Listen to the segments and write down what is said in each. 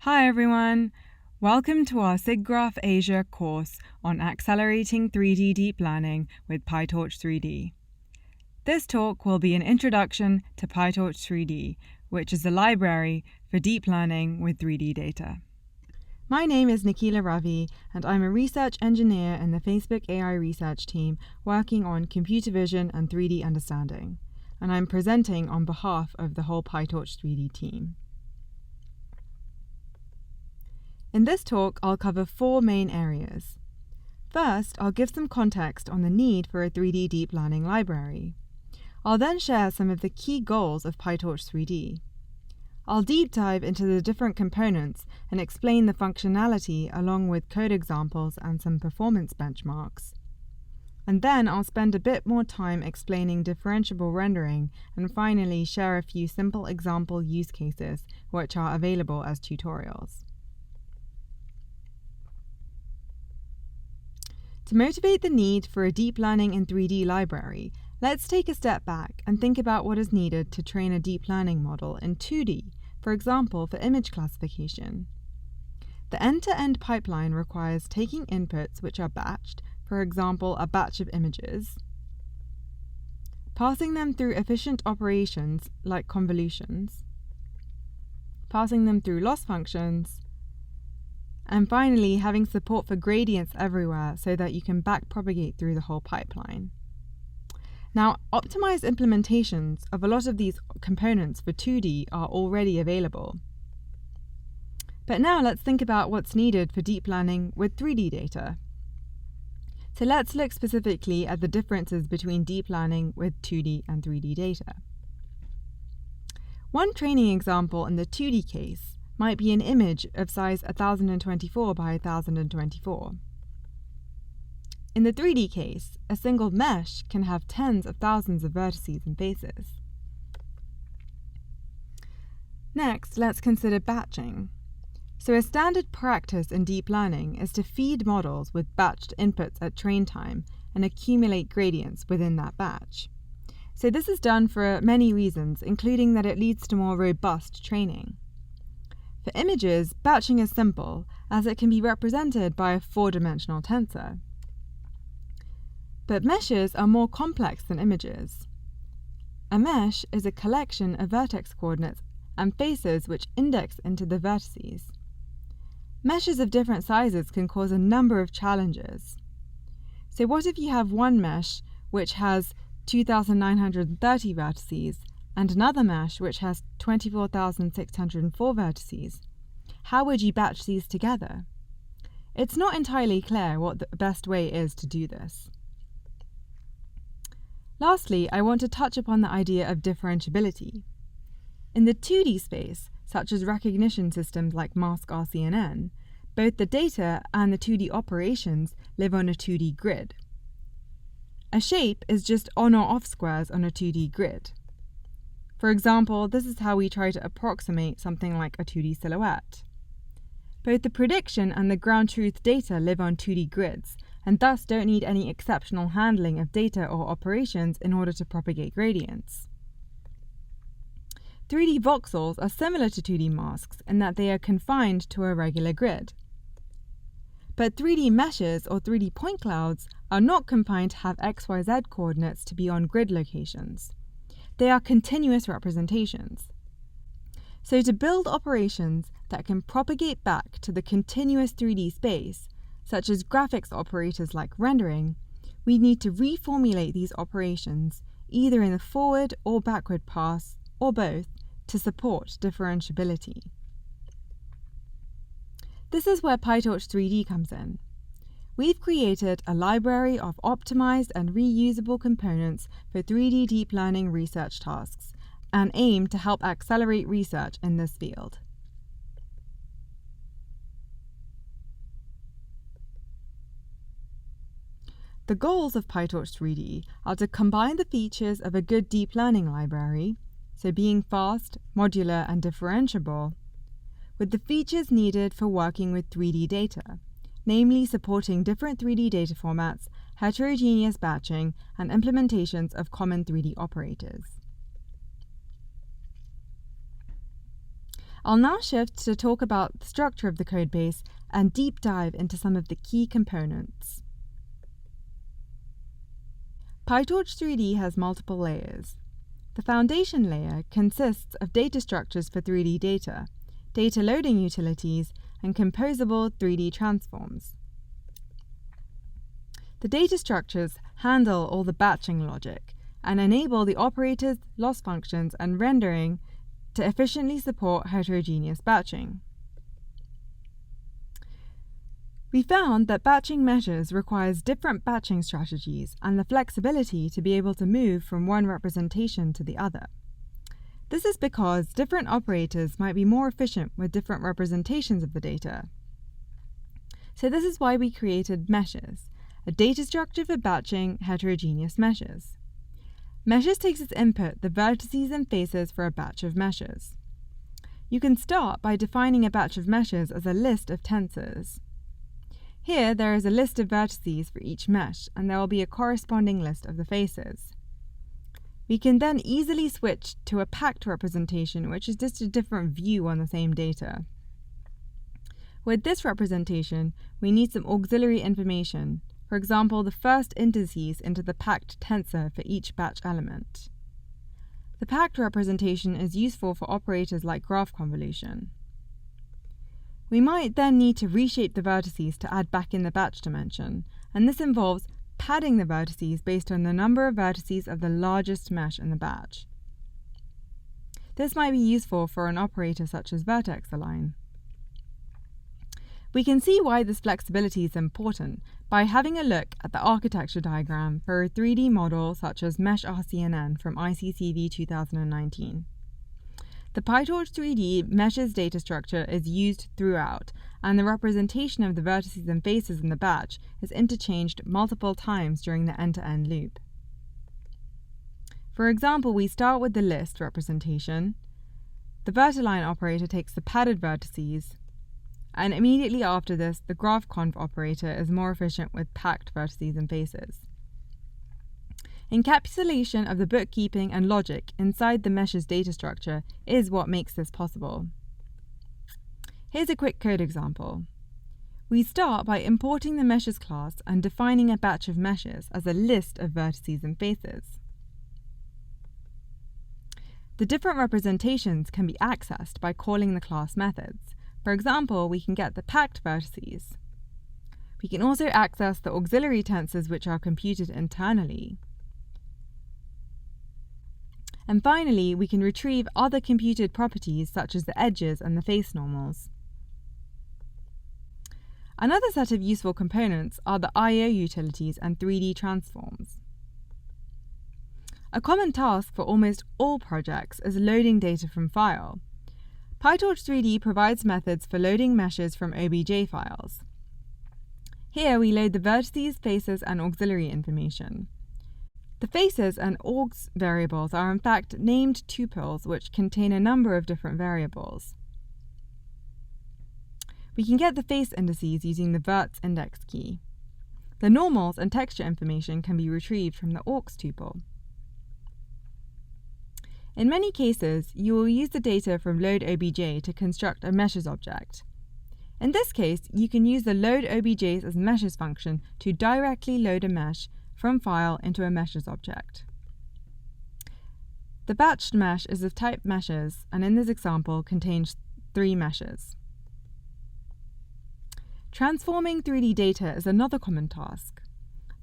Hi everyone! Welcome to our SIGGRAPH Asia course on accelerating 3D deep learning with PyTorch3D. This talk will be an introduction to PyTorch3D, which is a library for deep learning with 3D data. My name is Nikhila Ravi, and I'm a research engineer in the Facebook AI research team working on computer vision and 3D understanding, and I'm presenting on behalf of the whole PyTorch3D team. In this talk, I'll cover four main areas. First, I'll give some context on the need for a 3D deep learning library. I'll then share some of the key goals of PyTorch3D. I'll deep dive into the different components and explain the functionality along with code examples and some performance benchmarks. And then I'll spend a bit more time explaining differentiable rendering and finally share a few simple example use cases which are available as tutorials. To motivate the need for a deep learning in 3D library, let's take a step back and think about what is needed to train a deep learning model in 2D, for example, for image classification. The end-to-end pipeline requires taking inputs which are batched, for example, a batch of images, passing them through efficient operations like convolutions, passing them through loss functions, and finally, having support for gradients everywhere so that you can backpropagate through the whole pipeline. Now, optimized implementations of a lot of these components for 2D are already available. But now let's think about what's needed for deep learning with 3D data. So let's look specifically at the differences between deep learning with 2D and 3D data. One training example in the 2D case might be an image of size 1024 by 1024. In the 3D case, a single mesh can have tens of thousands of vertices and faces. Next, let's consider batching. So a standard practice in deep learning is to feed models with batched inputs at train time and accumulate gradients within that batch. So this is done for many reasons, including that it leads to more robust training. For images, batching is simple, as it can be represented by a four-dimensional tensor. But meshes are more complex than images. A mesh is a collection of vertex coordinates and faces which index into the vertices. Meshes of different sizes can cause a number of challenges. So what if you have one mesh which has 2,930 vertices and another mesh which has 24,604 vertices? How would you batch these together? It's not entirely clear what the best way is to do this. Lastly, I want to touch upon the idea of differentiability. In the 2D space, such as recognition systems like mask-RCNN, both the data and the 2D operations live on a 2D grid. A shape is just on or off squares on a 2D grid. For example, this is how we try to approximate something like a 2D silhouette. Both the prediction and the ground truth data live on 2D grids, and thus don't need any exceptional handling of data or operations in order to propagate gradients. 3D voxels are similar to 2D masks in that they are confined to a regular grid. But 3D meshes or 3D point clouds are not confined to have XYZ coordinates to be on grid locations. They are continuous representations. So to build operations that can propagate back to the continuous 3D space, such as graphics operators like rendering, we need to reformulate these operations either in the forward or backward pass, or both, to support differentiability. This is where PyTorch3D comes in. We've created a library of optimized and reusable components for 3D deep learning research tasks and aim to help accelerate research in this field. The goals of PyTorch3D are to combine the features of a good deep learning library, so being fast, modular, and differentiable, with the features needed for working with 3D data, namely supporting different 3D data formats, heterogeneous batching, and implementations of common 3D operators. I'll now shift to talk about the structure of the codebase and deep dive into some of the key components. PyTorch3D has multiple layers. The foundation layer consists of data structures for 3D data, data loading utilities, and composable 3D transforms. The data structures handle all the batching logic and enable the operators, loss functions, and rendering to efficiently support heterogeneous batching. We found that batching meshes requires different batching strategies and the flexibility to be able to move from one representation to the other. This is because different operators might be more efficient with different representations of the data. So this is why we created meshes, a data structure for batching heterogeneous meshes. Meshes takes as input the vertices and faces for a batch of meshes. You can start by defining a batch of meshes as a list of tensors. Here there is a list of vertices for each mesh, and there will be a corresponding list of the faces. We can then easily switch to a packed representation, which is just a different view on the same data. With this representation, we need some auxiliary information, for example, the first indices into the packed tensor for each batch element. The packed representation is useful for operators like graph convolution. We might then need to reshape the vertices to add back in the batch dimension, and this involves padding the vertices based on the number of vertices of the largest mesh in the batch. This might be useful for an operator such as vertex align. We can see why this flexibility is important by having a look at the architecture diagram for a 3D model such as Mesh RCNN from ICCV 2019. The PyTorch3D meshes data structure is used throughout, and the representation of the vertices and faces in the batch is interchanged multiple times during the end-to-end loop. For example, we start with the list representation. The vertiline operator takes the padded vertices, and immediately after this, the graphconv operator is more efficient with packed vertices and faces. Encapsulation of the bookkeeping and logic inside the mesh's data structure is what makes this possible. Here's a quick code example. We start by importing the meshes class and defining a batch of meshes as a list of vertices and faces. The different representations can be accessed by calling the class methods. For example, we can get the packed vertices. We can also access the auxiliary tensors which are computed internally. And finally, we can retrieve other computed properties such as the edges and the face normals. Another set of useful components are the I/O utilities and 3D transforms. A common task for almost all projects is loading data from file. PyTorch3D provides methods for loading meshes from OBJ files. Here we load the vertices, faces, and auxiliary information. The faces and augs variables are in fact named tuples which contain a number of different variables. We can get the face indices using the verts index key. The normals and texture information can be retrieved from the augs tuple. In many cases, you will use the data from load_obj to construct a meshes object. In this case, you can use the load_objs as meshes function to directly load a mesh from file into a meshes object. The batched mesh is of type meshes, and in this example contains 3 meshes. Transforming 3D data is another common task.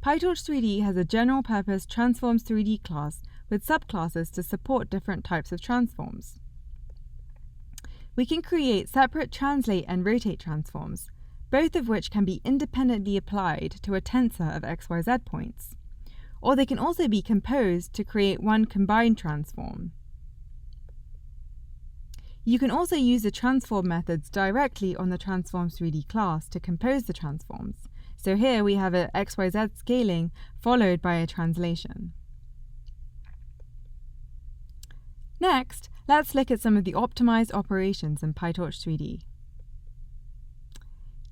PyTorch3D has a general-purpose Transforms3D class with subclasses to support different types of transforms. We can create separate translate and rotate transforms, both of which can be independently applied to a tensor of XYZ points, or they can also be composed to create one combined transform. You can also use the transform methods directly on the Transforms3D class to compose the transforms. So here we have a XYZ scaling followed by a translation. Next, let's look at some of the optimized operations in PyTorch3D.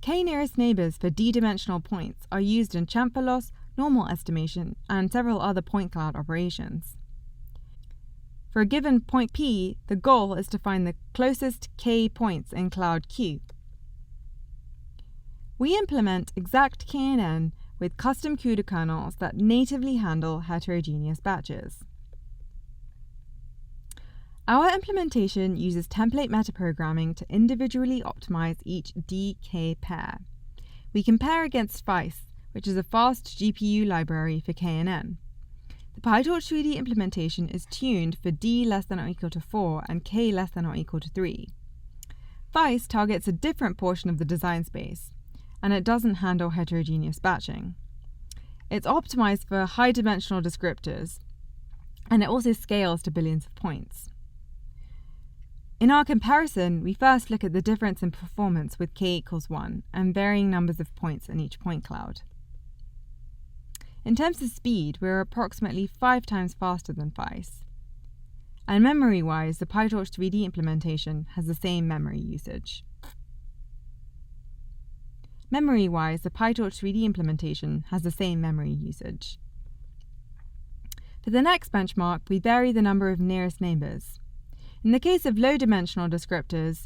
K-nearest neighbors for d-dimensional points are used in chamfer loss, normal estimation, and several other point cloud operations. For a given point P, the goal is to find the closest k points in cloud Q. We implement exact KNN with custom CUDA kernels that natively handle heterogeneous batches. Our implementation uses template metaprogramming to individually optimize each DK pair. We compare against Vice, which is a fast GPU library for KNN. The PyTorch3D implementation is tuned for d less than or equal to 4 and k less than or equal to 3. Vice targets a different portion of the design space, and it doesn't handle heterogeneous batching. It's optimized for high-dimensional descriptors, and it also scales to billions of points. In our comparison, we first look at the difference in performance with k equals 1 and varying numbers of points in each point cloud. In terms of speed, we're approximately 5 times faster than Vice. And memory-wise, the PyTorch3D implementation has the same memory usage. Memory-wise, the PyTorch3D implementation has the same memory usage. For the next benchmark, we vary the number of nearest neighbors. In the case of low-dimensional descriptors,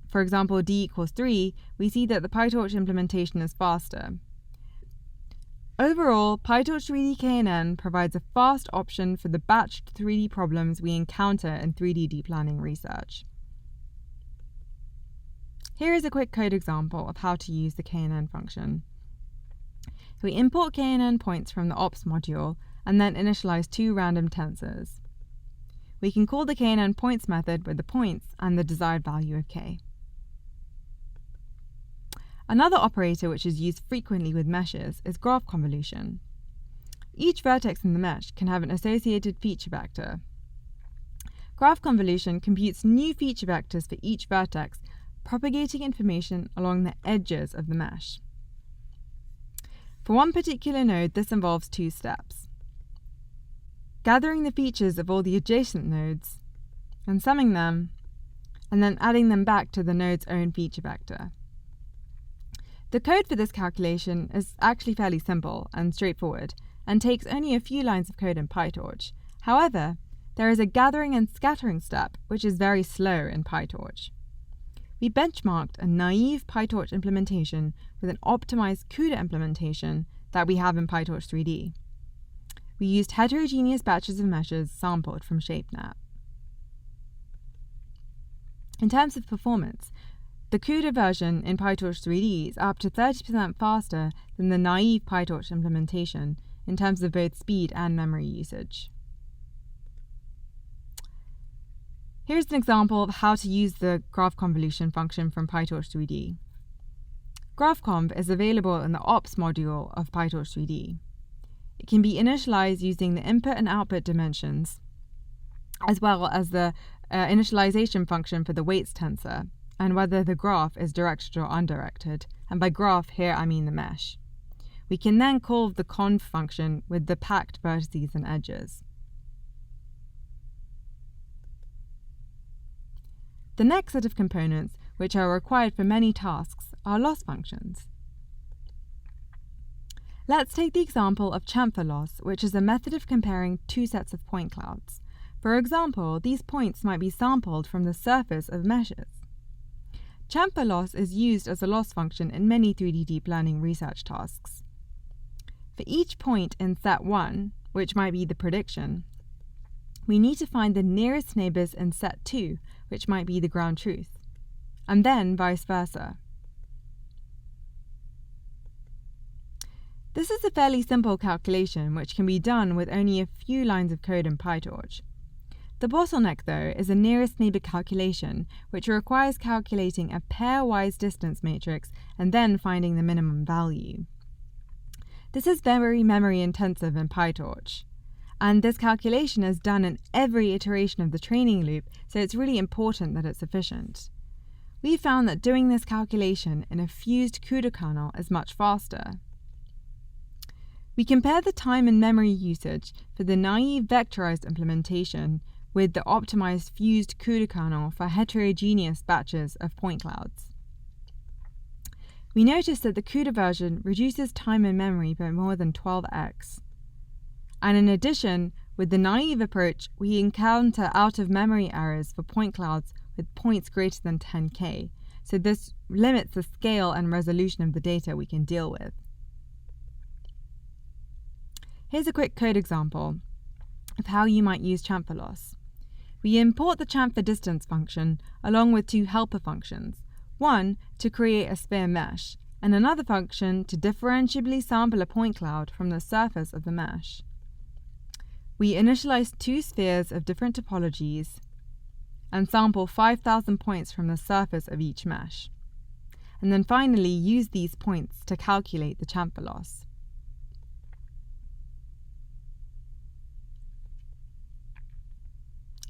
for example d equals 3, we see that the PyTorch implementation is faster. Overall, PyTorch3D KNN provides a fast option for the batched 3D problems we encounter in 3D deep learning research. Here is a quick code example of how to use the KNN function. We import KNN points from the ops module and then initialize 2 random tensors. We can call the KNN points method with the points and the desired value of k. Another operator which is used frequently with meshes is graph convolution. Each vertex in the mesh can have an associated feature vector. Graph convolution computes new feature vectors for each vertex, propagating information along the edges of the mesh. For one particular node, this involves 2 steps: gathering the features of all the adjacent nodes and summing them, and then adding them back to the node's own feature vector. The code for this calculation is actually fairly simple and straightforward and takes only a few lines of code in PyTorch. However, there is a gathering and scattering step which is very slow in PyTorch. We benchmarked a naive PyTorch implementation with an optimized CUDA implementation that we have in PyTorch3D. We used heterogeneous batches of meshes sampled from ShapeNet. In terms of performance, the CUDA version in PyTorch3D is up to 30% faster than the naive PyTorch implementation in terms of both speed and memory usage. Here's an example of how to use the graph convolution function from PyTorch3D. GraphConv is available in the ops module of PyTorch3D. It can be initialized using the input and output dimensions, as well as the initialization function for the weights tensor, and whether the graph is directed or undirected, and by graph here I mean the mesh. We can then call the conv function with the packed vertices and edges. The next set of components, which are required for many tasks, are loss functions. Let's take the example of Chamfer loss, which is a method of comparing 2 sets of point clouds. For example, these points might be sampled from the surface of meshes. Chamfer loss is used as a loss function in many 3D deep learning research tasks. For each point in set 1, which might be the prediction, we need to find the nearest neighbors in set 2, which might be the ground truth, and then vice versa. This is a fairly simple calculation which can be done with only a few lines of code in PyTorch. The bottleneck, though, is a nearest neighbor calculation, which requires calculating a pairwise distance matrix and then finding the minimum value. This is very memory intensive in PyTorch, and this calculation is done in every iteration of the training loop, so it's really important that it's efficient. We found that doing this calculation in a fused CUDA kernel is much faster. We compare the time and memory usage for the naive vectorized implementation with the optimized fused CUDA kernel for heterogeneous batches of point clouds. We notice that the CUDA version reduces time and memory by more than 12x. And in addition, with the naive approach, we encounter out-of-memory errors for point clouds with points greater than 10K, so this limits the scale and resolution of the data we can deal with. Here's a quick code example of how you might use chamfer loss. We import the chamfer distance function along with two helper functions, one to create a sphere mesh, and another function to differentiably sample a point cloud from the surface of the mesh. We initialize two spheres of different topologies and sample 5,000 points from the surface of each mesh, and then finally use these points to calculate the chamfer loss.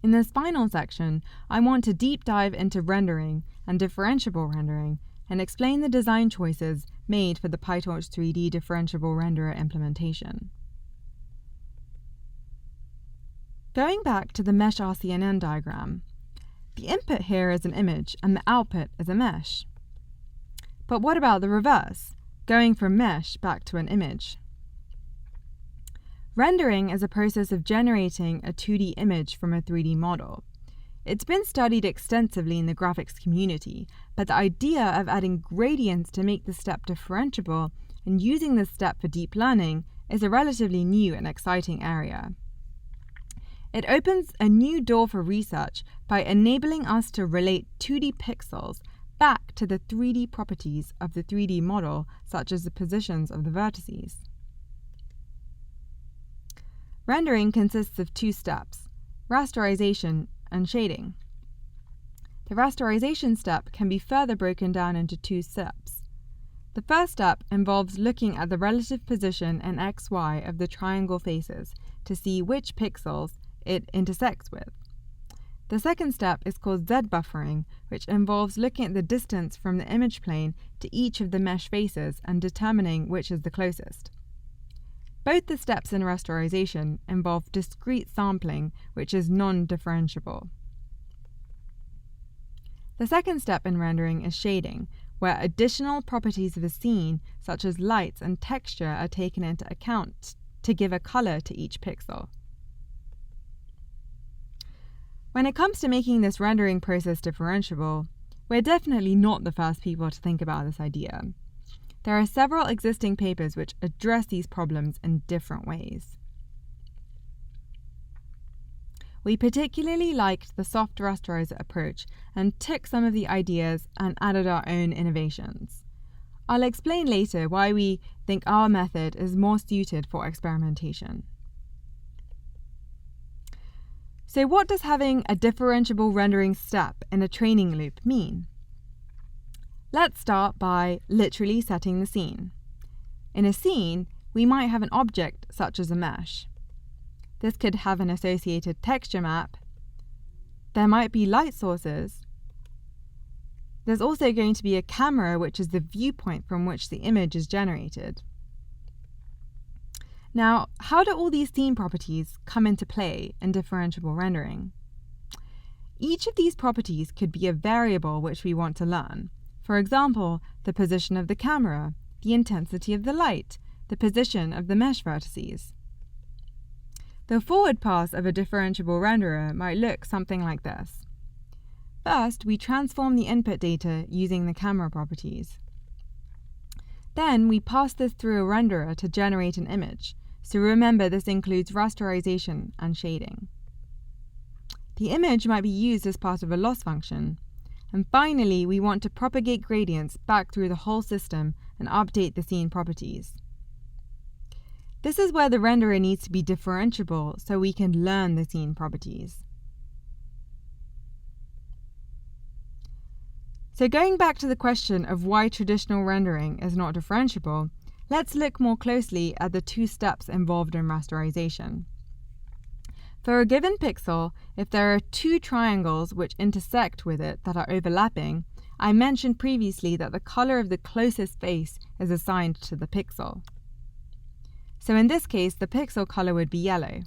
In this final section, I want to deep dive into rendering and differentiable rendering and explain the design choices made for the PyTorch3D differentiable renderer implementation. Going back to the mesh RCNN diagram, the input here is an image and the output is a mesh. But what about the reverse, going from mesh back to an image? Rendering is a process of generating a 2D image from a 3D model. It's been studied extensively in the graphics community, but the idea of adding gradients to make the step differentiable and using this step for deep learning is a relatively new and exciting area. It opens a new door for research by enabling us to relate 2D pixels back to the 3D properties of the 3D model, such as the positions of the vertices. Rendering consists of two steps, rasterization and shading. The rasterization step can be further broken down into two steps. The first step involves looking at the relative position and XY of the triangle faces to see which pixels it intersects with. The second step is called Z buffering, which involves looking at the distance from the image plane to each of the mesh faces and determining which is the closest. Both the steps in rasterization involve discrete sampling, which is non-differentiable. The second step in rendering is shading, where additional properties of a scene, such as lights and texture, are taken into account to give a color to each pixel. When it comes to making this rendering process differentiable, we're definitely not the first people to think about this idea. There are several existing papers which address these problems in different ways. We particularly liked the soft rasterizer approach and took some of the ideas and added our own innovations. I'll explain later why we think our method is more suited for experimentation. So what does having a differentiable rendering step in a training loop mean? Let's start by literally setting the scene. In a scene, we might have an object such as a mesh. This could have an associated texture map. There might be light sources. There's also going to be a camera, which is the viewpoint from which the image is generated. Now, how do all these scene properties come into play in differentiable rendering? Each of these properties could be a variable which we want to learn. For example, the position of the camera, the intensity of the light, the position of the mesh vertices. The forward pass of a differentiable renderer might look something like this. First, we transform the input data using the camera properties. Then we pass this through a renderer to generate an image, so remember this includes rasterization and shading. The image might be used as part of a loss function. And finally, we want to propagate gradients back through the whole system and update the scene properties. This is where the renderer needs to be differentiable so we can learn the scene properties. So going back to the question of why traditional rendering is not differentiable, let's look more closely at the two steps involved in rasterization. For a given pixel, if there are two triangles which intersect with it that are overlapping, I mentioned previously that the color of the closest face is assigned to the pixel. So in this case, the pixel color would be yellow.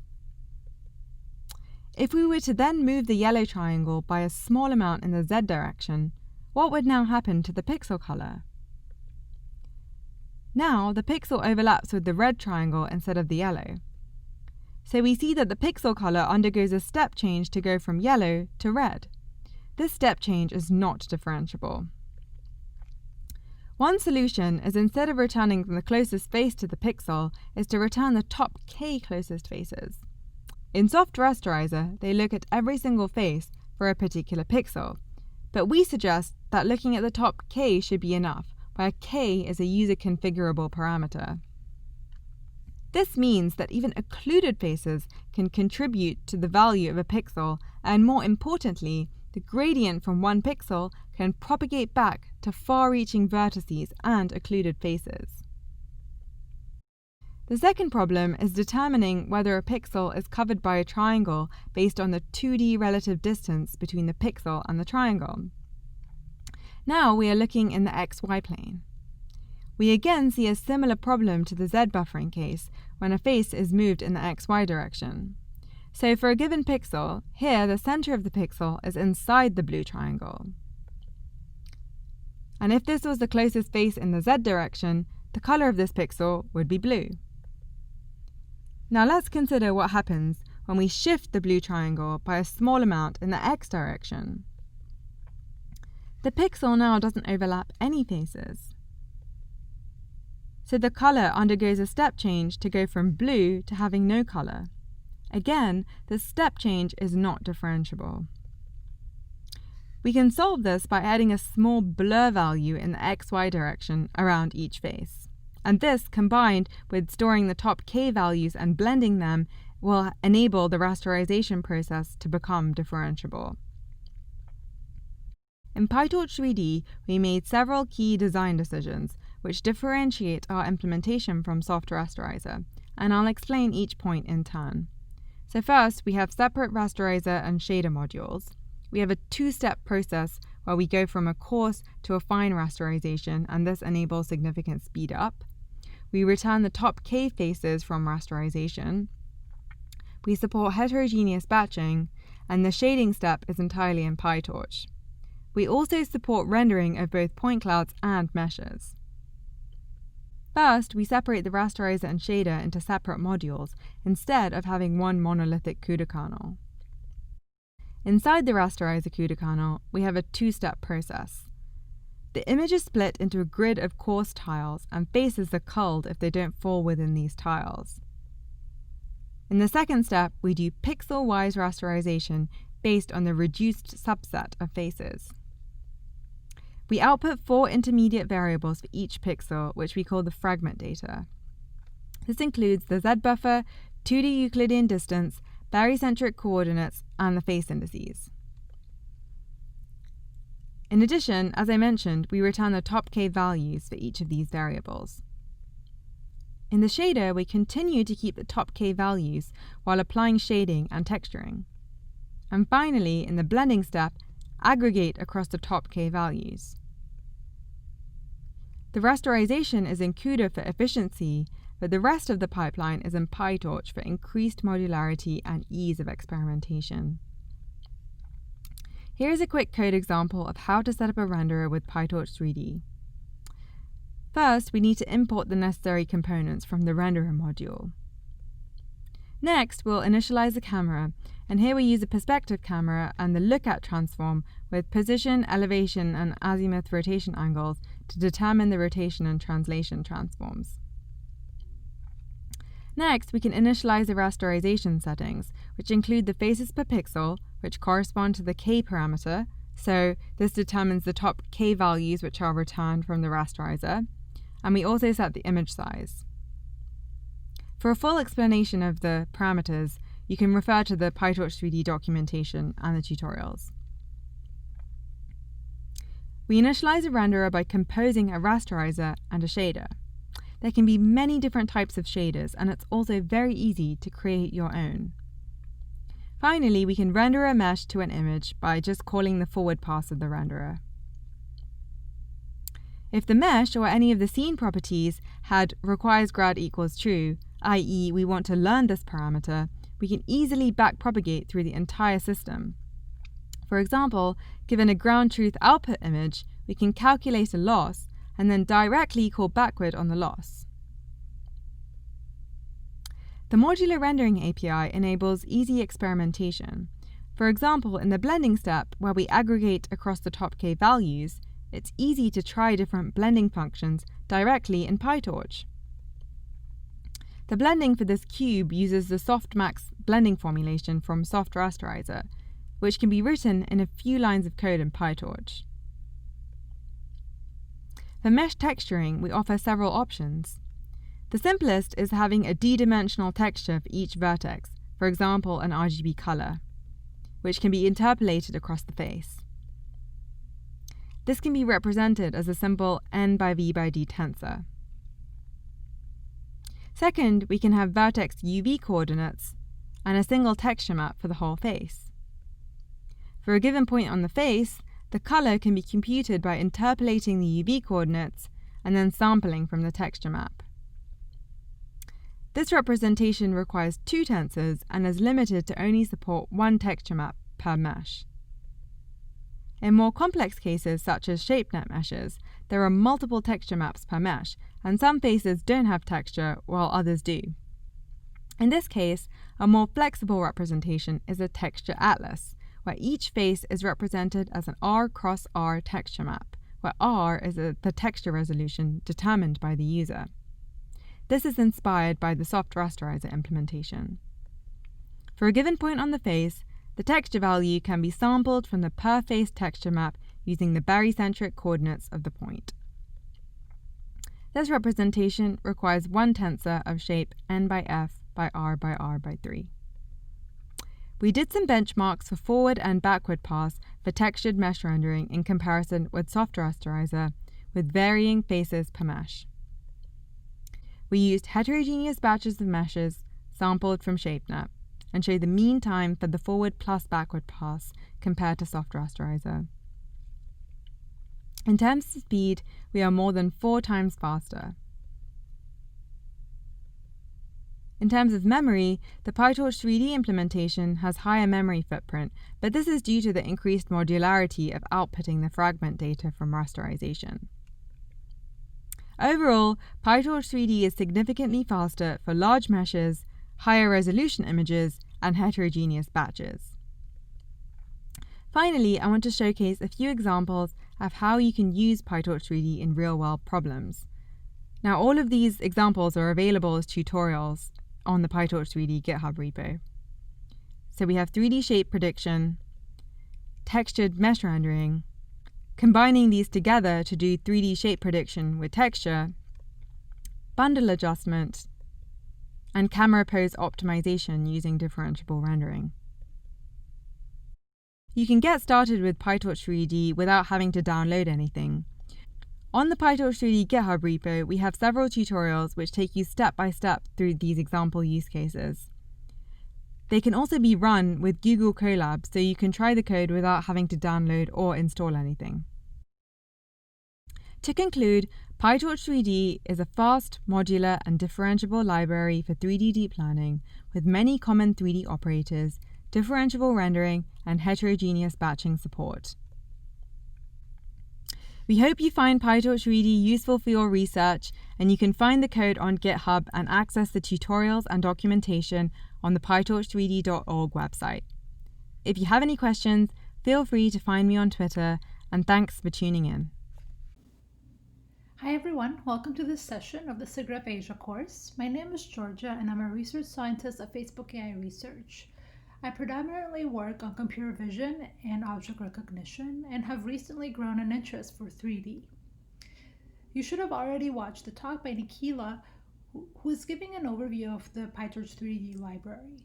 If we were to then move the yellow triangle by a small amount in the Z direction, what would now happen to the pixel color? Now the pixel overlaps with the red triangle instead of the yellow. So we see that the pixel color undergoes a step change to go from yellow to red. This step change is not differentiable. One solution is, instead of returning the closest face to the pixel, is to return the top k closest faces. In soft rasterizer, they look at every single face for a particular pixel, but we suggest that looking at the top k should be enough, where k is a user configurable parameter. This means that even occluded faces can contribute to the value of a pixel, and more importantly, the gradient from one pixel can propagate back to far-reaching vertices and occluded faces. The second problem is determining whether a pixel is covered by a triangle based on the 2D relative distance between the pixel and the triangle. Now we are looking in the xy plane. We again see a similar problem to the Z buffering case when a face is moved in the xy direction. So for a given pixel, here the center of the pixel is inside the blue triangle. And if this was the closest face in the Z direction, the color of this pixel would be blue. Now let's consider what happens when we shift the blue triangle by a small amount in the x direction. The pixel now doesn't overlap any faces. So the color undergoes a step change to go from blue to having no color. Again, the step change is not differentiable. We can solve this by adding a small blur value in the xy direction around each face. And this, combined with storing the top k values and blending them, will enable the rasterization process to become differentiable. In PyTorch3D, we made several key design decisions which differentiate our implementation from soft rasterizer, and I'll explain each point in turn. So first, we have separate rasterizer and shader modules. We have a two-step process where we go from a coarse to a fine rasterization, and this enables significant speed up. We return the top k faces from rasterization. We support heterogeneous batching, and the shading step is entirely in PyTorch. We also support rendering of both point clouds and meshes. First, we separate the rasterizer and shader into separate modules instead of having one monolithic CUDA kernel. Inside the rasterizer CUDA kernel, we have a two-step process. The image is split into a grid of coarse tiles, and faces are culled if they don't fall within these tiles. In the second step, we do pixel-wise rasterization based on the reduced subset of faces. We output 4 intermediate variables for each pixel, which we call the fragment data. This includes the Z buffer, 2D Euclidean distance, barycentric coordinates, and the face indices. In addition, as I mentioned, we return the top k values for each of these variables. In the shader, we continue to keep the top k values while applying shading and texturing. And finally, in the blending step, aggregate across the top k values. The rasterization is in CUDA for efficiency, but the rest of the pipeline is in PyTorch for increased modularity and ease of experimentation. Here is a quick code example of how to set up a renderer with PyTorch3D. First, we need to import the necessary components from the renderer module. Next, we'll initialize the camera, and here we use a perspective camera and the look-at transform with position, elevation, and azimuth rotation angles to determine the rotation and translation transforms. Next, we can initialize the rasterization settings, which include the faces per pixel, which correspond to the k parameter, so this determines the top k values which are returned from the rasterizer, and we also set the image size. For a full explanation of the parameters, you can refer to the PyTorch3D documentation and the tutorials. We initialize a renderer by composing a rasterizer and a shader. There can be many different types of shaders, and it's also very easy to create your own. Finally, we can render a mesh to an image by just calling the forward pass of the renderer. If the mesh or any of the scene properties had requires grad equals true, i.e. we want to learn this parameter, we can easily backpropagate through the entire system. For example, given a ground truth output image, we can calculate a loss and then directly call backward on the loss. The Modular Rendering API enables easy experimentation. For example, in the blending step, where we aggregate across the top K values, it's easy to try different blending functions directly in PyTorch. The blending for this cube uses the softmax blending formulation from Soft Rasterizer, which can be written in a few lines of code in PyTorch. For mesh texturing, we offer several options. The simplest is having a d-dimensional texture for each vertex, for example an RGB color, which can be interpolated across the face. This can be represented as a simple n by v by d tensor. Second, we can have vertex UV coordinates and a single texture map for the whole face. For a given point on the face, the color can be computed by interpolating the UV coordinates and then sampling from the texture map. This representation requires 2 tensors and is limited to only support 1 texture map per mesh. In more complex cases, such as ShapeNet meshes, there are multiple texture maps per mesh, and some faces don't have texture while others do. In this case, a more flexible representation is a texture atlas, where each face is represented as an R cross R texture map, where R is the texture resolution determined by the user. This is inspired by the Soft Rasterizer implementation. For a given point on the face, the texture value can be sampled from the per-face texture map using the barycentric coordinates of the point. This representation requires 1 tensor of shape n by f by r by r by 3. We did some benchmarks for forward and backward pass for textured mesh rendering in comparison with Soft Rasterizer with varying faces per mesh. We used heterogeneous batches of meshes sampled from ShapeNet and showed the mean time for the forward plus backward pass compared to Soft Rasterizer. In terms of speed, we are more than 4 times faster. In terms of memory, the PyTorch3D implementation has higher memory footprint, but this is due to the increased modularity of outputting the fragment data from rasterization. Overall, PyTorch3D is significantly faster for large meshes, higher resolution images, and heterogeneous batches. Finally, I want to showcase a few examples of how you can use PyTorch3D in real-world problems. Now, all of these examples are available as tutorials on the PyTorch3D GitHub repo. So we have 3D shape prediction, textured mesh rendering, combining these together to do 3D shape prediction with texture, bundle adjustment, and camera pose optimization using differentiable rendering. You can get started with PyTorch3D without having to download anything. On the PyTorch3D GitHub repo, we have several tutorials which take you step by step through these example use cases. They can also be run with Google Colab, so you can try the code without having to download or install anything. To conclude, PyTorch3D is a fast, modular, and differentiable library for 3D deep learning with many common 3D operators, differentiable rendering, and heterogeneous batching support. We hope you find PyTorch3D useful for your research, and you can find the code on GitHub and access the tutorials and documentation on the pytorch3d.org website. If you have any questions, feel free to find me on Twitter, and thanks for tuning in. Hi everyone, welcome to this session of the SIGGRAPH Asia course. My name is Georgia and I'm a research scientist at Facebook AI Research. I predominantly work on computer vision and object recognition and have recently grown an interest for 3D. You should have already watched the talk by Nikhila, who is giving an overview of the PyTorch3D library.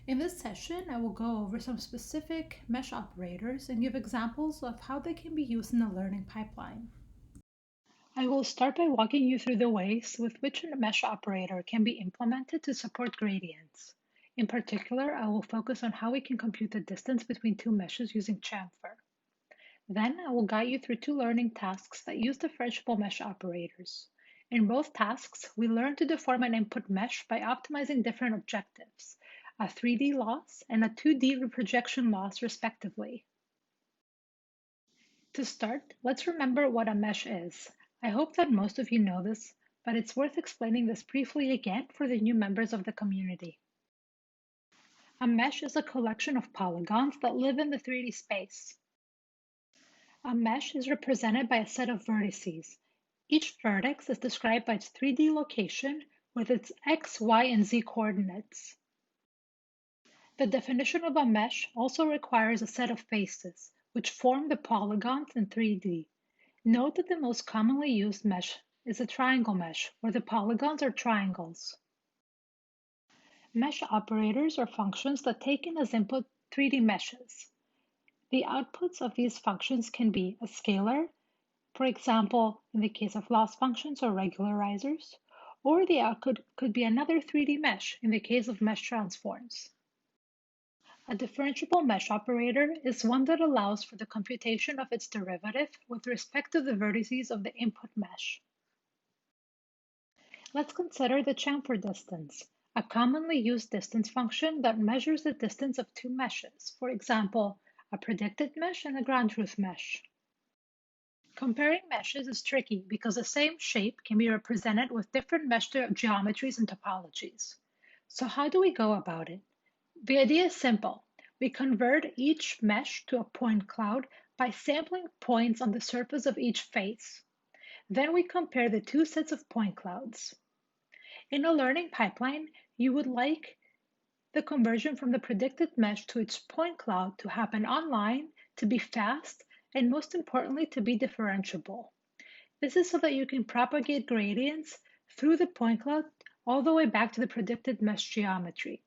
In this session, I will go over some specific mesh operators and give examples of how they can be used in the learning pipeline. I will start by walking you through the ways with which a mesh operator can be implemented to support gradients. In particular, I will focus on how we can compute the distance between 2 meshes using Chamfer. Then I will guide you through 2 learning tasks that use differentiable mesh operators. In both tasks, we learn to deform an input mesh by optimizing different objectives, a 3D loss and a 2D reprojection loss respectively. To start, let's remember what a mesh is. I hope that most of you know this, but it's worth explaining this briefly again for the new members of the community. A mesh is a collection of polygons that live in the 3D space. A mesh is represented by a set of vertices. Each vertex is described by its 3D location with its x, y, and z coordinates. The definition of a mesh also requires a set of faces, which form the polygons in 3D. Note that the most commonly used mesh is a triangle mesh, where the polygons are triangles. Mesh operators are functions that take in as input 3D meshes. The outputs of these functions can be a scalar, for example, in the case of loss functions or regularizers, or the output could be another 3D mesh in the case of mesh transforms. A differentiable mesh operator is one that allows for the computation of its derivative with respect to the vertices of the input mesh. Let's consider the chamfer distance, a commonly used distance function that measures the distance of two meshes, for example, a predicted mesh and a ground truth mesh. Comparing meshes is tricky because the same shape can be represented with different mesh geometries and topologies. So how do we go about it? The idea is simple. We convert each mesh to a point cloud by sampling points on the surface of each face. Then we compare the two sets of point clouds. In a learning pipeline, you would like the conversion from the predicted mesh to its point cloud to happen online, to be fast, and most importantly, to be differentiable. This is so that you can propagate gradients through the point cloud all the way back to the predicted mesh geometry.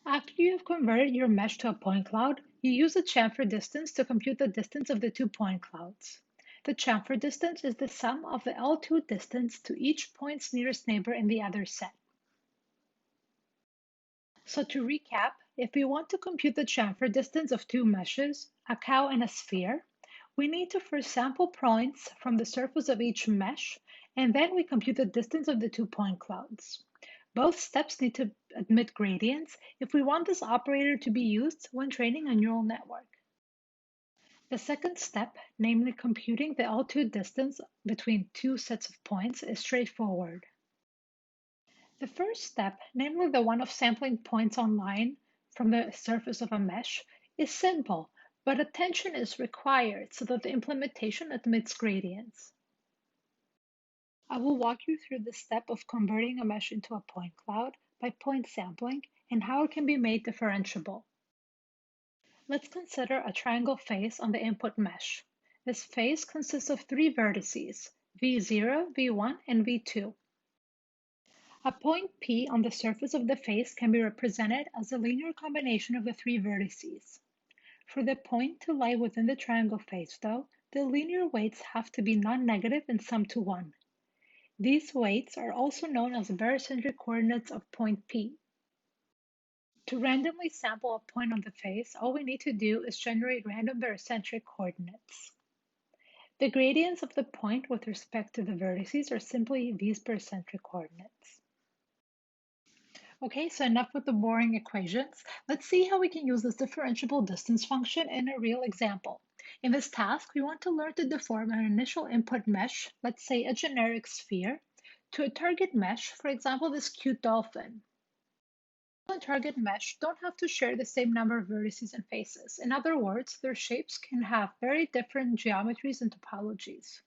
After you have converted your mesh to a point cloud, you use the chamfer distance to compute the distance of the 2 point clouds. The chamfer distance is the sum of the L2 distance to each point's nearest neighbor in the other set. So to recap, if we want to compute the chamfer distance of two meshes, a cow and a sphere, we need to first sample points from the surface of each mesh, and then we compute the distance of the 2 point clouds. Both steps need to admit gradients if we want this operator to be used when training a neural network. The second step, namely computing the L2 distance between two sets of points, is straightforward. The first step, namely the one of sampling points online from the surface of a mesh, is simple, but attention is required so that the implementation admits gradients. I will walk you through the step of converting a mesh into a point cloud by point sampling and how it can be made differentiable. Let's consider a triangle face on the input mesh. This face consists of 3 vertices, V0, V1, and V2. A point P on the surface of the face can be represented as a linear combination of the 3 vertices. For the point to lie within the triangle face, though, the linear weights have to be non-negative and sum to 1. These weights are also known as barycentric coordinates of point P. To randomly sample a point on the face, all we need to do is generate random barycentric coordinates. The gradients of the point with respect to the vertices are simply these barycentric coordinates. Okay, so enough with the boring equations. Let's see how we can use this differentiable distance function in a real example. In this task, we want to learn to deform an initial input mesh, let's say a generic sphere, to a target mesh, for example, this cute dolphin. The target mesh don't have to share the same number of vertices and faces. In other words, their shapes can have very different geometries and topologies.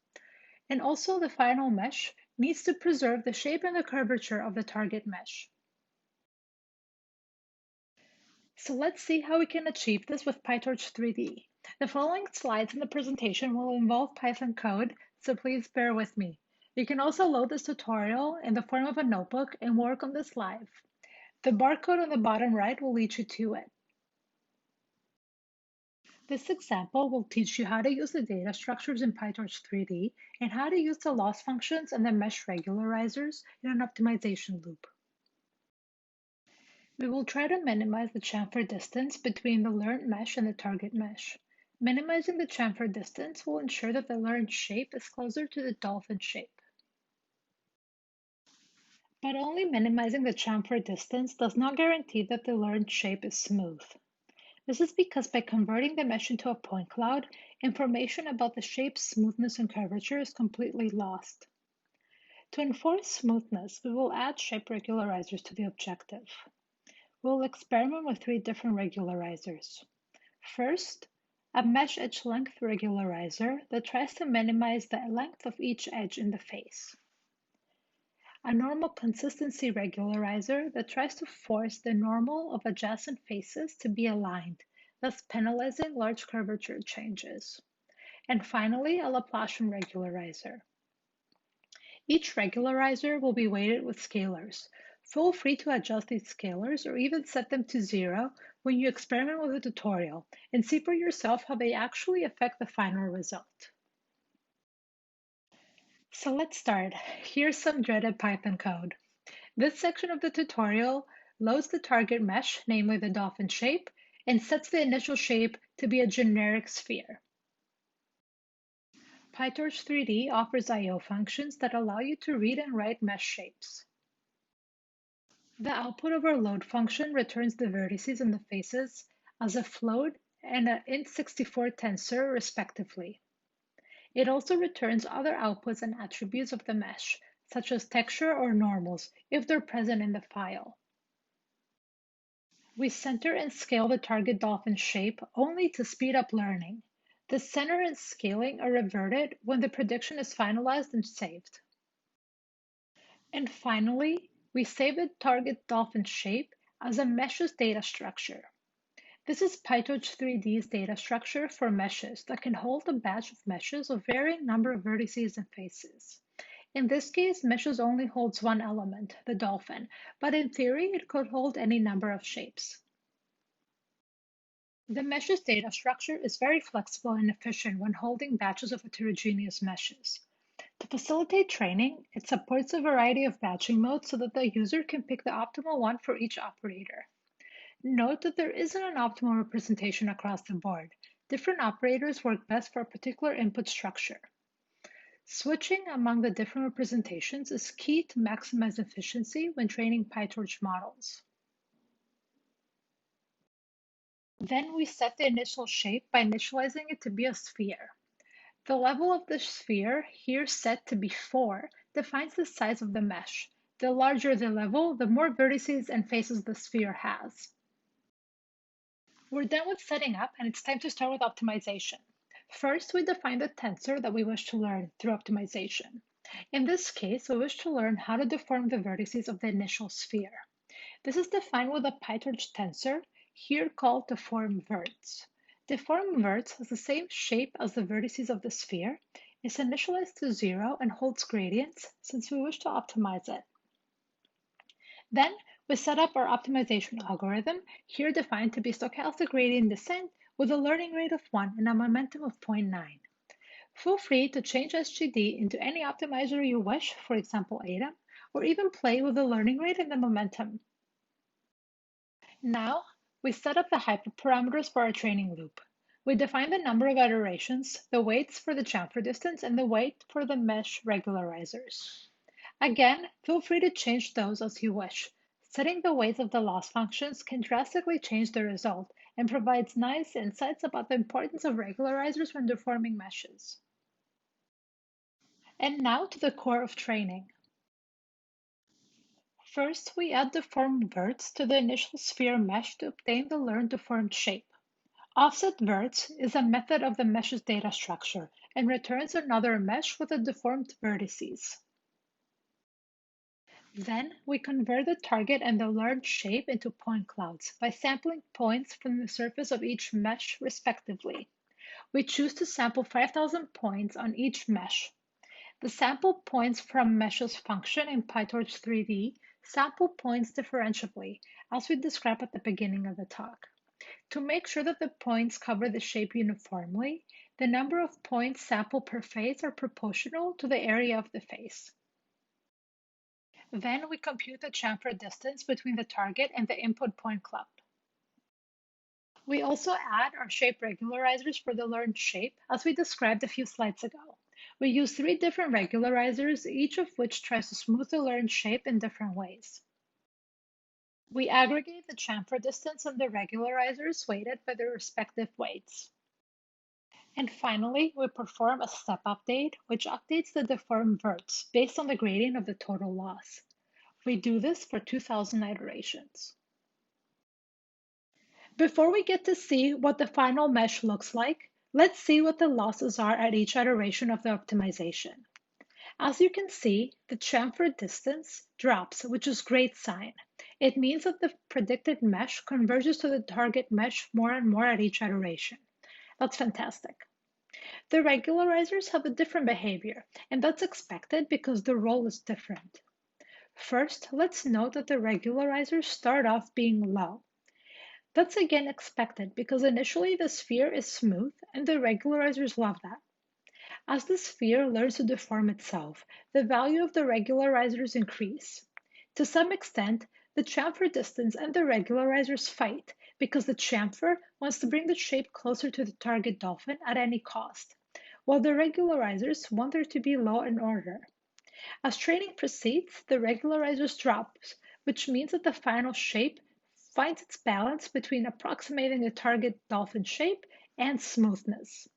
And also, the final mesh needs to preserve the shape and the curvature of the target mesh. So let's see how we can achieve this with PyTorch3D. The following slides in the presentation will involve Python code, so please bear with me. You can also load this tutorial in the form of a notebook and work on this live. The barcode on the bottom right will lead you to it. This example will teach you how to use the data structures in PyTorch3D and how to use the loss functions and the mesh regularizers in an optimization loop. We will try to minimize the chamfer distance between the learned mesh and the target mesh. Minimizing the chamfer distance will ensure that the learned shape is closer to the dolphin shape. But only minimizing the chamfer distance does not guarantee that the learned shape is smooth. This is because by converting the mesh into a point cloud, information about the shape's smoothness and curvature is completely lost. To enforce smoothness, we will add shape regularizers to the objective. We'll experiment with 3 different regularizers. First, a mesh edge length regularizer that tries to minimize the length of each edge in the face. A normal consistency regularizer that tries to force the normal of adjacent faces to be aligned, thus penalizing large curvature changes. And finally, a Laplacian regularizer. Each regularizer will be weighted with scalars. Feel free to adjust these scalars or even set them to 0 when you experiment with the tutorial and see for yourself how they actually affect the final result. So let's start. Here's some dreaded Python code. This section of the tutorial loads the target mesh, namely the dolphin shape, and sets the initial shape to be a generic sphere. PyTorch3D offers I/O functions that allow you to read and write mesh shapes. The output of our load function returns the vertices and the faces as a float and an int64 tensor, respectively. It also returns other outputs and attributes of the mesh, such as texture or normals, if they're present in the file. We center and scale the target dolphin shape only to speed up learning. The center and scaling are reverted when the prediction is finalized and saved. And finally, we save the target dolphin shape as a meshes data structure. This is PyTorch3D's data structure for meshes that can hold a batch of meshes of varying number of vertices and faces. In this case, meshes only holds one element, the dolphin, but in theory, it could hold any number of shapes. The meshes data structure is very flexible and efficient when holding batches of heterogeneous meshes. To facilitate training, it supports a variety of batching modes so that the user can pick the optimal one for each operator. Note that there isn't an optimal representation across the board. Different operators work best for a particular input structure. Switching among the different representations is key to maximize efficiency when training PyTorch models. Then we set the initial shape by initializing it to be a sphere. The level of the sphere, here set to be 4, defines the size of the mesh. The larger the level, the more vertices and faces the sphere has. We're done with setting up, and it's time to start with optimization. First, we define the tensor that we wish to learn through optimization. In this case, we wish to learn how to deform the vertices of the initial sphere. This is defined with a PyTorch tensor, here called deformverts. Deformverts has the same shape as the vertices of the sphere, is initialized to 0, and holds gradients since we wish to optimize it. Then we set up our optimization algorithm, here defined to be stochastic gradient descent with a learning rate of 1 and a momentum of 0.9. Feel free to change SGD into any optimizer you wish, for example ADAM, or even play with the learning rate and the momentum. Now, we set up the hyperparameters for our training loop. We define the number of iterations, the weights for the chamfer distance, and the weight for the mesh regularizers. Again, feel free to change those as you wish. Setting the weights of the loss functions can drastically change the result and provides nice insights about the importance of regularizers when deforming meshes. And now to the core of training. First, we add deformed verts to the initial sphere mesh to obtain the learned deformed shape. Offset verts is a method of the mesh's data structure and returns another mesh with the deformed vertices. Then, we convert the target and the learned shape into point clouds by sampling points from the surface of each mesh respectively. We choose to sample 5,000 points on each mesh. The sample points from meshes function in PyTorch3D sample points differentiably, as we described at the beginning of the talk. To make sure that the points cover the shape uniformly, the number of points sampled per face are proportional to the area of the face. Then we compute the chamfer distance between the target and the input point cloud. We also add our shape regularizers for the learned shape, as we described a few slides ago. We use 3 different regularizers, each of which tries to smooth the learned shape in different ways. We aggregate the chamfer distance and the regularizers weighted by their respective weights. And finally, we perform a step update, which updates the deformed verts based on the gradient of the total loss. We do this for 2,000 iterations. Before we get to see what the final mesh looks like, let's see what the losses are at each iteration of the optimization. As you can see, the chamfer distance drops, which is a great sign. It means that the predicted mesh converges to the target mesh more and more at each iteration. That's fantastic. The regularizers have a different behavior, and that's expected because the role is different. First, let's note that the regularizers start off being low. That's again expected because initially the sphere is smooth and the regularizers love that. As the sphere learns to deform itself, the value of the regularizers increase. To some extent, the chamfer distance and the regularizers fight because the chamfer wants to bring the shape closer to the target dolphin at any cost, while the regularizers want there to be law and order. As training proceeds, the regularizers drop, which means that the final shape finds its balance between approximating the target dolphin shape and smoothness.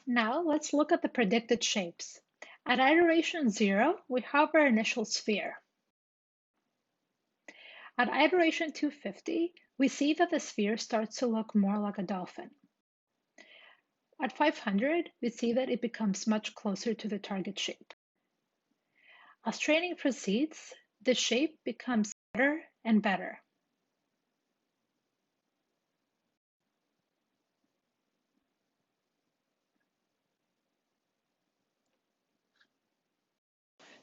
Now let's look at the predicted shapes. At iteration 0, we have our initial sphere. At iteration 250, we see that the sphere starts to look more like a dolphin. At 500, we see that it becomes much closer to the target shape. As training proceeds, the shape becomes better and better.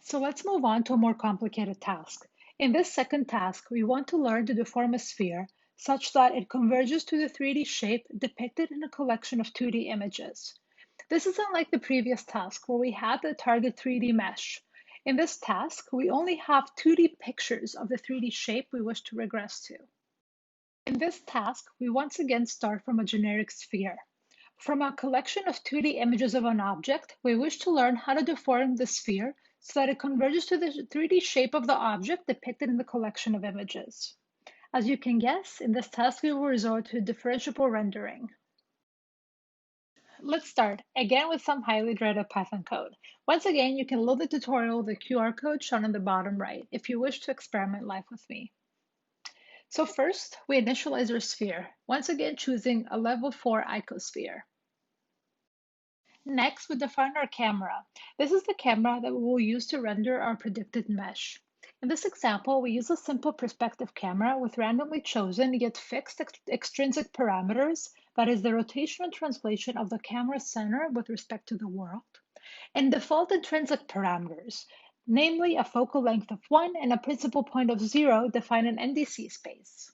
So let's move on to a more complicated task. In this second task, we want to learn to deform a sphere such that it converges to the 3D shape depicted in a collection of 2D images. This is unlike the previous task where we had the target 3D mesh. In this task, we only have 2D pictures of the 3D shape we wish to regress to. In this task, we once again start from a generic sphere. From a collection of 2D images of an object, we wish to learn how to deform the sphere so that it converges to the 3D shape of the object depicted in the collection of images. As you can guess, in this task we will resort to differentiable rendering. Let's start, again with some highly dreaded Python code. Once again, you can load the tutorial with the QR code shown on the bottom right if you wish to experiment live with me. So first, we initialize our sphere, once again choosing a level 4 icosphere. Next, we define our camera. This is the camera that we will use to render our predicted mesh. In this example, we use a simple perspective camera with randomly chosen yet fixed extrinsic parameters, that is the rotational translation of the camera center with respect to the world, and default intrinsic parameters, namely a focal length of 1 and a principal point of 0 define an NDC space.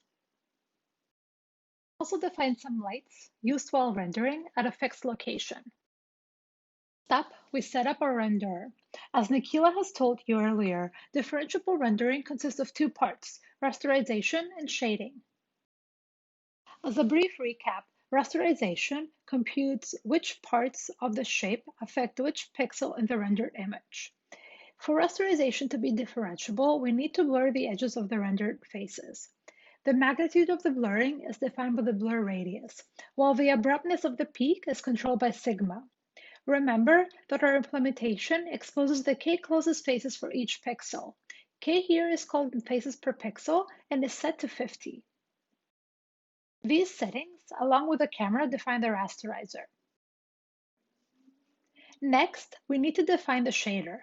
Also define some lights used while rendering at a fixed location. Step, we set up our renderer. As Nikhila has told you earlier, differentiable rendering consists of two parts, rasterization and shading. As a brief recap, rasterization computes which parts of the shape affect which pixel in the rendered image. For rasterization to be differentiable, we need to blur the edges of the rendered faces. The magnitude of the blurring is defined by the blur radius, while the abruptness of the peak is controlled by sigma. Remember that our implementation exposes the k closest faces for each pixel. K here is called faces per pixel and is set to 50. These settings, along with the camera, define the rasterizer. Next, we need to define the shader.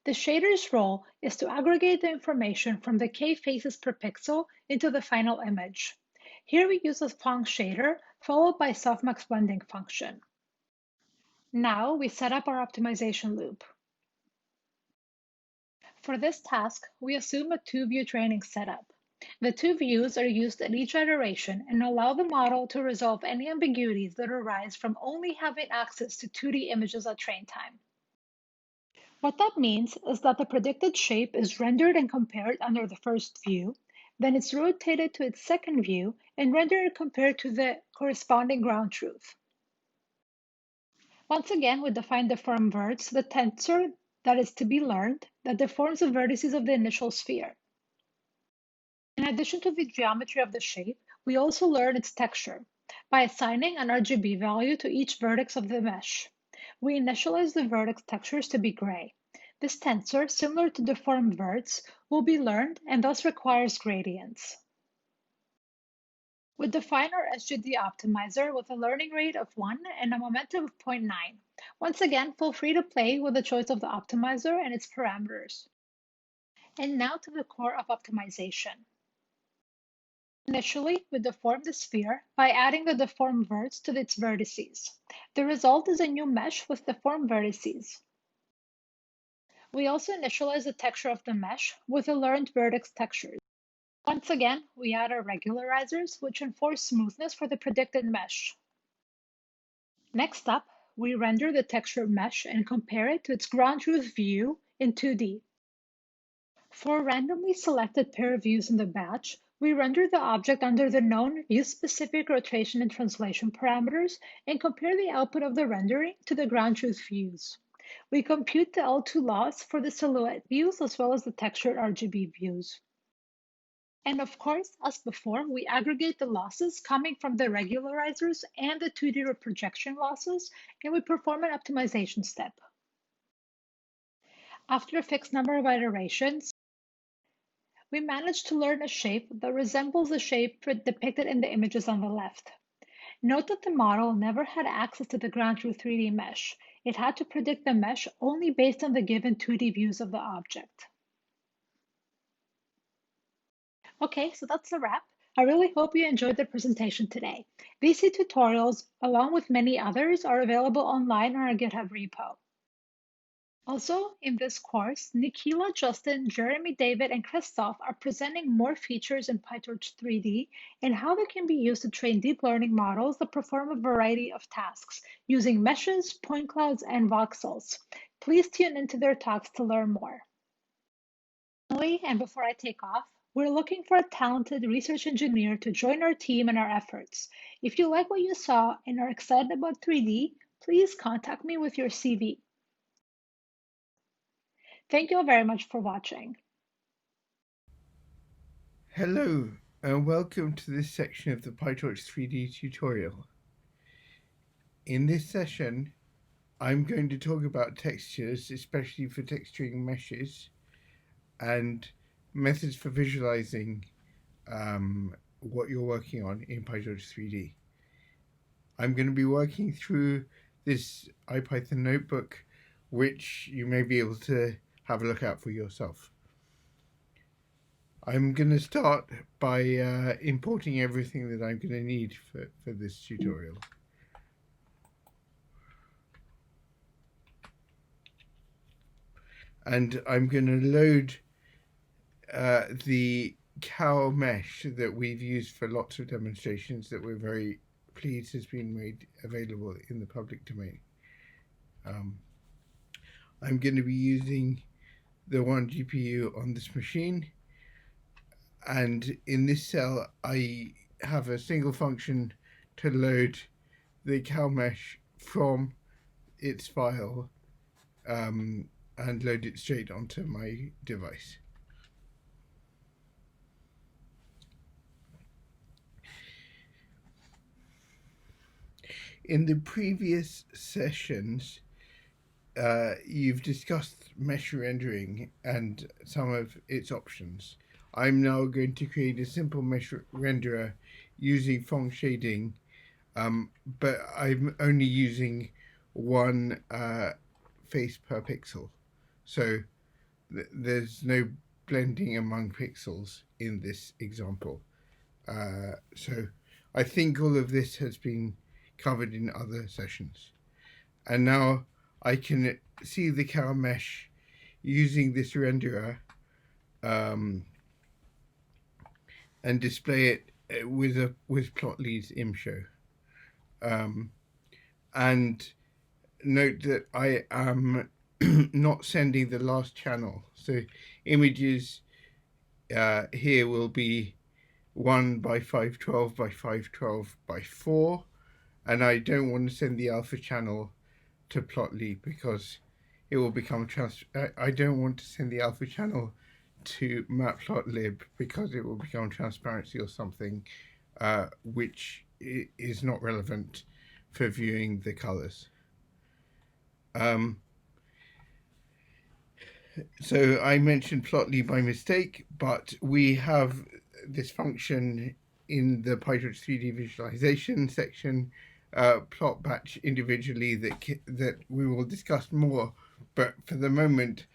The shader's role is to aggregate the information from the k faces per pixel into the final image. Here we use a Phong shader followed by softmax blending function. Now we set up our optimization loop. For this task, we assume a two-view training setup. The two views are used at each iteration and allow the model to resolve any ambiguities that arise from only having access to 2D images at train time. What that means is that the predicted shape is rendered and compared under the first view, then it's rotated to its second view and rendered compared to the corresponding ground truth. Once again, we define the form verts, the tensor that is to be learned that deforms the vertices of the initial sphere. In addition to the geometry of the shape, we also learn its texture. by assigning an RGB value to each vertex of the mesh. We initialize the vertex textures to be gray. This tensor, similar to deformed verts, will be learned and thus requires gradients. We define our SGD optimizer with a learning rate of 1 and a momentum of 0.9. Once again, feel free to play with the choice of the optimizer and its parameters. And now to the core of optimization. Initially, we deform the sphere by adding the deformed verts to its vertices. The result is a new mesh with deformed vertices. We also initialize the texture of the mesh with the learned vertex textures. Once again, we add our regularizers, which enforce smoothness for the predicted mesh. Next up, we render the textured mesh and compare it to its ground truth view in 2D. For a randomly selected pair of views in the batch, we render the object under the known view-specific rotation and translation parameters and compare the output of the rendering to the ground truth views. We compute the L2 loss for the silhouette views as well as the textured RGB views. And of course, as before, we aggregate the losses coming from the regularizers and the 2D reprojection losses, and we perform an optimization step. After a fixed number of iterations, we managed to learn a shape that resembles the shape depicted in the images on the left. Note that the model never had access to the ground truth 3D mesh. It had to predict the mesh only based on the given 2D views of the object. Okay, so that's a wrap. I really hope you enjoyed the presentation today. These tutorials, along with many others, are available online on our GitHub repo. Also, in this course, Nikhila, Justin, Jeremy, David, and Christoph are presenting more features in PyTorch3D and how they can be used to train deep learning models that perform a variety of tasks using meshes, point clouds, and voxels. Please tune into their talks to learn more. Finally, and before I take off, we're looking for a talented research engineer to join our team and our efforts. If you like what you saw and are excited about 3D, please contact me with your CV. Thank you all very much for watching. Hello, and welcome to this section of the PyTorch3D tutorial. In this session, I'm going to talk about textures, especially for texturing meshes, and methods for visualizing what you're working on in PyTorch3D. I'm going to be working through this IPython notebook, which you may be able to have a look at for yourself. I'm going to start by importing everything that I'm going to need for this tutorial. And I'm going to load the cow mesh that we've used for lots of demonstrations that we're very pleased has been made available in the public domain. I'm going to be using the one GPU on this machine. And in this cell, I have a single function to load the cow mesh from its file and load it straight onto my device. In the previous sessions, you've discussed mesh rendering and some of its options. I'm now going to create a simple mesh renderer using Phong shading, but I'm only using one face per pixel. So there's no blending among pixels in this example. So I think all of this has been covered in other sessions. And now I can see the cow mesh using this renderer and display it with Plotly's imshow. And note that I am not sending the last channel. So images here will be 1 by 512 by 512 by 4. And I don't want to send the alpha channel to Plotly because it will become I don't want to send the alpha channel to matplotlib because it will become transparency or something, which is not relevant for viewing the colors. So I mentioned Plotly by mistake, but we have this function in the PyTorch3D visualization section, plot batch individually, that we will discuss more. But for the moment,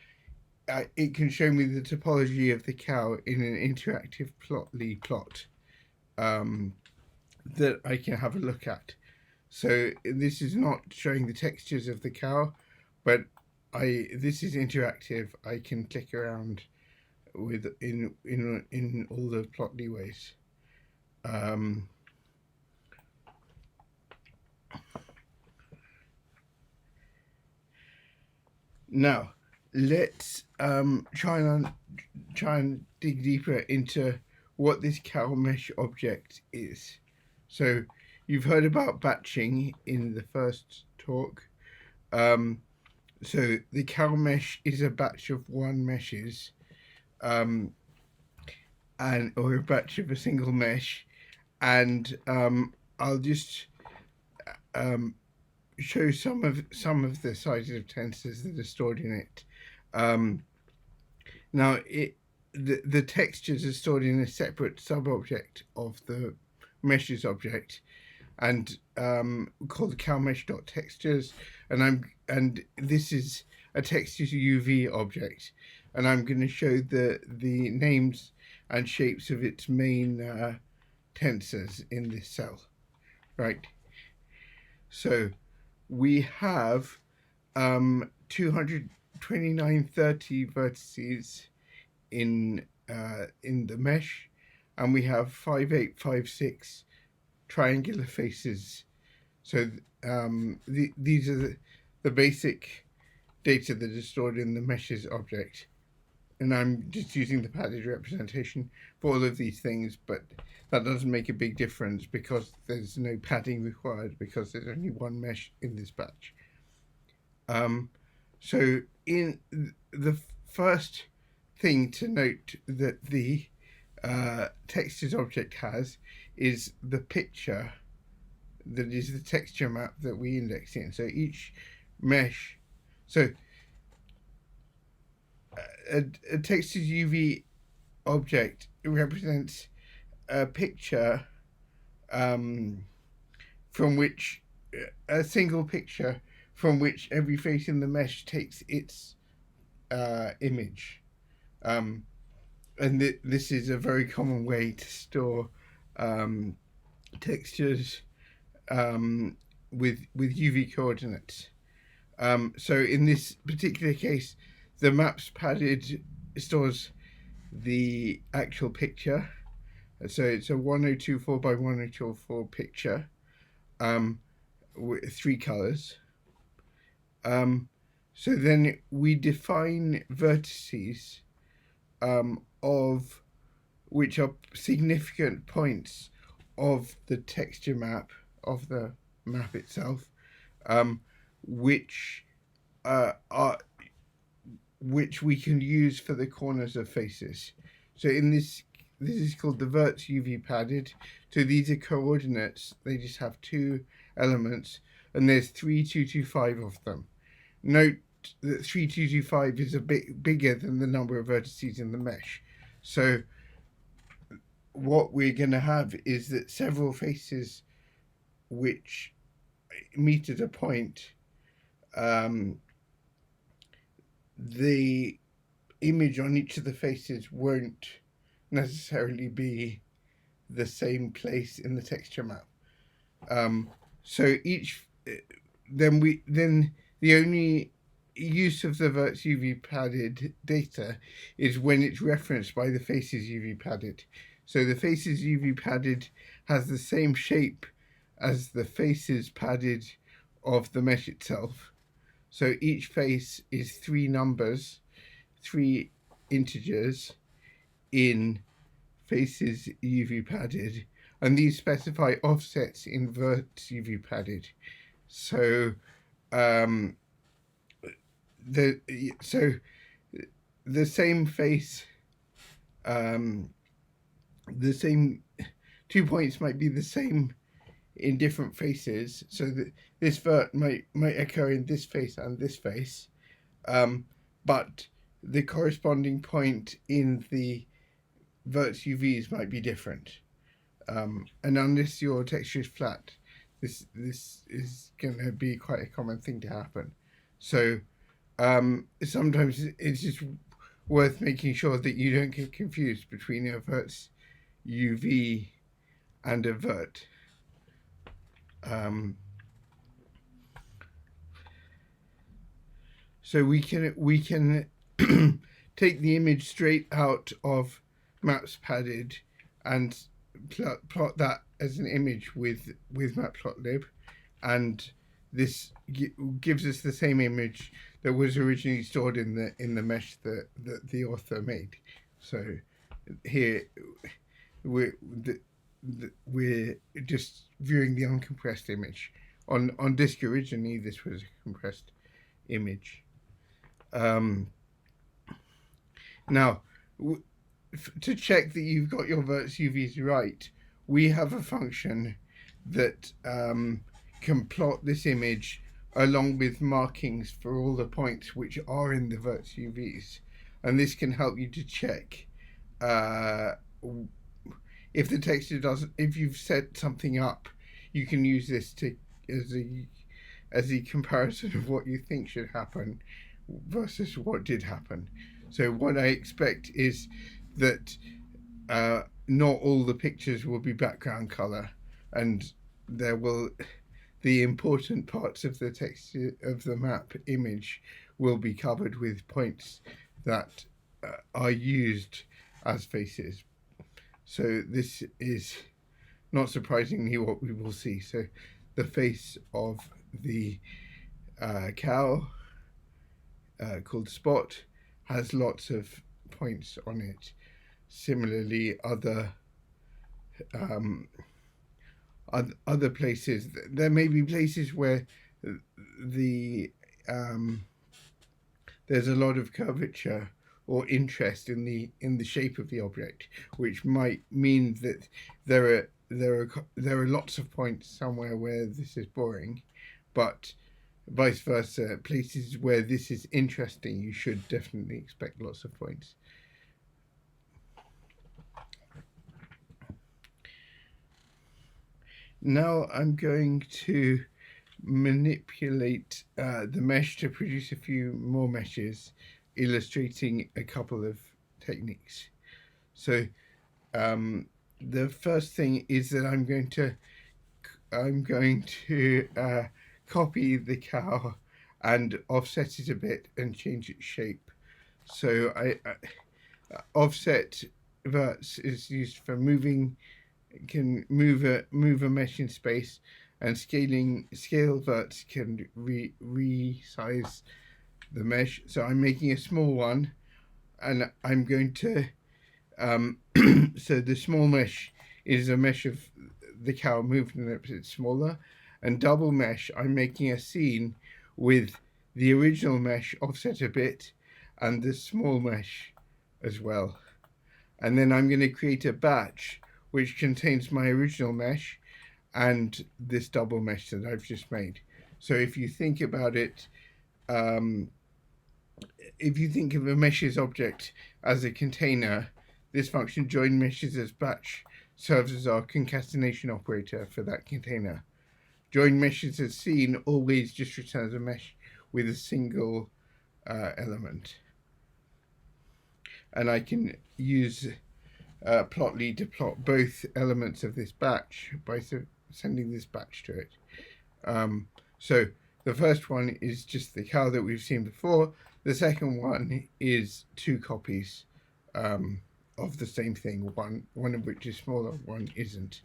it can show me the topology of the cow in an interactive Plotly plot that I can have a look at. So this is not showing the textures of the cow, but this is interactive. I can click around with in all the Plotly ways. Now let's try and dig deeper into what this cow mesh object is. So you've heard about batching in the first talk. So the cow mesh is a batch of one meshes, or a batch of a single mesh, and I'll just show some of the sizes of tensors that are stored in it. Now the textures are stored in a separate sub-object of the meshes object, and called cowmesh.textures, and this is a textures UV object, and I'm going to show the names and shapes of its main tensors in this cell, right? So we have 22930 vertices in the mesh, and we have 5856 triangular faces. So these are the basic data that is stored in the meshes object, and I'm just using the padded representation for all of these things, but that doesn't make a big difference because there's no padding required because there's only one mesh in this batch. So in the first thing to note that the textures object has is the picture that is the texture map that we index in. So each mesh, so a textures UV object represents a picture from which a single picture from which every face in the mesh takes its image. And this is a very common way to store textures with UV coordinates. So in this particular case, the maps padded stores the actual picture. So it's a 1024 by 1024 picture with 3 colors. So then we define vertices of which are significant points of the texture map of the map itself, which we can use for the corners of faces. So in this is called the verts UV padded. So these are coordinates. They just have 2 elements, and there's 3225 of them. Note that 3225 is a bit bigger than the number of vertices in the mesh. So what we're going to have is that several faces which meet at a point, the image on each of the faces won't necessarily be the same place in the texture map. So then the only use of the verts UV padded data is when it's referenced by the faces UV padded. So the faces UV padded has the same shape as the faces padded of the mesh itself. So each face is 3 numbers, 3 integers in faces UV padded, and these specify offsets in verts UV padded. So the same face, the same 2 points might be the same in different faces, so that this vert might occur in this face and this face, but the corresponding point in the verts UVs might be different. And unless your texture is flat, this is going to be quite a common thing to happen. So sometimes it's just worth making sure that you don't get confused between a verts UV and a vert. So we can take the image straight out of Maps Padded and plot that as an image with Matplotlib, and this gives us the same image that was originally stored in the mesh that the author made. So here we're just viewing the uncompressed image. On disk originally, this was a compressed image. Now, to check that you've got your verts UVs right, we have a function that can plot this image along with markings for all the points which are in the verts UVs, and this can help you to check if the texture doesn't. If you've set something up, you can use this as a comparison of what you think should happen versus what did happen. So what I expect is that not all the pictures will be background color, and the important parts of the texture of the map image will be covered with points that are used as faces. So this is not surprisingly what we will see. So the face of the cow called Spot has lots of points on it. Similarly, other places, there may be places where there's a lot of curvature or interest in the shape of the object, which might mean that there are lots of points somewhere where this is boring, but vice versa, places where this is interesting, you should definitely expect lots of points. Now I'm going to manipulate the mesh to produce a few more meshes, illustrating a couple of techniques. So the first thing is that I'm going to copy the cow and offset it a bit and change its shape. So I offset verts is used for can move a mesh in space, and scale verts can resize the mesh. So I'm making a small one, and I'm going to so the small mesh is a mesh of the cow moving a bit smaller, and double mesh I'm making a scene with the original mesh offset a bit and the small mesh as well. And then I'm going to create a batch which contains my original mesh and this double mesh that I've just made. So if you think about it, if you think of a meshes object as a container, this function join meshes as batch serves as our concatenation operator for that container. Join meshes as scene always just returns a mesh with a single element. And I can use Plotly to plot both elements of this batch by sending this batch to it. So the first one is just the cow that we've seen before. The second one is two copies of the same thing, one of which is smaller, one isn't.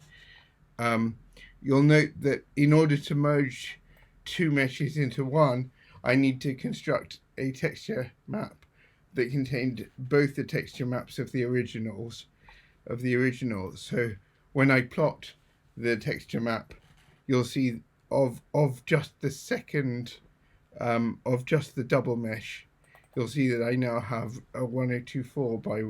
You'll note that in order to merge two meshes into one, I need to construct a texture map that contained both the texture maps of the originals. So when I plot the texture map, you'll see of just the second of just the double mesh, you'll see that I now have a 1024 by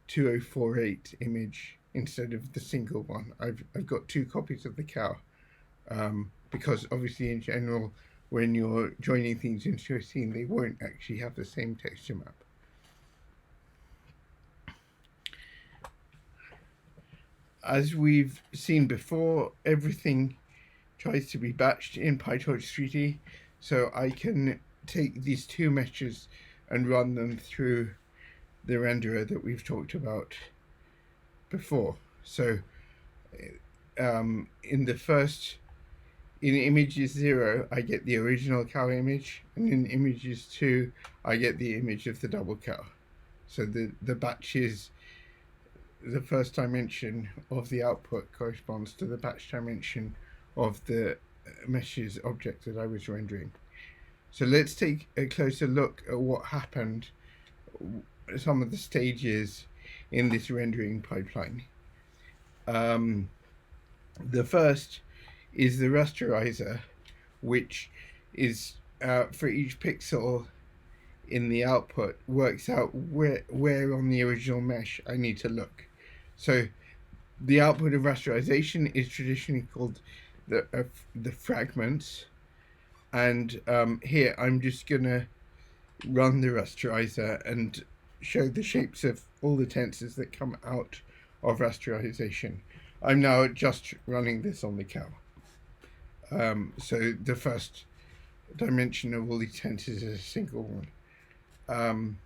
2048 image instead of the single one. I've got two copies of the cow because obviously in general, when you're joining things into a scene, they won't actually have the same texture map. As we've seen before, everything tries to be batched in PyTorch3D, so I can take these two meshes and run them through the renderer that we've talked about before. So in images 0, I get the original cow image, and in images 2, I get the image of the double cow. So the batches, the first dimension of the output corresponds to the batch dimension of the meshes object that I was rendering. So let's take a closer look at what happened, some of the stages in this rendering pipeline. The first is the rasterizer, which is for each pixel in the output works out where on the original mesh I need to look. So the output of rasterization is traditionally called the fragments, and here I'm just gonna run the rasterizer and show the shapes of all the tensors that come out of rasterization. I'm now just running this on the cow. So the first dimension of all these tensors is a single one.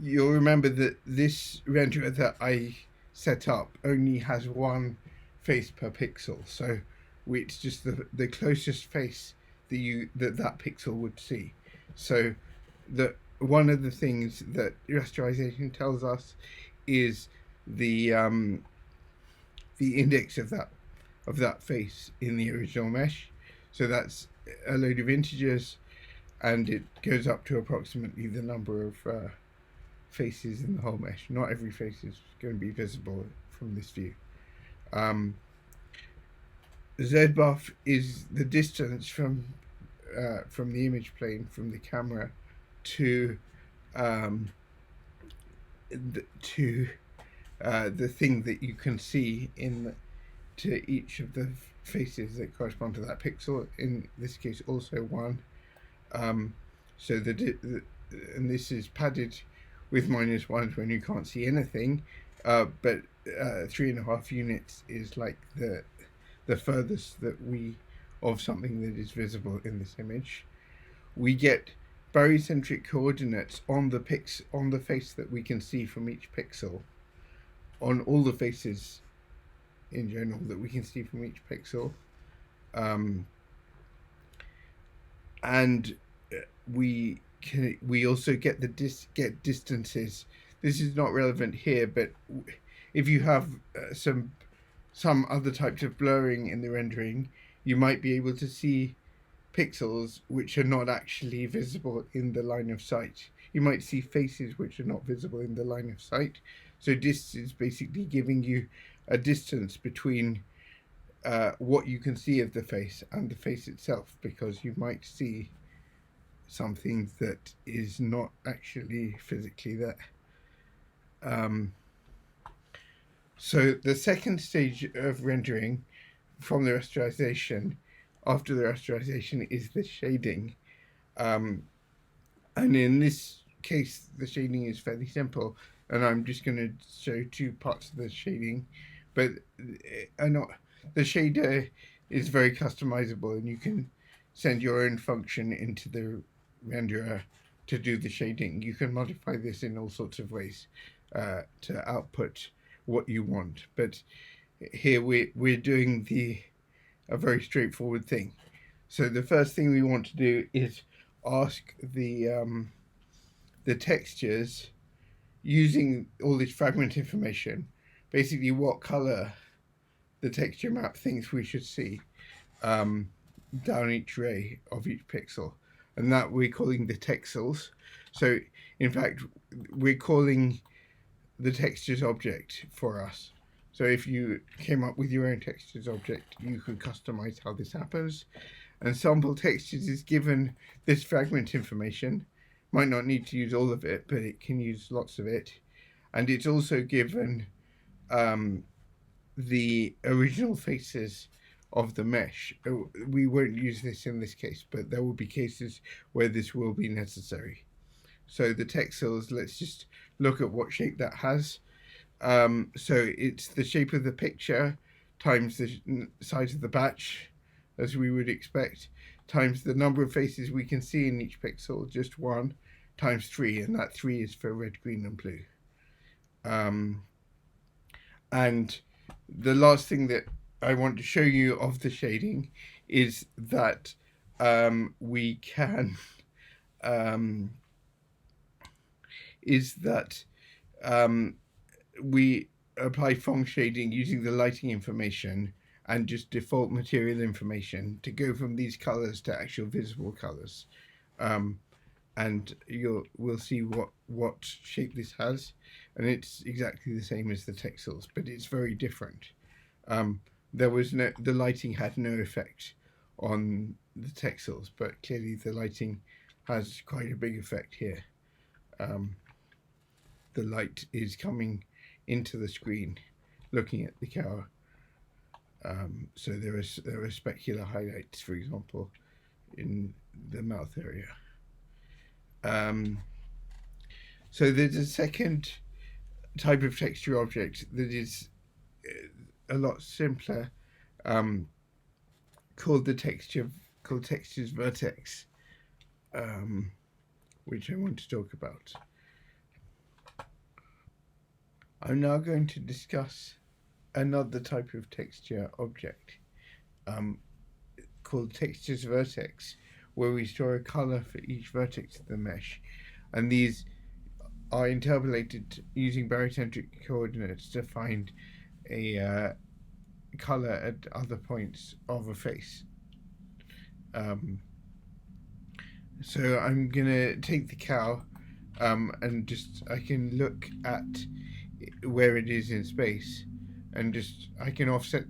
You'll remember that this renderer that I set up only has one face per pixel, so it's just the closest face that pixel would see. So one of the things that rasterization tells us is the index of that face in the original mesh. So that's a load of integers, and it goes up to approximately the number of faces in the whole mesh. Not every face is going to be visible from this view. ZBuff is the distance from the image plane, from the camera to the thing that you can see to each of the faces that correspond to that pixel. In this case, also one. So and this is padded with -1s when you can't see anything, but 3.5 units is like the furthest that of something that is visible in this image. We get barycentric coordinates on the face that we can see from each pixel, on all the faces in general that we can see from each pixel, and we also get distances. This is not relevant here, but if you have some other types of blurring in the rendering, you might be able to see pixels which are not actually visible in the line of sight. You might see faces which are not visible in the line of sight. So this is basically giving you a distance between what you can see of the face and the face itself, because you might see something that is not actually physically there. So the second stage of rendering from the rasterization, after the rasterization, is the shading. And in this case, the shading is fairly simple, and I'm just going to show two parts of the shading, but the shader is very customizable, and you can send your own function into the renderer to do the shading. You can modify this in all sorts of ways to output what you want, but here we're doing a very straightforward thing. So the first thing we want to do is ask the textures, using all this fragment information, basically what color the texture map thinks we should see down each ray of each pixel, and that we're calling the texels. So in fact, we're calling the textures object for us. So if you came up with your own textures object, you could customize how this happens. And sample textures is given this fragment information. Might not need to use all of it, but it can use lots of it. And it's also given the original faces of the mesh. We won't use this in this case, but there will be cases where this will be necessary. So the texels, let's just look at what shape that has. So it's the shape of the picture times the size of the batch, as we would expect, times the number of faces we can see in each pixel, just 1, times 3, and that 3 is for red, green, and blue. And the last thing that I want to show you of the shading is that we can we apply Phong shading using the lighting information and just default material information to go from these colors to actual visible colors. And we'll see what shape this has, and it's exactly the same as the texels, but it's very different. The lighting had no effect on the texels, but clearly the lighting has quite a big effect here. The light is coming into the screen, looking at the cow. So there are specular highlights, for example, in the mouth area. So there's a second type of texture object that is a lot simpler, called textures vertex, which I want to talk about. I'm now going to discuss another type of texture object called textures vertex, where we store a color for each vertex of the mesh, and these are interpolated using barycentric coordinates to find a color at other points of a face. So I'm gonna take the cow and I can look at where it is in space, and I can offset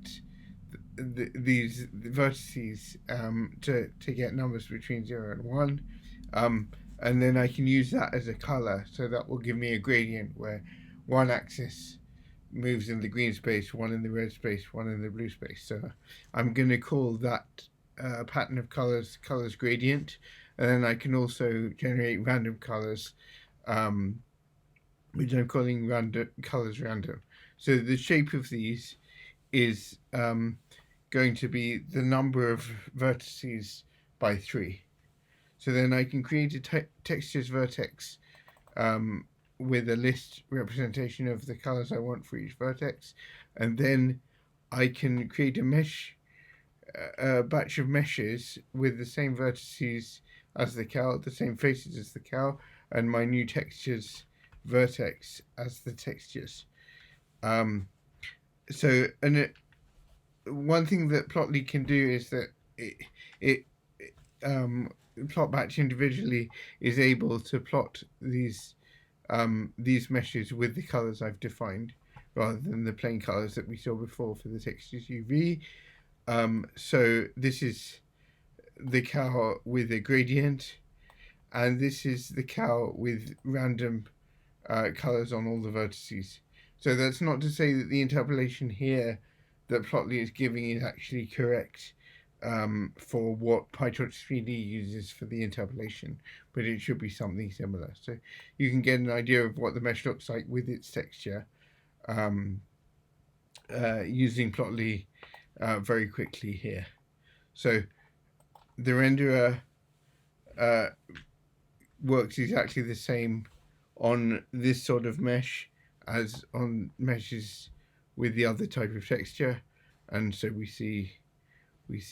these vertices to get numbers between 0 and 1, and then I can use that as a color, so that will give me a gradient where one axis moves in the green space, one in the red space, one in the blue space. So I'm going to call that pattern of colors gradient, and then I can also generate random colors, which I'm calling colors random. So the shape of these is going to be the number of vertices by 3. So then I can create a textures vertex with a list representation of the colors I want for each vertex, and then I can create a batch of meshes with the same vertices as the cow, the same faces as the cow, and my new textures vertex as the textures. So, one thing that Plotly can do is that it plot batch individually is able to plot these meshes with the colors I've defined, rather than the plain colors that we saw before for the textures UV. So this is the cow with a gradient, and this is the cow with random colors on all the vertices. So that's not to say that the interpolation here that Plotly is giving is actually correct for what PyTorch3D uses for the interpolation, but it should be something similar. So you can get an idea of what the mesh looks like with its texture using Plotly very quickly here. So the renderer works exactly the same on this sort of mesh as on meshes with the other type of texture, and so we see with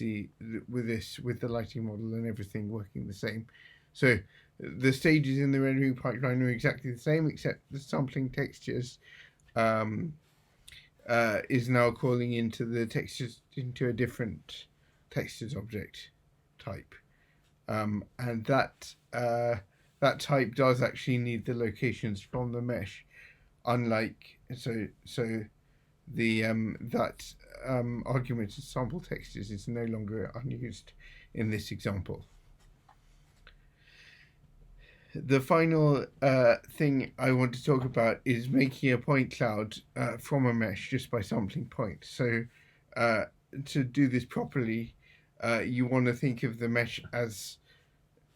the lighting model and everything working the same. So the stages in the rendering pipeline are exactly the same, except the sampling textures is now calling into the textures into a different textures object type, and that type does actually need the locations from the mesh, unlike the that argument of sample textures is no longer unused in this example. the final thing I want to talk about is making a point cloud from a mesh just by sampling points. So to do this properly, you want to think of the mesh as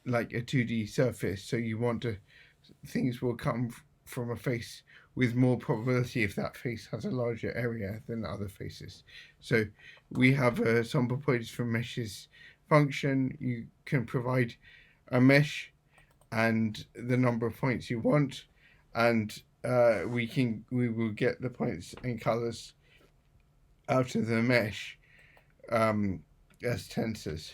like a 2D surface. So you want to, things will come from a face with more probability if that face has a larger area than other faces. So we have a sample points from meshes function. You can provide a mesh and the number of points you want, and we will get the points and colors out of the mesh as tensors.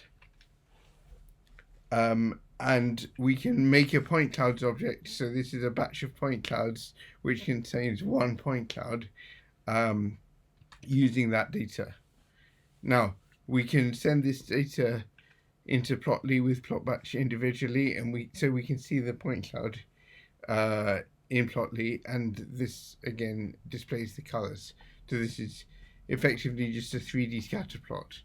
And we can make a point clouds object. So this is a batch of point clouds which contains one point cloud using that data. Now we can send this data into Plotly with Plotbatch individually, and we can see the point cloud in Plotly, and this again displays the colors. So this is effectively just a 3D scatter plot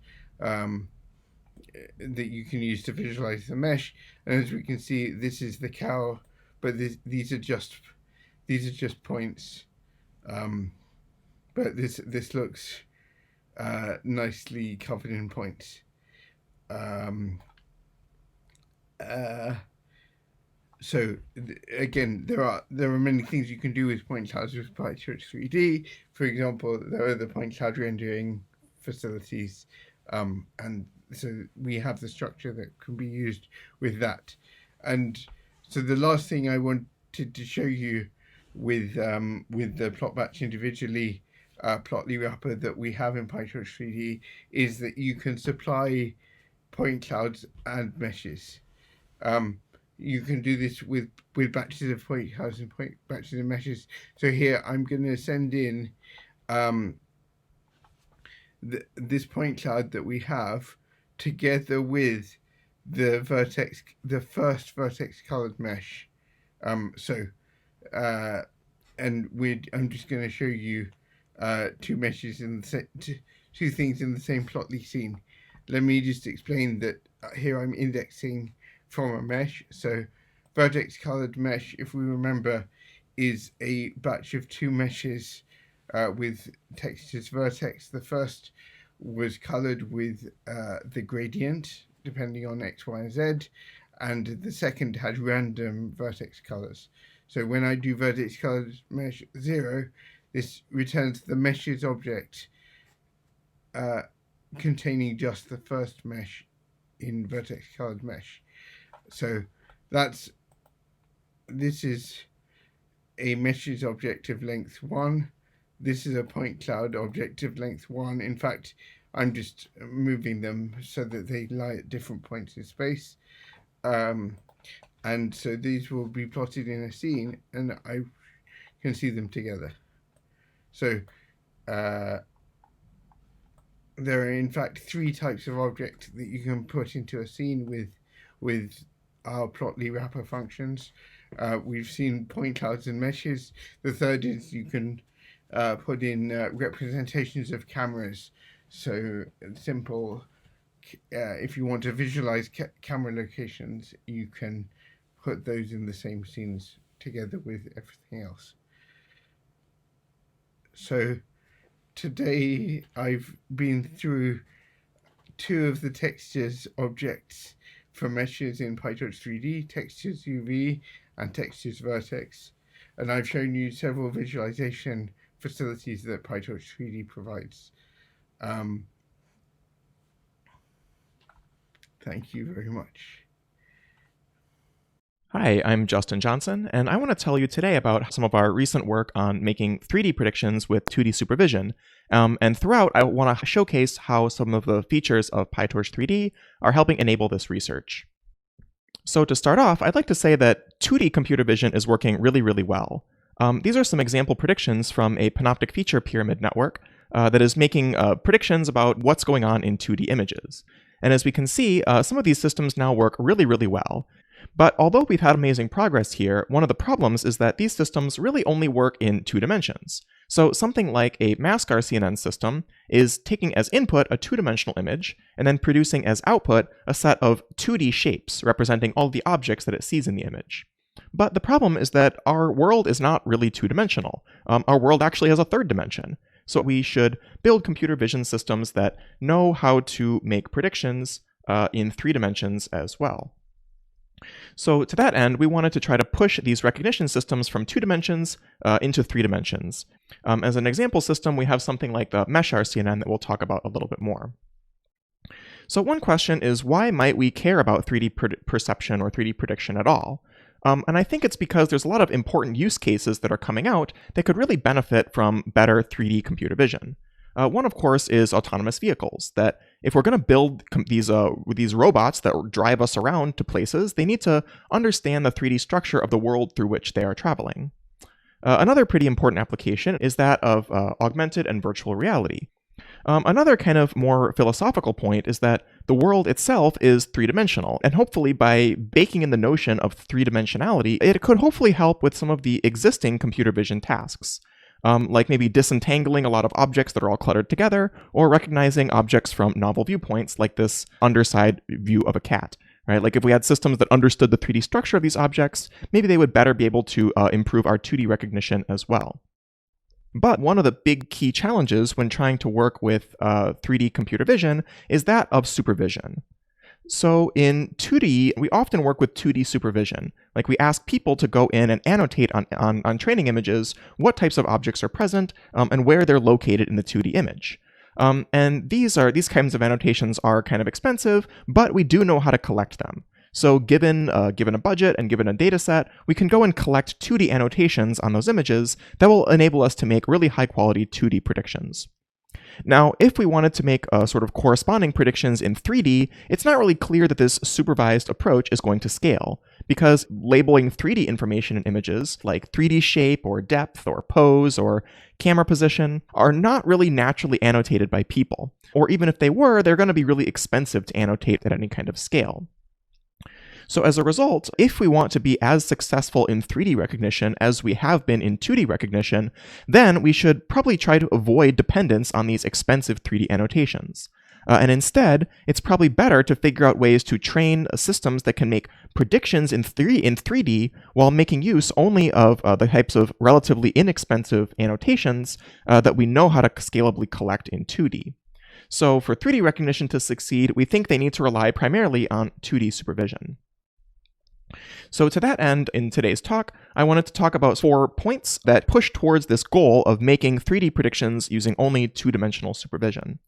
that you can use to visualize the mesh. And as we can see, this is the cow, but these are just points. But this looks nicely covered in points. So again, there are many things you can do with point clouds with PyTorch3D. For example, there are the point cloud rendering facilities, and so we have the structure that can be used with that. And so the last thing I wanted to show you with the Plotbatch individually Plotly wrapper that we have in PyTorch3D is that you can supply point clouds and meshes. You can do this with batches of point clouds and batches of meshes. So here I'm going to send in this point cloud that we have together with the first vertex colored mesh. I'm just going to show you two meshes in the two things in the same Plotly scene. Let me just explain that here I'm indexing from a mesh. So vertex colored mesh, if we remember, is a batch of two meshes with textures vertex. The first was colored with the gradient depending on X, Y, and Z, and the second had random vertex colors. So when I do vertex colored mesh 0, this returns the meshes object containing just the first mesh in vertex colored mesh. So this is a meshes object of length 1. This is a point cloud object of length 1. In fact, I'm just moving them so that they lie at different points in space. And so these will be plotted in a scene, and I can see them together. So there are in fact 3 types of object that you can put into a scene with our Plotly wrapper functions. We've seen point clouds and meshes. The third is you can put in representations of cameras. So simple, if you want to visualize camera locations, you can put those in the same scenes together with everything else. So today I've been through 2 of the textures objects for meshes in PyTorch3D, textures UV and textures vertex, and I've shown you several visualization facilities that PyTorch3D provides. Thank you very much. Hi, I'm Justin Johnson, and I want to tell you today about some of our recent work on making 3D predictions with 2D supervision. And throughout, I want to showcase how some of the features of PyTorch3D are helping enable this research. So to start off, I'd like to say that 2D computer vision is working really, really well. These are some example predictions from a panoptic feature pyramid network that is making predictions about what's going on in 2D images. And as we can see, some of these systems now work really, really well. But although we've had amazing progress here, one of the problems is that these systems really only work in 2 dimensions. So something like a MASCAR CNN system is taking as input a 2-dimensional image, and then producing as output a set of 2D shapes representing all the objects that it sees in the image. But the problem is that our world is not really two-dimensional. Our world actually has a third dimension. So we should build computer vision systems that know how to make predictions in 3 dimensions as well. So to that end, we wanted to try to push these recognition systems from 2 dimensions into 3 dimensions. As an example system, we have something like the mesh RCNN that we'll talk about a little bit more. So one question is, why might we care about 3D perception or 3D prediction at all? And I think it's because there's a lot of important use cases that are coming out that could really benefit from better 3D computer vision. One, of course, is autonomous vehicles, that if we're going to build these robots that drive us around to places, they need to understand the 3D structure of the world through which they are traveling. Another pretty important application is that of augmented and virtual reality. Another kind of more philosophical point is that the world itself is 3-dimensional, and hopefully by baking in the notion of 3-dimensionality, it could hopefully help with some of the existing computer vision tasks. Like maybe disentangling a lot of objects that are all cluttered together, or recognizing objects from novel viewpoints, like this underside view of a cat. Right? Like if we had systems that understood the 3D structure of these objects, maybe they would better be able to improve our 2D recognition as well. But one of the big key challenges when trying to work with 3D computer vision is that of supervision. So in 2D, we often work with 2D supervision. Like we ask people to go in and annotate on training images what types of objects are present and where they're located in the 2D image. And these kinds of annotations are kind of expensive, but we do know how to collect them. So given a budget and given a data set, we can go and collect 2D annotations on those images that will enable us to make really high quality 2D predictions. Now, if we wanted to make sort of corresponding predictions in 3D, it's not really clear that this supervised approach is going to scale, because labeling 3D information in images, like 3D shape or depth or pose or camera position, are not really naturally annotated by people. Or even if they were, they're going to be really expensive to annotate at any kind of scale. So as a result, if we want to be as successful in 3D recognition as we have been in 2D recognition, then we should probably try to avoid dependence on these expensive 3D annotations. And instead, it's probably better to figure out ways to train systems that can make predictions in 3D while making use only of the types of relatively inexpensive annotations that we know how to scalably collect in 2D. So for 3D recognition to succeed, we think they need to rely primarily on 2D supervision. So to that end, in today's talk, I wanted to talk about 4 points that push towards this goal of making 3D predictions using only 2-dimensional supervision.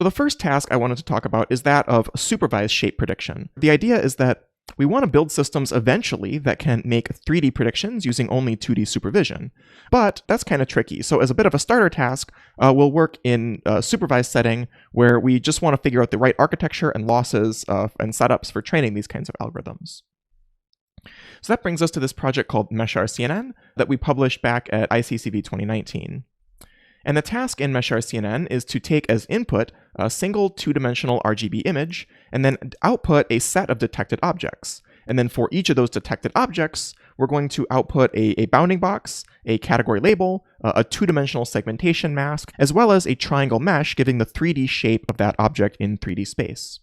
So the first task I wanted to talk about is that of supervised shape prediction. The idea is that we want to build systems eventually that can make 3D predictions using only 2D supervision. But that's kind of tricky. So as a bit of a starter task, we'll work in a supervised setting where we just want to figure out the right architecture and losses and setups for training these kinds of algorithms. So that brings us to this project called Mesh RCNN that we published back at ICCV 2019. And the task in Mesh RCNN is to take as input a single 2-dimensional RGB image and then output a set of detected objects. And then for each of those detected objects, we're going to output a bounding box, a category label, a 2-dimensional segmentation mask, as well as a triangle mesh giving the 3D shape of that object in 3D space.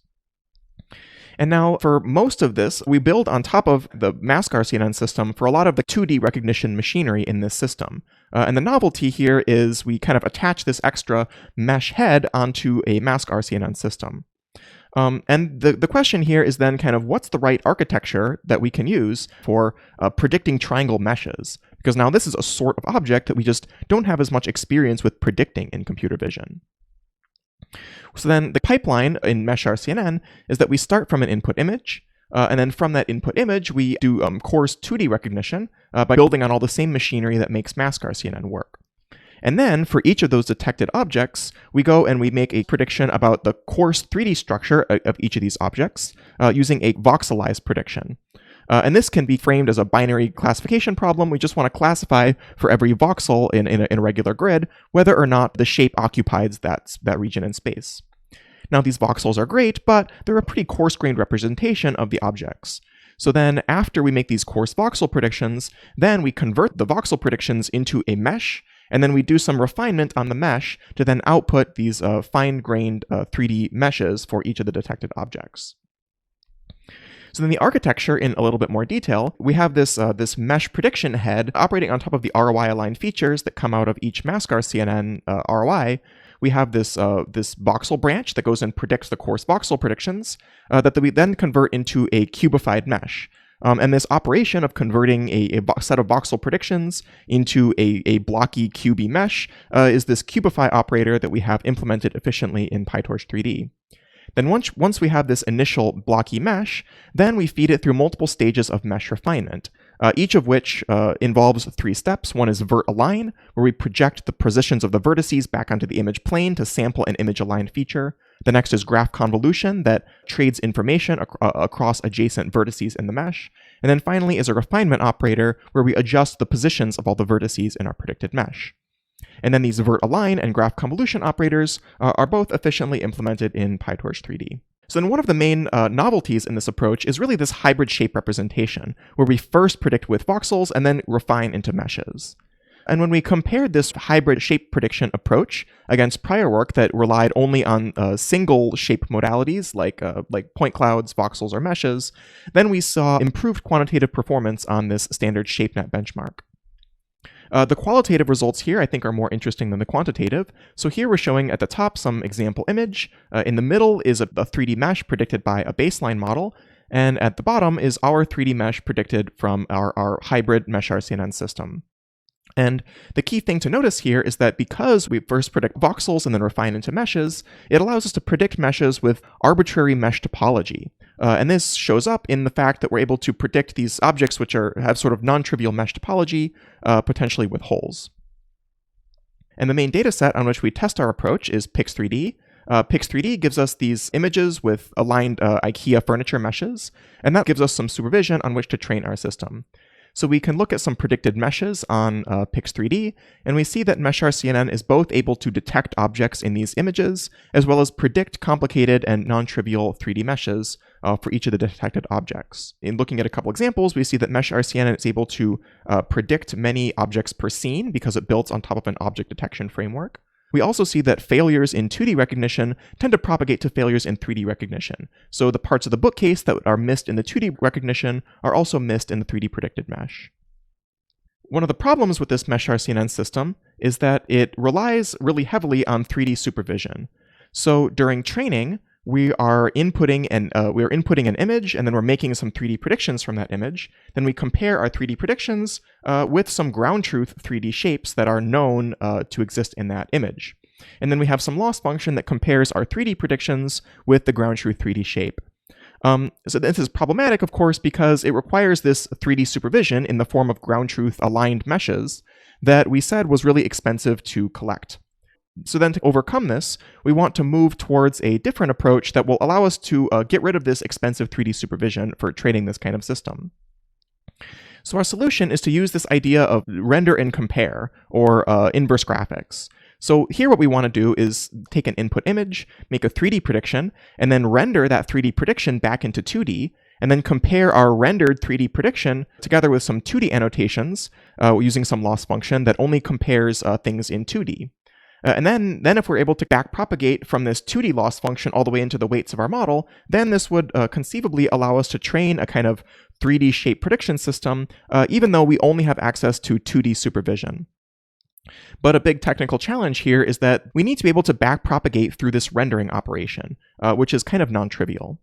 And now for most of this, we build on top of the mask RCNN system for a lot of the 2D recognition machinery in this system. And the novelty here is we kind of attach this extra mesh head onto a mask RCNN system. And the question here is then kind of what's the right architecture that we can use for predicting triangle meshes? Because now this is a sort of object that we just don't have as much experience with predicting in computer vision. So then the pipeline in Mesh RCNN is that we start from an input image, and then from that input image, we do coarse 2D recognition by building on all the same machinery that makes mask RCNN work. And then for each of those detected objects, we go and we make a prediction about the coarse 3D structure of each of these objects using a voxelized prediction. And this can be framed as a binary classification problem. We just want to classify for every voxel in a regular grid whether or not the shape occupies that region in space. Now these voxels are great, but they're a pretty coarse-grained representation of the objects. So then after we make these coarse voxel predictions, then we convert the voxel predictions into a mesh, and then we do some refinement on the mesh to then output these fine-grained 3D meshes for each of the detected objects. So then the architecture in a little bit more detail, we have this mesh prediction head operating on top of the ROI aligned features that come out of each mask RCNN ROI. We have this voxel branch that goes and predicts the coarse voxel predictions that we then convert into a cubified mesh. And this operation of converting a set of voxel predictions into a blocky QB mesh is this cubify operator that we have implemented efficiently in PyTorch3D. Then once we have this initial blocky mesh, then we feed it through multiple stages of mesh refinement, each of which involves 3 steps. One is vert align, where we project the positions of the vertices back onto the image plane to sample an image aligned feature. The next is graph convolution that trades information across adjacent vertices in the mesh. And then finally is a refinement operator where we adjust the positions of all the vertices in our predicted mesh. And then these vert align and graph convolution operators are both efficiently implemented in PyTorch3D. So then one of the main novelties in this approach is really this hybrid shape representation, where we first predict with voxels and then refine into meshes. And when we compared this hybrid shape prediction approach against prior work that relied only on single shape modalities like point clouds, voxels, or meshes, then we saw improved quantitative performance on this standard ShapeNet benchmark. The qualitative results here, I think, are more interesting than the quantitative. So here we're showing at the top some example image. In the middle is a 3D mesh predicted by a baseline model. And at the bottom is our 3D mesh predicted from our hybrid mesh RCNN system. And the key thing to notice here is that because we first predict voxels and then refine into meshes, it allows us to predict meshes with arbitrary mesh topology. And this shows up in the fact that we're able to predict these objects which have sort of non-trivial mesh topology, potentially with holes. And the main data set on which we test our approach is Pix3D. Pix3D gives us these images with aligned IKEA furniture meshes, and that gives us some supervision on which to train our system. So we can look at some predicted meshes on Pix3D, and we see that Mesh RCNN is both able to detect objects in these images, as well as predict complicated and non-trivial 3D meshes for each of the detected objects. In looking at a couple examples, we see that Mesh RCNN is able to predict many objects per scene because it builds on top of an object detection framework. We also see that failures in 2D recognition tend to propagate to failures in 3D recognition. So the parts of the bookcase that are missed in the 2D recognition are also missed in the 3D predicted mesh. One of the problems with this Mesh RCNN system is that it relies really heavily on 3D supervision. So during training, we are inputting an image, and then we're making some 3D predictions from that image. Then we compare our 3D predictions with some ground truth 3D shapes that are known to exist in that image. And then we have some loss function that compares our 3D predictions with the ground truth 3D shape. So this is problematic, of course, because it requires this 3D supervision in the form of ground truth aligned meshes that we said was really expensive to collect. So then to overcome this, we want to move towards a different approach that will allow us to get rid of this expensive 3D supervision for training this kind of system. So our solution is to use this idea of render and compare, or inverse graphics. So here what we want to do is take an input image, make a 3D prediction, and then render that 3D prediction back into 2D, and then compare our rendered 3D prediction together with some 2D annotations using some loss function that only compares things in 2D. And then if we're able to backpropagate from this 2D loss function all the way into the weights of our model, then this would conceivably allow us to train a kind of 3D shape prediction system, even though we only have access to 2D supervision. But a big technical challenge here is that we need to be able to backpropagate through this rendering operation, which is kind of non-trivial.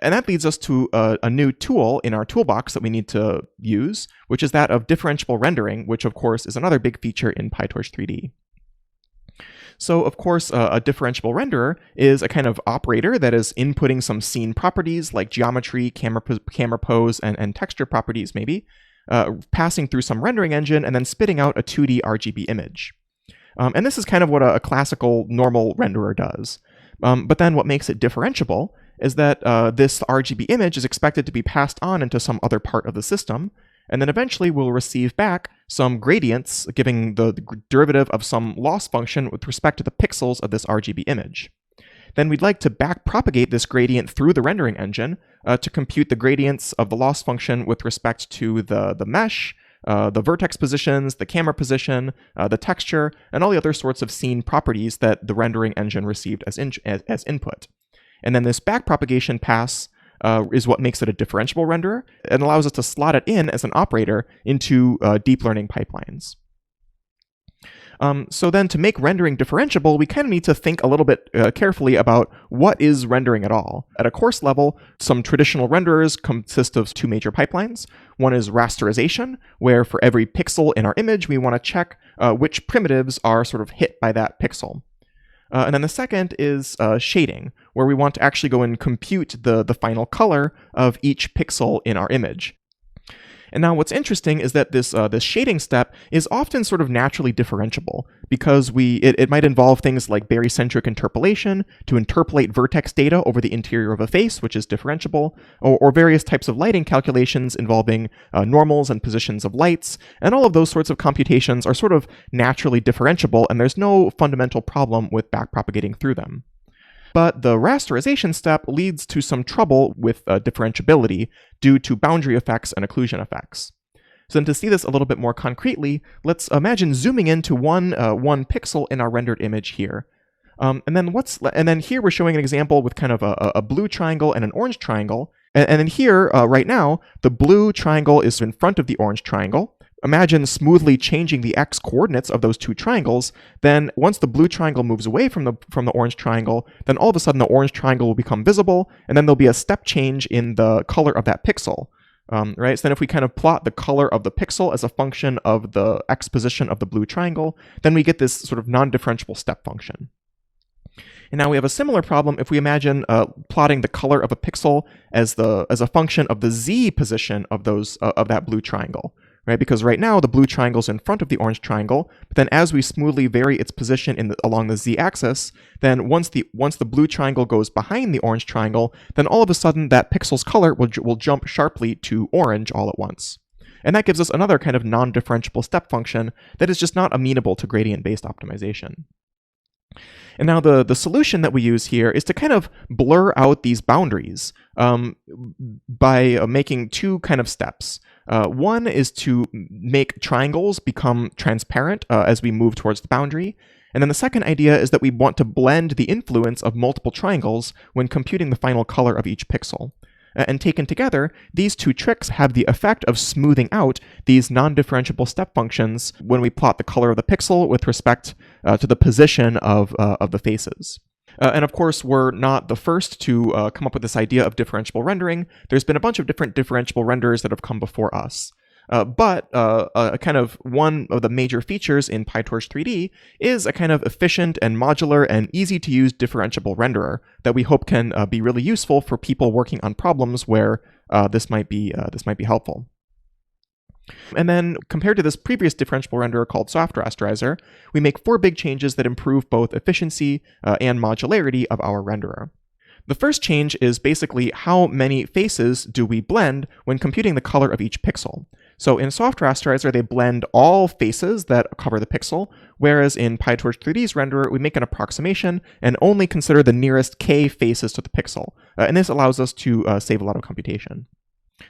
And that leads us to a new tool in our toolbox that we need to use, which is that of differentiable rendering, which of course is another big feature in PyTorch3D. So, of course, a differentiable renderer is a kind of operator that is inputting some scene properties like geometry, camera pose, and texture properties, maybe, passing through some rendering engine, and then spitting out a 2D RGB image. And this is kind of what a classical normal renderer does. But then what makes it differentiable is that this RGB image is expected to be passed on into some other part of the system, and then eventually we'll receive back some gradients giving the derivative of some loss function with respect to the pixels of this RGB image. Then we'd like to backpropagate this gradient through the rendering engine to compute the gradients of the loss function with respect to the mesh, the vertex positions, the camera position, the texture, and all the other sorts of scene properties that the rendering engine received as input. And then this backpropagation pass is what makes it a differentiable renderer and allows us to slot it in as an operator into deep learning pipelines. So then to make rendering differentiable, we kind of need to think a little bit carefully about what is rendering at all. At a coarse level, some traditional renderers consist of two major pipelines. One is rasterization, where for every pixel in our image, we want to check which primitives are sort of hit by that pixel. And then the second is shading, where we want to actually go and compute the final color of each pixel in our image. And now what's interesting is that this shading step is often sort of naturally differentiable because it might involve things like barycentric interpolation to interpolate vertex data over the interior of a face, which is differentiable, or various types of lighting calculations involving normals and positions of lights. And all of those sorts of computations are sort of naturally differentiable, and there's no fundamental problem with backpropagating through them. But the rasterization step leads to some trouble with differentiability due to boundary effects and occlusion effects. So then to see this a little bit more concretely, let's imagine zooming into one pixel in our rendered image here. And then here we're showing an example with kind of a blue triangle and an orange triangle. And then here, right now, the blue triangle is in front of the orange triangle. Imagine smoothly changing the x coordinates of those two triangles. Then once the blue triangle moves away from the orange triangle, then all of a sudden the orange triangle will become visible, and then there'll be a step change in the color of that pixel. Right? So then if we kind of plot the color of the pixel as a function of the x position of the blue triangle, then we get this sort of non-differentiable step function. And now we have a similar problem if we imagine plotting the color of a pixel as a function of the z position of that blue triangle. Right? Because right now the blue triangle is in front of the orange triangle, but then as we smoothly vary its position along the z-axis, then once the blue triangle goes behind the orange triangle, then all of a sudden that pixel's color will jump sharply to orange all at once. And that gives us another kind of non-differentiable step function that is just not amenable to gradient-based optimization. And now the solution that we use here is to kind of blur out these boundaries by making two kind of steps. One is to make triangles become transparent as we move towards the boundary. And then the second idea is that we want to blend the influence of multiple triangles when computing the final color of each pixel. And taken together, these two tricks have the effect of smoothing out these non-differentiable step functions when we plot the color of the pixel with respect to the position of the faces. And of course, we're not the first to come up with this idea of differentiable rendering. There's been a bunch of different differentiable renderers that have come before us. But kind of one of the major features in PyTorch3D is a kind of efficient and modular and easy to use differentiable renderer that we hope can be really useful for people working on problems where this might be helpful. And then, compared to this previous differentiable renderer called Soft Rasterizer, we make 4 big changes that improve both efficiency and modularity of our renderer. The first change is basically how many faces do we blend when computing the color of each pixel. So in Soft Rasterizer, they blend all faces that cover the pixel, whereas in PyTorch3D's renderer, we make an approximation and only consider the nearest k faces to the pixel. And this allows us to save a lot of computation.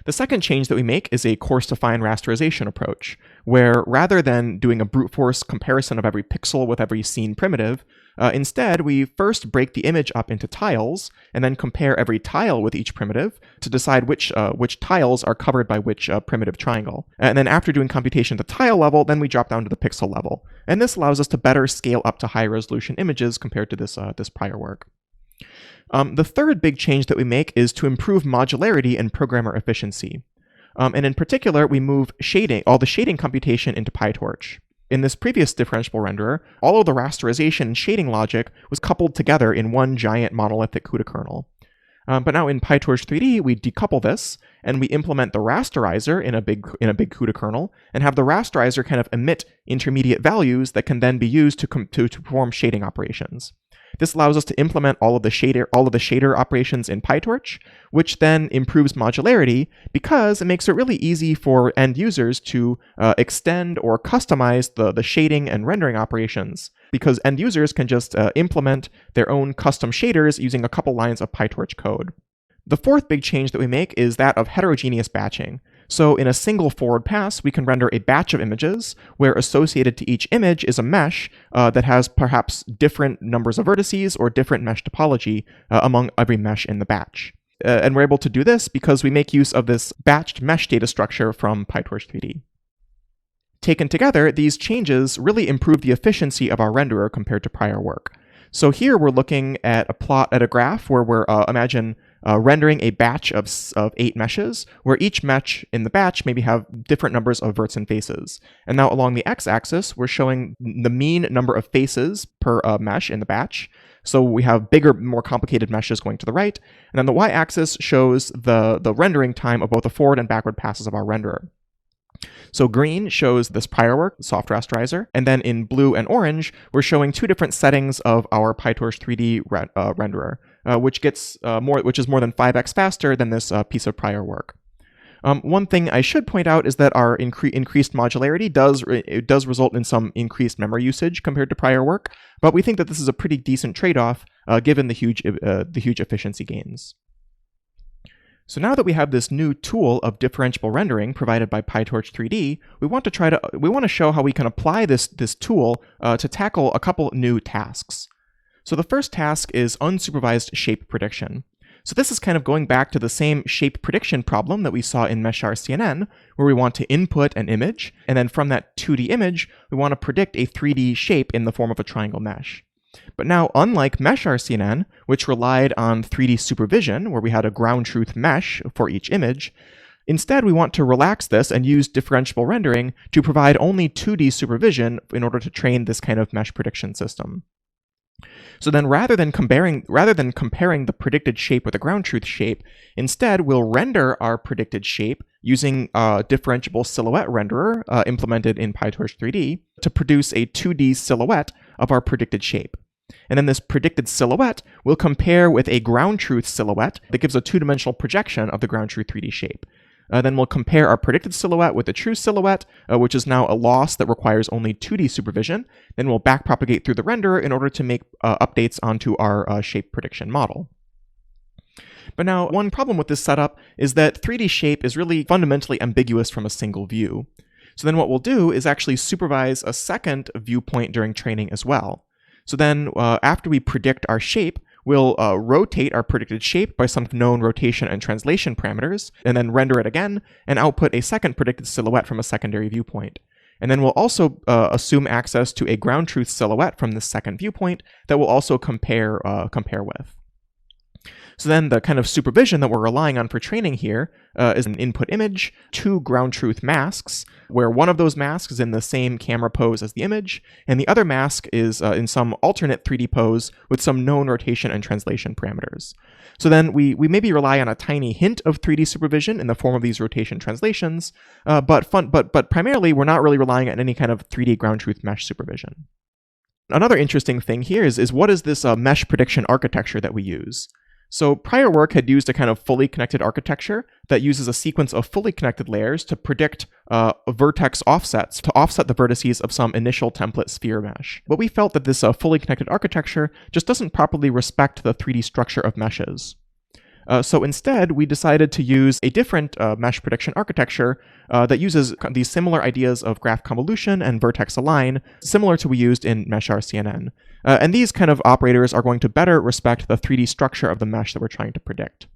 The second change that we make is a coarse-to-fine rasterization approach, where rather than doing a brute force comparison of every pixel with every scene primitive, instead we first break the image up into tiles and then compare every tile with each primitive to decide which tiles are covered by which primitive triangle. And then after doing computation at the tile level, then we drop down to the pixel level. And this allows us to better scale up to high-resolution images compared to this prior work. The third big change that we make is to improve modularity and programmer efficiency. And in particular, we move all the shading computation into PyTorch. In this previous differentiable renderer, all of the rasterization and shading logic was coupled together in one giant monolithic CUDA kernel. But now in PyTorch3D, we decouple this, and we implement the rasterizer in a big CUDA kernel, and have the rasterizer kind of emit intermediate values that can then be used to perform shading operations. This allows us to implement all of the shader operations in PyTorch, which then improves modularity because it makes it really easy for end users to extend or customize the shading and rendering operations, because end users can just implement their own custom shaders using a couple lines of PyTorch code. The fourth big change that we make is that of heterogeneous batching. So in a single forward pass, we can render a batch of images where associated to each image is a mesh that has perhaps different numbers of vertices or different mesh topology among every mesh in the batch. and we're able to do this because we make use of this batched mesh data structure from PyTorch3D. Taken together, these changes really improve the efficiency of our renderer compared to prior work. So here we're looking at a graph where we're imagine rendering a batch of 8 meshes, where each mesh in the batch maybe have different numbers of verts and faces. And now along the x-axis, we're showing the mean number of faces per mesh in the batch. So we have bigger, more complicated meshes going to the right. And then the y-axis shows the rendering time of both the forward and backward passes of our renderer. So green shows this prior work, soft rasterizer, and then in blue and orange, we're showing 2 different settings of our PyTorch3D renderer, which is more than 5x faster than this piece of prior work. One thing I should point out is that our increased modularity does result in some increased memory usage compared to prior work, but we think that this is a pretty decent trade-off given the huge efficiency gains. So now that we have this new tool of differentiable rendering provided by PyTorch3D, we want to show how we can apply this tool to tackle a couple new tasks. So the first task is unsupervised shape prediction. So this is kind of going back to the same shape prediction problem that we saw in MeshRCNN, where we want to input an image, and then from that 2D image, we want to predict a 3D shape in the form of a triangle mesh. But now, unlike MeshRCNN, which relied on 3D supervision, where we had a ground truth mesh for each image, instead we want to relax this and use differentiable rendering to provide only 2D supervision in order to train this kind of mesh prediction system. So then rather than comparing the predicted shape with a ground truth shape, instead we'll render our predicted shape using a differentiable silhouette renderer implemented in PyTorch3D to produce a 2D silhouette of our predicted shape. And then this predicted silhouette will compare with a ground truth silhouette that gives a 2-dimensional projection of the ground truth 3D shape. Then we'll compare our predicted silhouette with the true silhouette, which is now a loss that requires only 2D supervision. Then we'll backpropagate through the renderer in order to make updates onto our shape prediction model. But now, one problem with this setup is that 3D shape is really fundamentally ambiguous from a single view. So then what we'll do is actually supervise a second viewpoint during training as well. So then after we predict our shape, we'll rotate our predicted shape by some known rotation and translation parameters, and then render it again, and output a second predicted silhouette from a secondary viewpoint. And then we'll also assume access to a ground truth silhouette from this second viewpoint that we'll also compare with. So then the kind of supervision that we're relying on for training here is an input image, 2 ground truth masks, where one of those masks is in the same camera pose as the image, and the other mask is in some alternate 3D pose with some known rotation and translation parameters. So then we maybe rely on a tiny hint of 3D supervision in the form of these rotation translations, but primarily we're not really relying on any kind of 3D ground truth mesh supervision. Another interesting thing here is what is this mesh prediction architecture that we use? So prior work had used a kind of fully connected architecture that uses a sequence of fully connected layers to predict vertex offsets to offset the vertices of some initial template sphere mesh. But we felt that this fully connected architecture just doesn't properly respect the 3D structure of meshes. So instead, we decided to use a different mesh prediction architecture that uses these similar ideas of graph convolution and vertex align, similar to what we used in MeshRCNN. And these kind of operators are going to better respect the 3D structure of the mesh that we're trying to predict.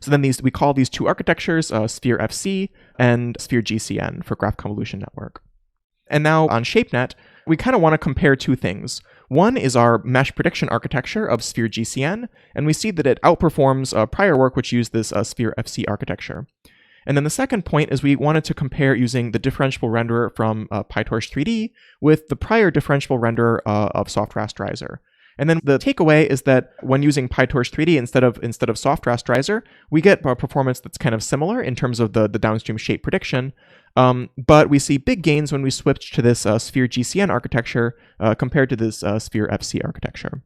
So then we call these 2 architectures Sphere FC and Sphere GCN for graph convolution network. And now on ShapeNet, we kind of want to compare 2 things. One is our mesh prediction architecture of Sphere GCN, and we see that it outperforms prior work which used this Sphere FC architecture. And then the second point is we wanted to compare using the differentiable renderer from PyTorch3D with the prior differentiable renderer of soft rasterizer. And then the takeaway is that when using PyTorch3D instead of soft rasterizer, we get a performance that's kind of similar in terms of the downstream shape prediction, but we see big gains when we switch to this Sphere GCN architecture compared to this Sphere FC architecture.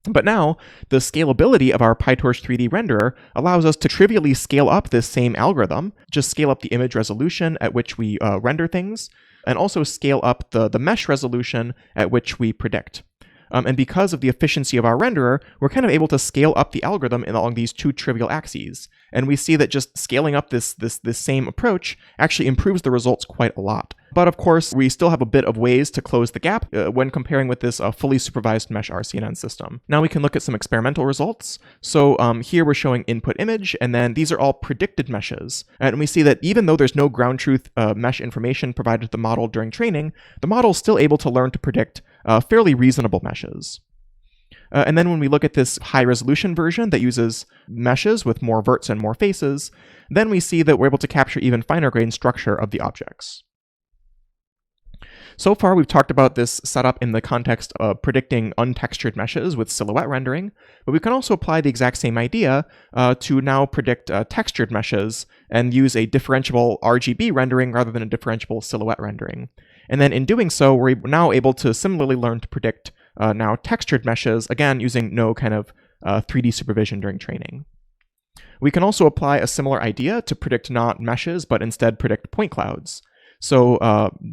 But now, the scalability of our PyTorch3D renderer allows us to trivially scale up this same algorithm, just scale up the image resolution at which we render things, and also scale up the mesh resolution at which we predict. And because of the efficiency of our renderer, we're kind of able to scale up the algorithm along these 2 trivial axes. And we see that just scaling up this same approach actually improves the results quite a lot. But of course, we still have a bit of ways to close the gap when comparing with this fully supervised mesh RCNN system. Now we can look at some experimental results. So here we're showing input image, and then these are all predicted meshes. And we see that even though there's no ground truth mesh information provided to the model during training, the model is still able to learn to predict fairly reasonable meshes. And then when we look at this high-resolution version that uses meshes with more verts and more faces, then we see that we're able to capture even finer-grained structure of the objects. So far, we've talked about this setup in the context of predicting untextured meshes with silhouette rendering, but we can also apply the exact same idea to now predict textured meshes and use a differentiable RGB rendering rather than a differentiable silhouette rendering. And then in doing so, we're now able to similarly learn to predict now textured meshes, again, using no kind of 3D supervision during training. We can also apply a similar idea to predict not meshes, but instead predict point clouds. So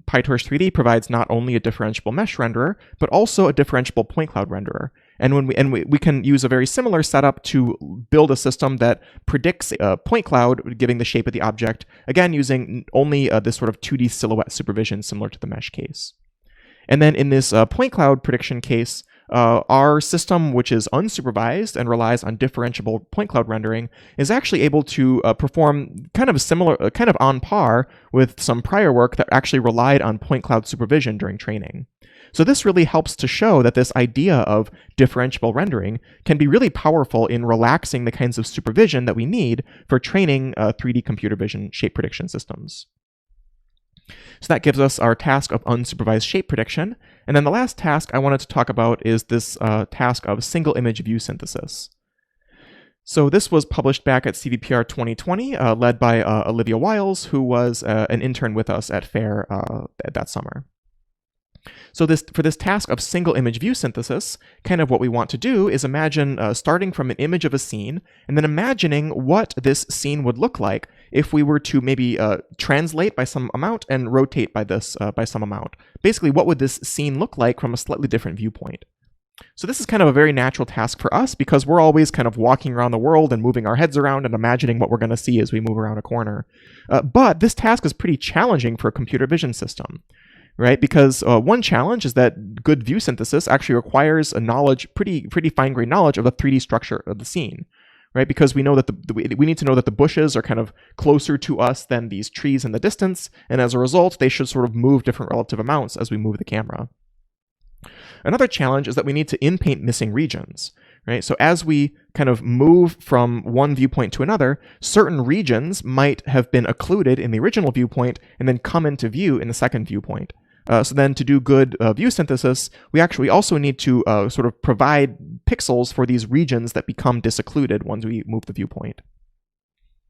PyTorch3D provides not only a differentiable mesh renderer, but also a differentiable point cloud renderer. And we can use a very similar setup to build a system that predicts a point cloud, giving the shape of the object, again, using only this sort of 2D silhouette supervision similar to the mesh case. And then in this point cloud prediction case, our system, which is unsupervised and relies on differentiable point cloud rendering, is actually able to perform kind of similar, kind of on par with some prior work that actually relied on point cloud supervision during training. So this really helps to show that this idea of differentiable rendering can be really powerful in relaxing the kinds of supervision that we need for training 3D computer vision shape prediction systems. So that gives us our task of unsupervised shape prediction. And then the last task I wanted to talk about is this task of single image view synthesis. So this was published back at CVPR 2020, led by Olivia Wiles, who was an intern with us at FAIR that summer. So for this task of single image view synthesis, kind of what we want to do is imagine starting from an image of a scene, and then imagining what this scene would look like if we were to maybe translate by some amount and rotate by some amount. Basically, what would this scene look like from a slightly different viewpoint? So this is kind of a very natural task for us because we're always kind of walking around the world and moving our heads around and imagining what we're going to see as we move around a corner. But this task is pretty challenging for a computer vision system. Right, because one challenge is that good view synthesis actually requires a knowledge, pretty fine-grained knowledge of the 3D structure of the scene, right? Because we know that we need to know that the bushes are kind of closer to us than these trees in the distance, and as a result, they should sort of move different relative amounts as we move the camera. Another challenge is that we need to in-paint missing regions, right? So as we kind of move from one viewpoint to another, certain regions might have been occluded in the original viewpoint and then come into view in the second viewpoint. So then to do good view synthesis, we also need to sort of provide pixels for these regions that become disoccluded once we move the viewpoint.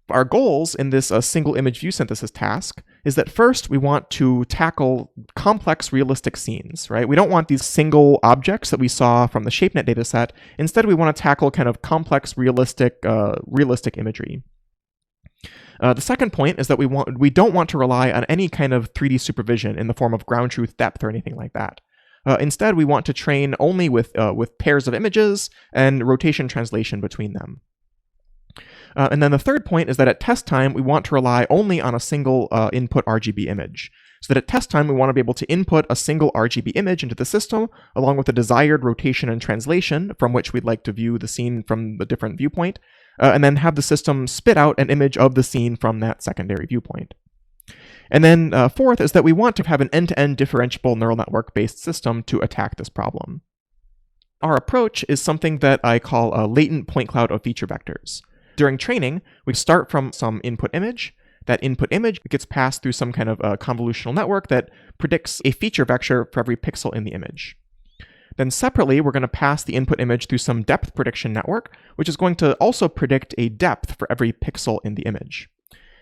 Our goals in this single image view synthesis task is that first we want to tackle complex realistic scenes, right? We don't want these single objects that we saw from the ShapeNet dataset. Instead, we want to tackle kind of complex realistic imagery. The second point is that we don't want to rely on any kind of 3D supervision in the form of ground truth depth or anything like that. Instead, we want to train only with pairs of images and rotation translation between them. And then the third point is that at test time, we want to rely only on a single input RGB image. So that at test time, we want to be able to input a single RGB image into the system, along with the desired rotation and translation from which we'd like to view the scene from the different viewpoint, and then have the system spit out an image of the scene from that secondary viewpoint. And then fourth is that we want to have an end-to-end differentiable neural network-based system to attack this problem. Our approach is something that I call a latent point cloud of feature vectors. During training, we start from some input image. That input image gets passed through some kind of convolutional network that predicts a feature vector for every pixel in the image. Then separately, we're going to pass the input image through some depth prediction network, which is going to also predict a depth for every pixel in the image.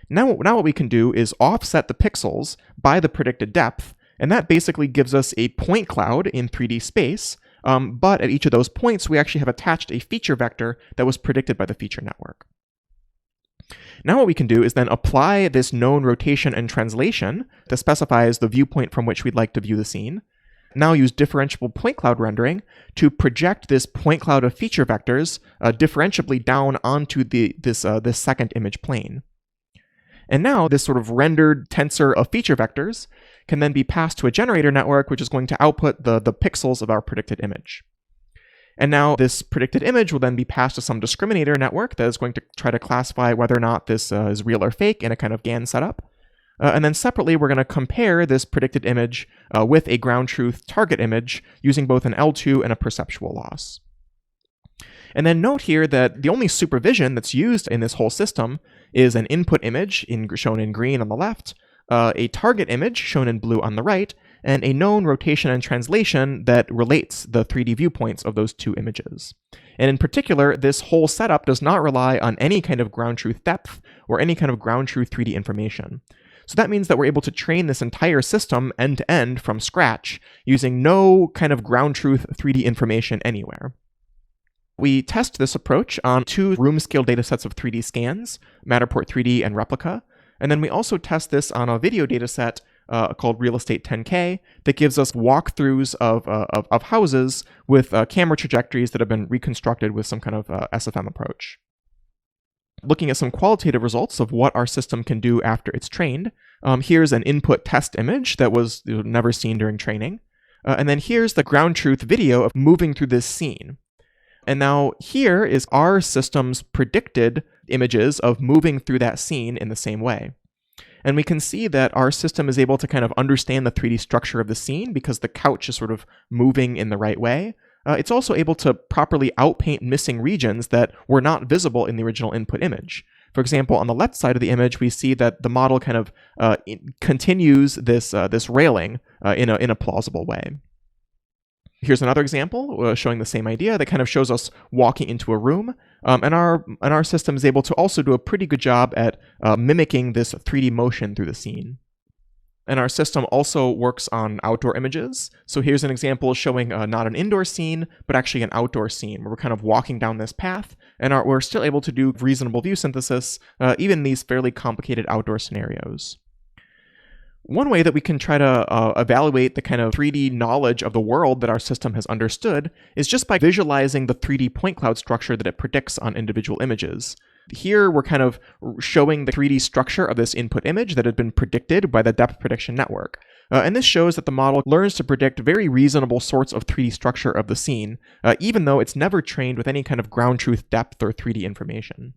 Now what we can do is offset the pixels by the predicted depth, and that basically gives us a point cloud in 3D space, but at each of those points, we actually have attached a feature vector that was predicted by the feature network. Now what we can do is then apply this known rotation and translation that specifies the viewpoint from which we'd like to view the scene, now use differentiable point cloud rendering to project this point cloud of feature vectors differentiably down onto this second image plane. And now this sort of rendered tensor of feature vectors can then be passed to a generator network, which is going to output the pixels of our predicted image. And now this predicted image will then be passed to some discriminator network that is going to try to classify whether or not this is real or fake in a kind of GAN setup. And then separately, we're going to compare this predicted image with a ground truth target image using both an L2 and a perceptual loss. And then note here that the only supervision that's used in this whole system is an input image shown in green on the left, a target image shown in blue on the right, and a known rotation and translation that relates the 3D viewpoints of those two images. And in particular, this whole setup does not rely on any kind of ground truth depth or any kind of ground truth 3D information. So that means that we're able to train this entire system end to end from scratch using no kind of ground truth 3D information anywhere. We test this approach on two room-scale datasets of 3D scans, Matterport3D and Replica, and then we also test this on a video dataset called Real Estate 10K that gives us walkthroughs of houses with camera trajectories that have been reconstructed with some kind of SFM approach. Looking at some qualitative results of what our system can do after it's trained, here's an input test image that was never seen during training, and then here's the ground truth video of moving through this scene. And now here is our system's predicted images of moving through that scene in the same way. And we can see that our system is able to kind of understand the 3D structure of the scene because the couch is sort of moving in the right way. It's also able to properly outpaint missing regions that were not visible in the original input image. For example, on the left side of the image, we see that the model kind of continues this railing in a plausible way. Here's another example showing the same idea that kind of shows us walking into a room, and our system is able to also do a pretty good job at mimicking this 3D motion through the scene. And our system also works on outdoor images. So here's an example showing not an indoor scene, but actually an outdoor scene where we're kind of walking down this path, and we're still able to do reasonable view synthesis, even in these fairly complicated outdoor scenarios. One way that we can try to evaluate the kind of 3D knowledge of the world that our system has understood is just by visualizing the 3D point cloud structure that it predicts on individual images. Here we're kind of showing the 3D structure of this input image that had been predicted by the depth prediction network. And this shows that the model learns to predict very reasonable sorts of 3D structure of the scene, even though it's never trained with any kind of ground truth depth or 3D information.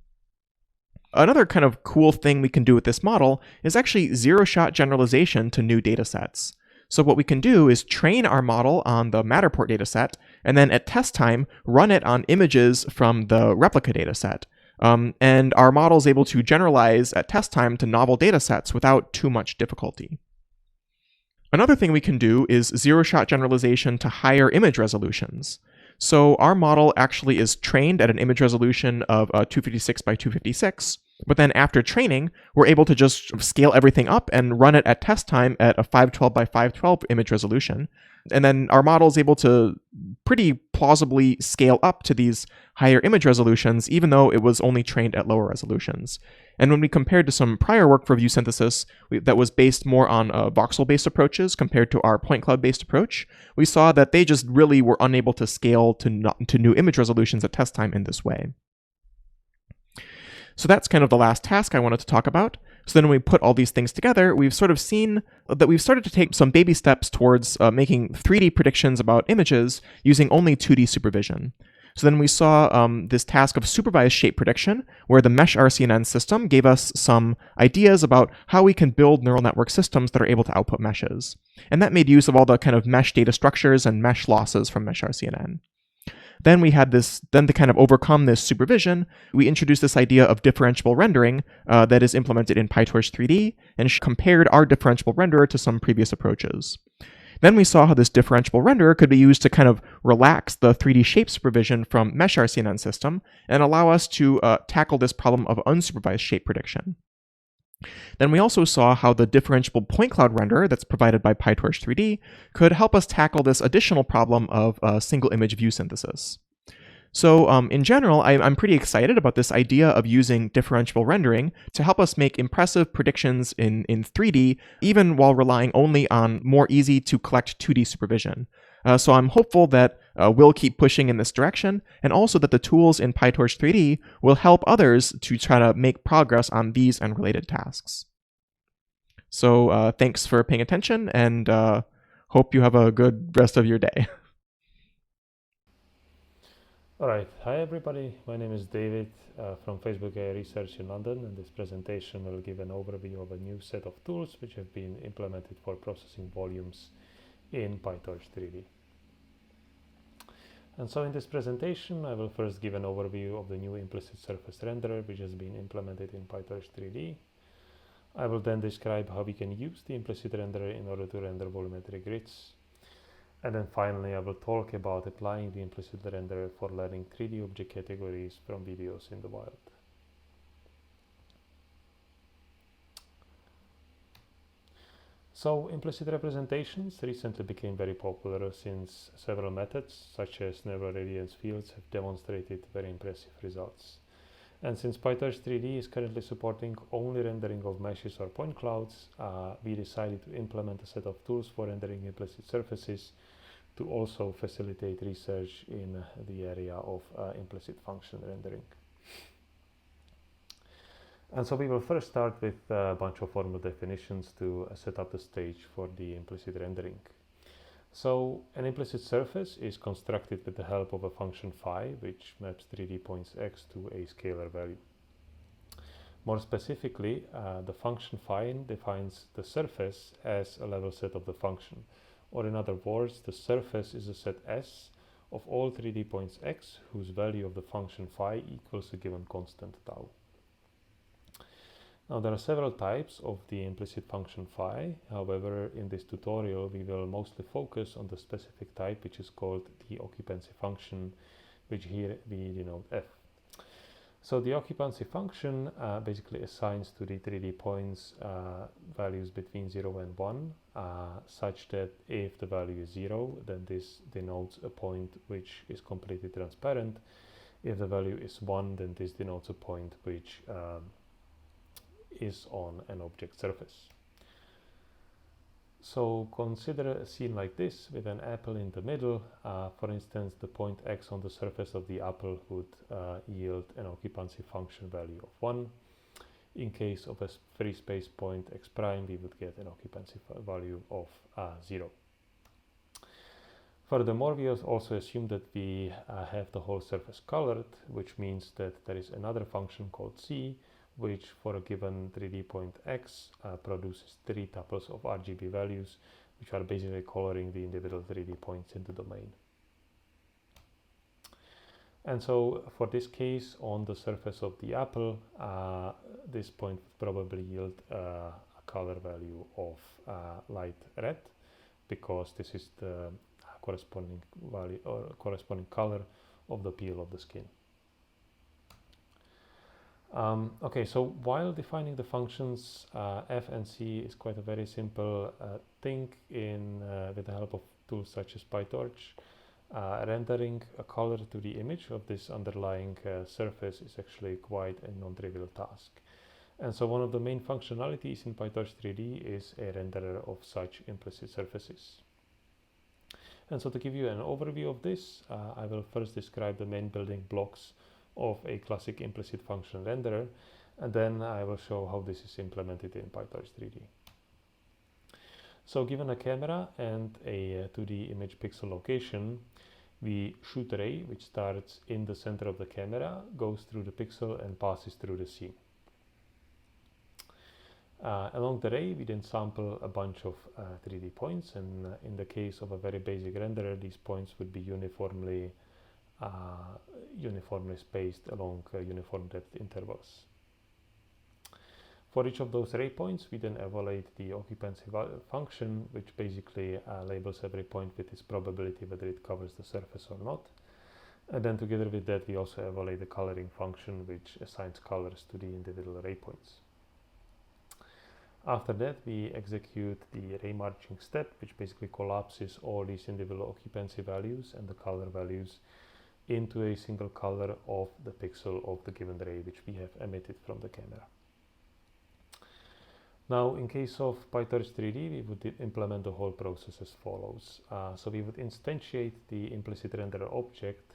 Another kind of cool thing we can do with this model is actually zero-shot generalization to new datasets. So what we can do is train our model on the Matterport dataset, and then at test time, run it on images from the Replica dataset. And our model is able to generalize at test time to novel datasets without too much difficulty. Another thing we can do is zero-shot generalization to higher image resolutions. So our model actually is trained at an image resolution of 256 by 256, but then after training, we're able to just scale everything up and run it at test time at a 512 by 512 image resolution. And then our model is able to pretty plausibly scale up to these higher image resolutions, even though it was only trained at lower resolutions. And when we compared to some prior work for view synthesis that was based more on voxel-based approaches compared to our point cloud-based approach, we saw that they just really were unable to scale to new image resolutions at test time in this way. So that's kind of the last task I wanted to talk about. So then when we put all these things together, we've sort of seen that we've started to take some baby steps towards making 3D predictions about images using only 2D supervision. So then we saw this task of supervised shape prediction, where the mesh RCNN system gave us some ideas about how we can build neural network systems that are able to output meshes. And that made use of all the kind of mesh data structures and mesh losses from mesh RCNN. Then we had then to kind of overcome this supervision, we introduced this idea of differentiable rendering that is implemented in PyTorch3D and compared our differentiable renderer to some previous approaches. Then we saw how this differentiable renderer could be used to kind of relax the 3D shape supervision from mesh RCNN system and allow us to tackle this problem of unsupervised shape prediction. Then we also saw how the differentiable point cloud renderer that's provided by PyTorch3D could help us tackle this additional problem of single image view synthesis. So in general, I'm pretty excited about this idea of using differentiable rendering to help us make impressive predictions in 3D, even while relying only on more easy to collect 2D supervision. So I'm hopeful that we'll keep pushing in this direction, and also that the tools in PyTorch3D will help others to try to make progress on these and related tasks. So thanks for paying attention, and hope you have a good rest of your day. All right, hi everybody, my name is David from Facebook AI Research in London, and this presentation will give an overview of a new set of tools which have been implemented for processing volumes in PyTorch3D. And so in this presentation I will first give an overview of the new implicit surface renderer which has been implemented in PyTorch3D. I will then describe how we can use the implicit renderer in order to render volumetric grids. And then finally, I will talk about applying the implicit renderer for learning 3D object categories from videos in the wild. So implicit representations recently became very popular since several methods, such as neuroradiance fields, have demonstrated very impressive results. And since PyTorch3D is currently supporting only rendering of meshes or point clouds, we decided to implement a set of tools for rendering implicit surfaces to also facilitate research in the area of implicit function rendering. And so we will first start with a bunch of formal definitions to set up the stage for the implicit rendering. So an implicit surface is constructed with the help of a function phi, which maps 3D points x to a scalar value. More specifically, the function phi defines the surface as a level set of the function. Or in other words, the surface is a set S of all 3D points x whose value of the function phi equals a given constant tau. Now there are several types of the implicit function phi. However, in this tutorial we will mostly focus on the specific type which is called the occupancy function, which here we denote f. So the occupancy function basically assigns to the 3D points values between 0 and 1, such that if the value is 0, then this denotes a point which is completely transparent. If the value is 1, then this denotes a point which is on an object surface. So consider a scene like this with an apple in the middle. For instance, the point x on the surface of the apple would yield an occupancy function value of 1. In case of a free space point x prime, we would get an occupancy value of 0. Furthermore, we also assume that we have the whole surface colored, which means that there is another function called c, which for a given 3D point x produces 3 tuples of RGB values, which are basically coloring the individual 3D points in the domain. And so for this case, on the surface of the apple, this point would probably yield a color value of light red, because this is the corresponding value or corresponding color of the peel of the skin. Okay, so while defining the functions f and c is quite a very simple thing with the help of tools such as PyTorch, rendering a color to the image of this underlying surface is actually quite a non-trivial task. And so one of the main functionalities in PyTorch3D is a renderer of such implicit surfaces. And so to give you an overview of this, I will first describe the main building blocks of a classic implicit function renderer, and then I will show how this is implemented in PyTorch3D. So given a camera and a 2D image pixel location, we shoot a ray which starts in the center of the camera, goes through the pixel and passes through the scene. Along the ray we then sample a bunch of 3D points, and in the case of a very basic renderer, these points would be uniformly spaced along uniform depth intervals. For each of those ray points, we then evaluate the occupancy function, which basically labels every point with its probability whether it covers the surface or not. And then together with that, we also evaluate the coloring function, which assigns colors to the individual ray points. After that, we execute the ray marching step, which basically collapses all these individual occupancy values and the color values into a single color of the pixel of the given ray which we have emitted from the camera. Now, in case of PyTorch3D, we would implement the whole process as follows. So we would instantiate the implicit renderer object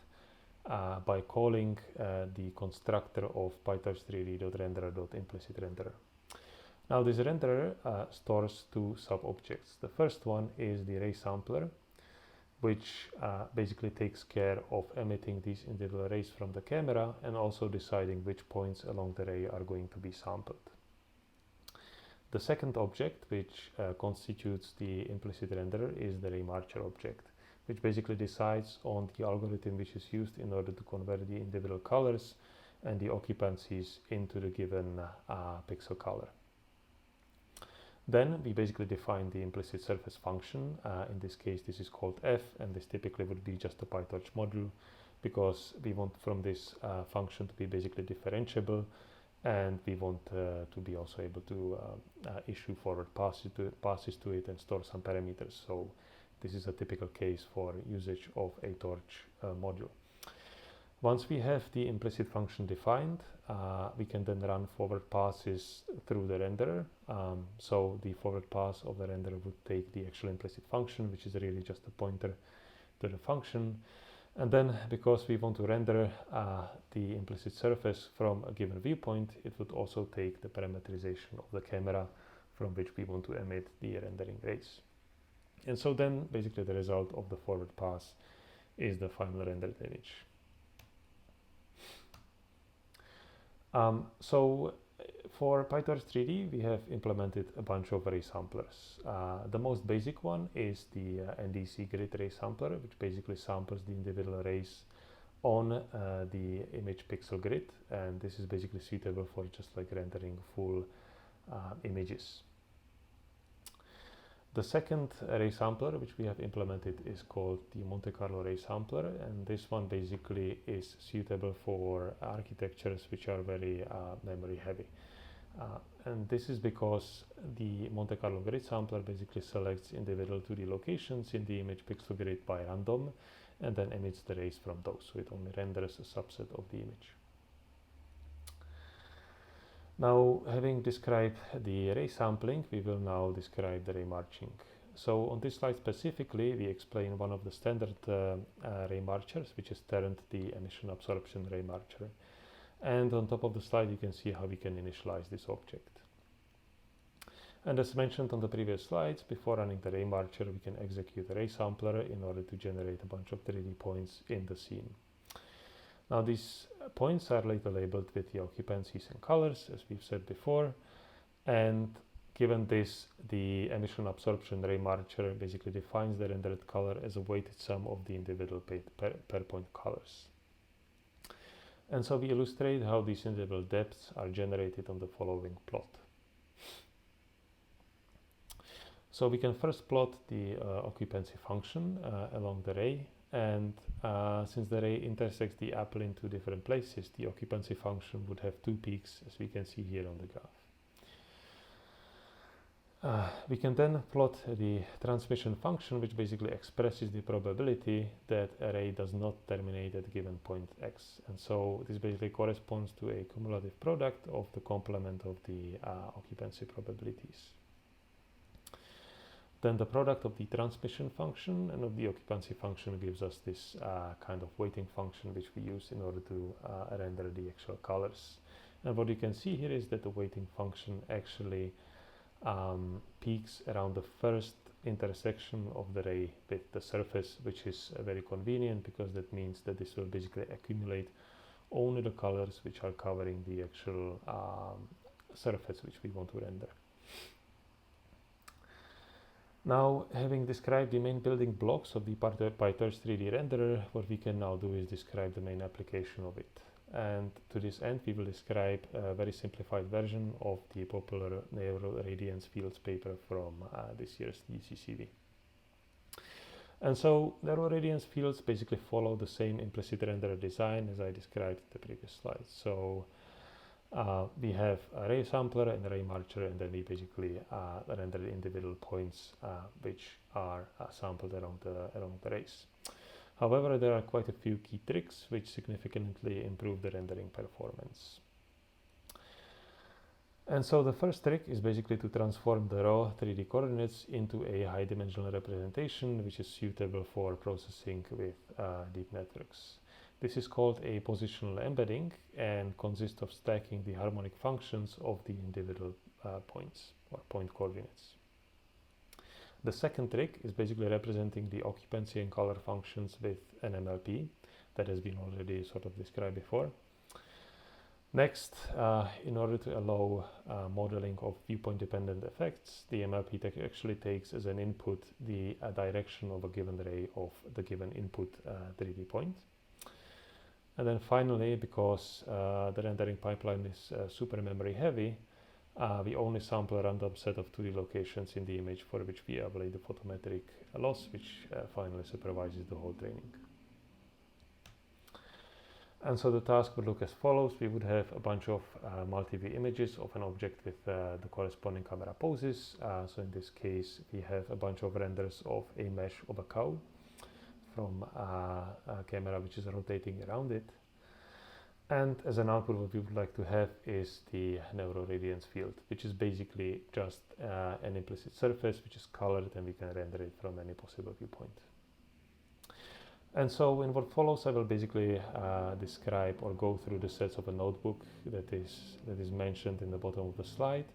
by calling the constructor of PyTorch3D.renderer.implicitRenderer. Now, this renderer stores two sub-objects. The first one is the ray sampler, which basically takes care of emitting these individual rays from the camera and also deciding which points along the ray are going to be sampled. The second object, which constitutes the implicit renderer, is the ray marcher object, which basically decides on the algorithm which is used in order to convert the individual colors and the occupancies into the given pixel color. Then we basically define the implicit surface function. In this case, this is called f, and this typically would be just a PyTorch module, because we want from this function to be basically differentiable, and we want to be also able to issue forward passes to it and store some parameters. So this is a typical case for usage of a torch module. Once we have the implicit function defined, we can then run forward passes through the renderer. So the forward pass of the renderer would take the actual implicit function, which is really just a pointer to the function. And then, because we want to render the implicit surface from a given viewpoint, it would also take the parameterization of the camera from which we want to emit the rendering rays. And so then basically the result of the forward pass is the final rendered image. So for PyTorch3D, we have implemented a bunch of ray samplers. The most basic one is the NDC grid ray sampler, which basically samples the individual rays on the image pixel grid, and this is basically suitable for just like rendering full images. The second ray sampler which we have implemented is called the Monte Carlo ray sampler, and this one basically is suitable for architectures which are very memory heavy. And this is because the Monte Carlo grid sampler basically selects individual 2D locations in the image pixel grid by random and then emits the rays from those, so it only renders a subset of the image. Now, having described the ray sampling, we will now describe the ray marching. So on this slide specifically, we explain one of the standard ray marchers, which is termed the emission absorption ray marcher. And on top of the slide, you can see how we can initialize this object. And as mentioned on the previous slides, before running the ray marcher, we can execute a ray sampler in order to generate a bunch of 3D points in the scene. Now, these points are later labeled with the occupancies and colors, as we've said before. And given this, the emission absorption ray marcher basically defines the rendered color as a weighted sum of the individual per point colors. And so we illustrate how these individual depths are generated on the following plot. So we can first plot the occupancy function along the ray, and since the ray intersects the apple in two different places, the occupancy function would have two peaks, as we can see here on the graph. We can then plot the transmission function, which basically expresses the probability that a ray does not terminate at given point x. And so this basically corresponds to a cumulative product of the complement of the occupancy probabilities. Then the product of the transmission function and of the occupancy function gives us this kind of weighting function, which we use in order to render the actual colors. And what you can see here is that the weighting function actually peaks around the first intersection of the ray with the surface, which is very convenient because that means that this will basically accumulate only the colors which are covering the actual surface which we want to render. Now, having described the main building blocks of the PyTorch3D renderer, what we can now do is describe the main application of it. And to this end, we will describe a very simplified version of the popular neural radiance fields paper from this year's UCCV. And so neural radiance fields basically follow the same implicit renderer design as I described in the previous slide. So we have a ray sampler and a ray marcher, and then we basically render the individual points which are sampled along the rays. However, there are quite a few key tricks which significantly improve the rendering performance. And so the first trick is basically to transform the raw 3D coordinates into a high dimensional representation which is suitable for processing with deep networks. This is called a positional embedding and consists of stacking the harmonic functions of the individual points or point coordinates. The second trick is basically representing the occupancy and color functions with an MLP that has been already sort of described before. Next, in order to allow modeling of viewpoint dependent effects, the MLP actually takes as an input the direction of a given ray of the given input 3D point. And then finally, because the rendering pipeline is super memory heavy, we only sample a random set of 2D locations in the image for which we apply the photometric loss, which finally supervises the whole training. And so the task would look as follows. We would have a bunch of multi-view images of an object with the corresponding camera poses. So in this case, we have a bunch of renders of a mesh of a cow from a camera which is rotating around it. And as an output, what we would like to have is the neuroradiance field, which is basically just an implicit surface which is colored, and we can render it from any possible viewpoint. And so in what follows, I will basically describe or go through the sets of a notebook that is mentioned in the bottom of the slide,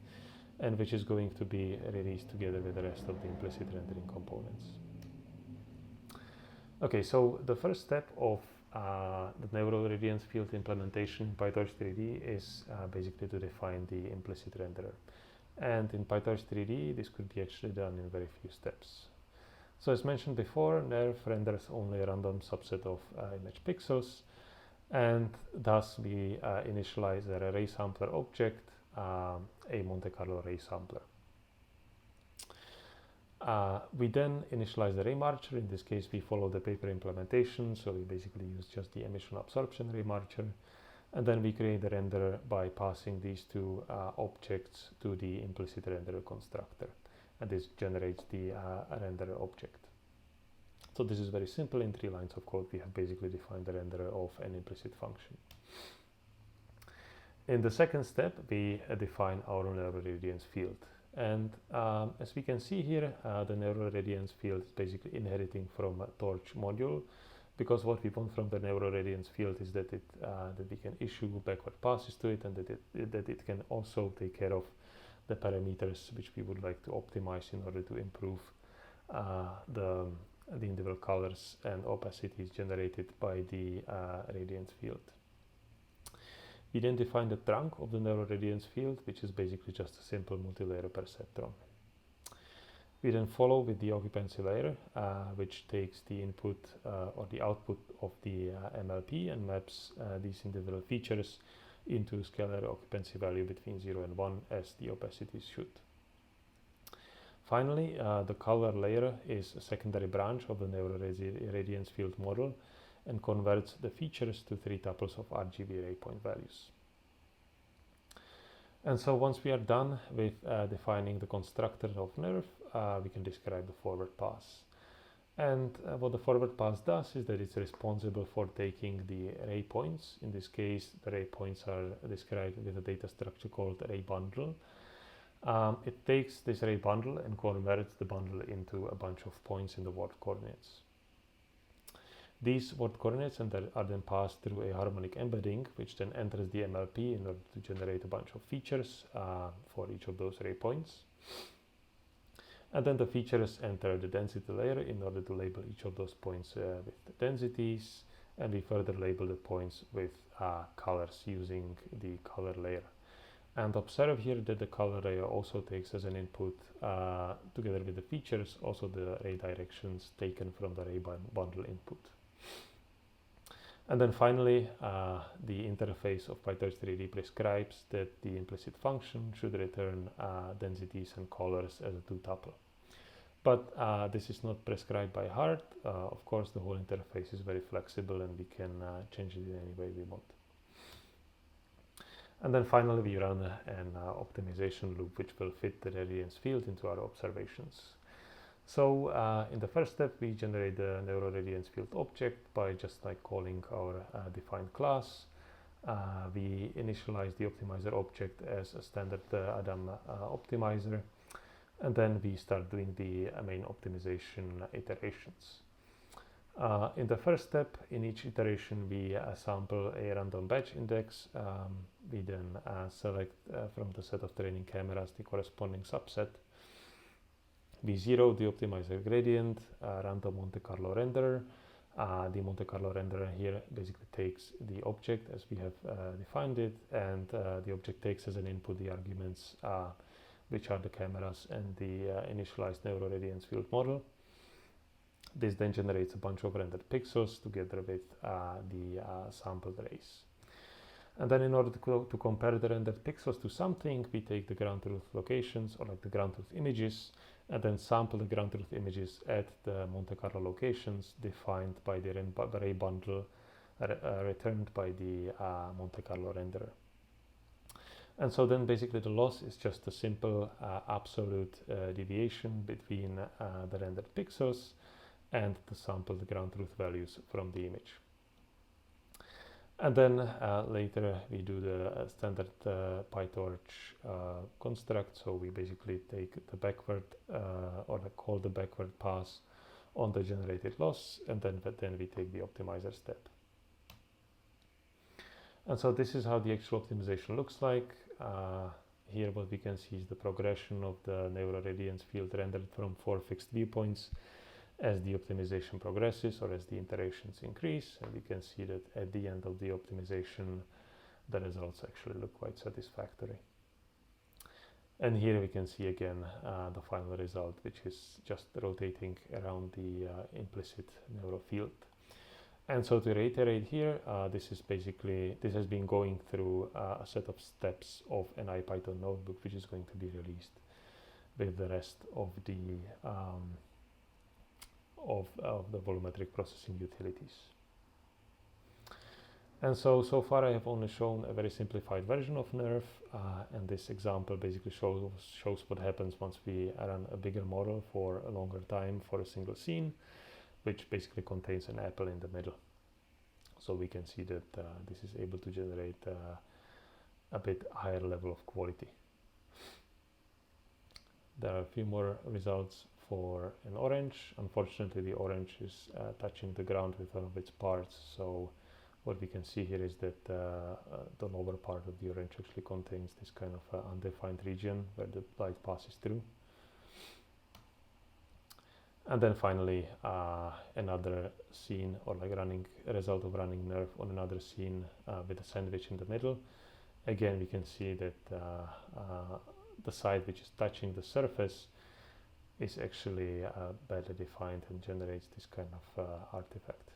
and which is going to be released together with the rest of the implicit rendering components. Okay, so the first step of the neuroradiance field implementation in PyTorch3D is basically to define the implicit renderer. And in PyTorch3D, this could be actually done in very few steps. So as mentioned before, NERF renders only a random subset of image pixels, and thus we initialize a ray sampler object, a Monte Carlo ray sampler. We then initialize the ray marcher. In this case, we follow the paper implementation, so we basically use just the emission absorption ray marcher, and then we create the renderer by passing these two objects to the implicit renderer constructor, and this generates the renderer object. So this is very simple. In 3 lines of code, we have basically defined the renderer of an implicit function. In the second step, we define our neuroradiance field. And as we can see here, the neuroradiance field is basically inheriting from a torch module, because what we want from the neuroradiance field is that that we can issue backward passes to it, and that it can also take care of the parameters which we would like to optimize in order to improve the individual colors and opacities generated by the radiance field. We then define the trunk of the neuroradiance field, which is basically just a simple multi-layer perceptron. We then follow with the occupancy layer, which takes the input or the output of the MLP and maps these individual features into scalar occupancy value between 0 and 1 as the opacities should. Finally, the color layer is a secondary branch of the neuroradiance field model and converts the features to 3 tuples of RGB ray point values. And so once we are done with defining the constructor of NERF, we can describe the forward pass. And what the forward pass does is that it's responsible for taking the ray points. In this case, the ray points are described with a data structure called ray bundle. It takes this ray bundle and converts the bundle into a bunch of points in the world coordinates. These world coordinates are then passed through a harmonic embedding, which then enters the MLP in order to generate a bunch of features for each of those ray points. And then the features enter the density layer in order to label each of those points with the densities, and we further label the points with colors using the color layer. And observe here that the color layer also takes as an input, together with the features, also the ray directions taken from the ray bundle input. And then finally, the interface of PyTorch3D prescribes that the implicit function should return densities and colors as a 2-tuple. But this is not prescribed by heart. Of course, the whole interface is very flexible, and we can change it in any way we want. And then finally, we run an optimization loop which will fit the radiance field into our observations. So in the first step, we generate the neuroradiance field object by just like calling our defined class. We initialize the optimizer object as a standard Adam optimizer, and then we start doing the main optimization iterations. In the first step, in each iteration, we sample a random batch index. We then select from the set of training cameras the corresponding subset. We zero the optimizer gradient, random Monte Carlo renderer. The Monte Carlo renderer here basically takes the object as we have defined it, and the object takes as an input the arguments, which are the cameras and the initialized neuroradiance field model. This then generates a bunch of rendered pixels together with the sampled rays. And then in order to compare the rendered pixels to something, we take the ground truth locations, or like the ground truth images, and then sample the ground truth images at the Monte Carlo locations defined by the ray bundle returned by the Monte Carlo renderer. And so then basically the loss is just a simple absolute deviation between the rendered pixels and the sampled ground truth values from the image. And then later we do the standard PyTorch construct. So we basically take the backward or call the backward pass on the generated loss, and then we take the optimizer step. And so this is how the actual optimization looks like. Here what we can see is the progression of the neuroradiance field rendered from 4 fixed viewpoints as the optimization progresses or as the iterations increase, and we can see that at the end of the optimization the results actually look quite satisfactory. And here we can see again the final result, which is just rotating around the implicit neurofield. And so to reiterate here, this has been going through a set of steps of an IPython notebook, which is going to be released with the rest of the the volumetric processing utilities. And so far I have only shown a very simplified version of NERF, and this example basically shows what happens once we run a bigger model for a longer time for a single scene, which basically contains an apple in the middle. So we can see that this is able to generate a bit higher level of quality. There are a few more results for an orange. Unfortunately, the orange is touching the ground with one of its parts. So what we can see here is that the lower part of the orange actually contains this kind of undefined region where the light passes through. And then finally, another scene, or like a result of running NERF on another scene with a sandwich in the middle. Again, we can see that the side which is touching the surface is actually badly defined and generates this kind of artifact.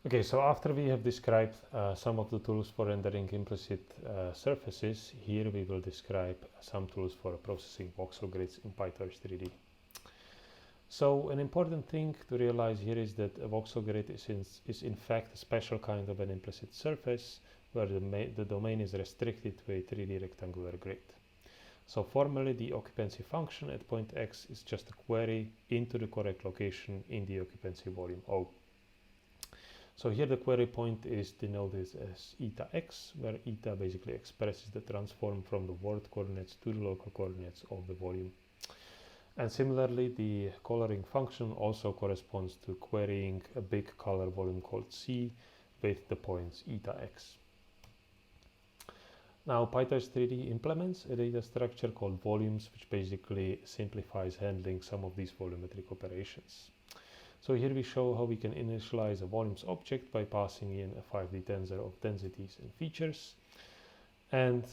Okay, so after we have described some of the tools for rendering implicit surfaces, here we will describe some tools for processing voxel grids in PyTorch3D. So an important thing to realize here is that a voxel grid is in fact a special kind of an implicit surface where the domain is restricted to a 3D rectangular grid. So formally the occupancy function at point x is just a query into the correct location in the occupancy volume O. So here the query point is denoted as eta x, where eta basically expresses the transform from the world coordinates to the local coordinates of the volume. And similarly, the coloring function also corresponds to querying a big color volume called C with the points eta x. Now PyTorch3D implements a data structure called volumes, which basically simplifies handling some of these volumetric operations. So here we show how we can initialize a volumes object by passing in a 5D tensor of densities and features. And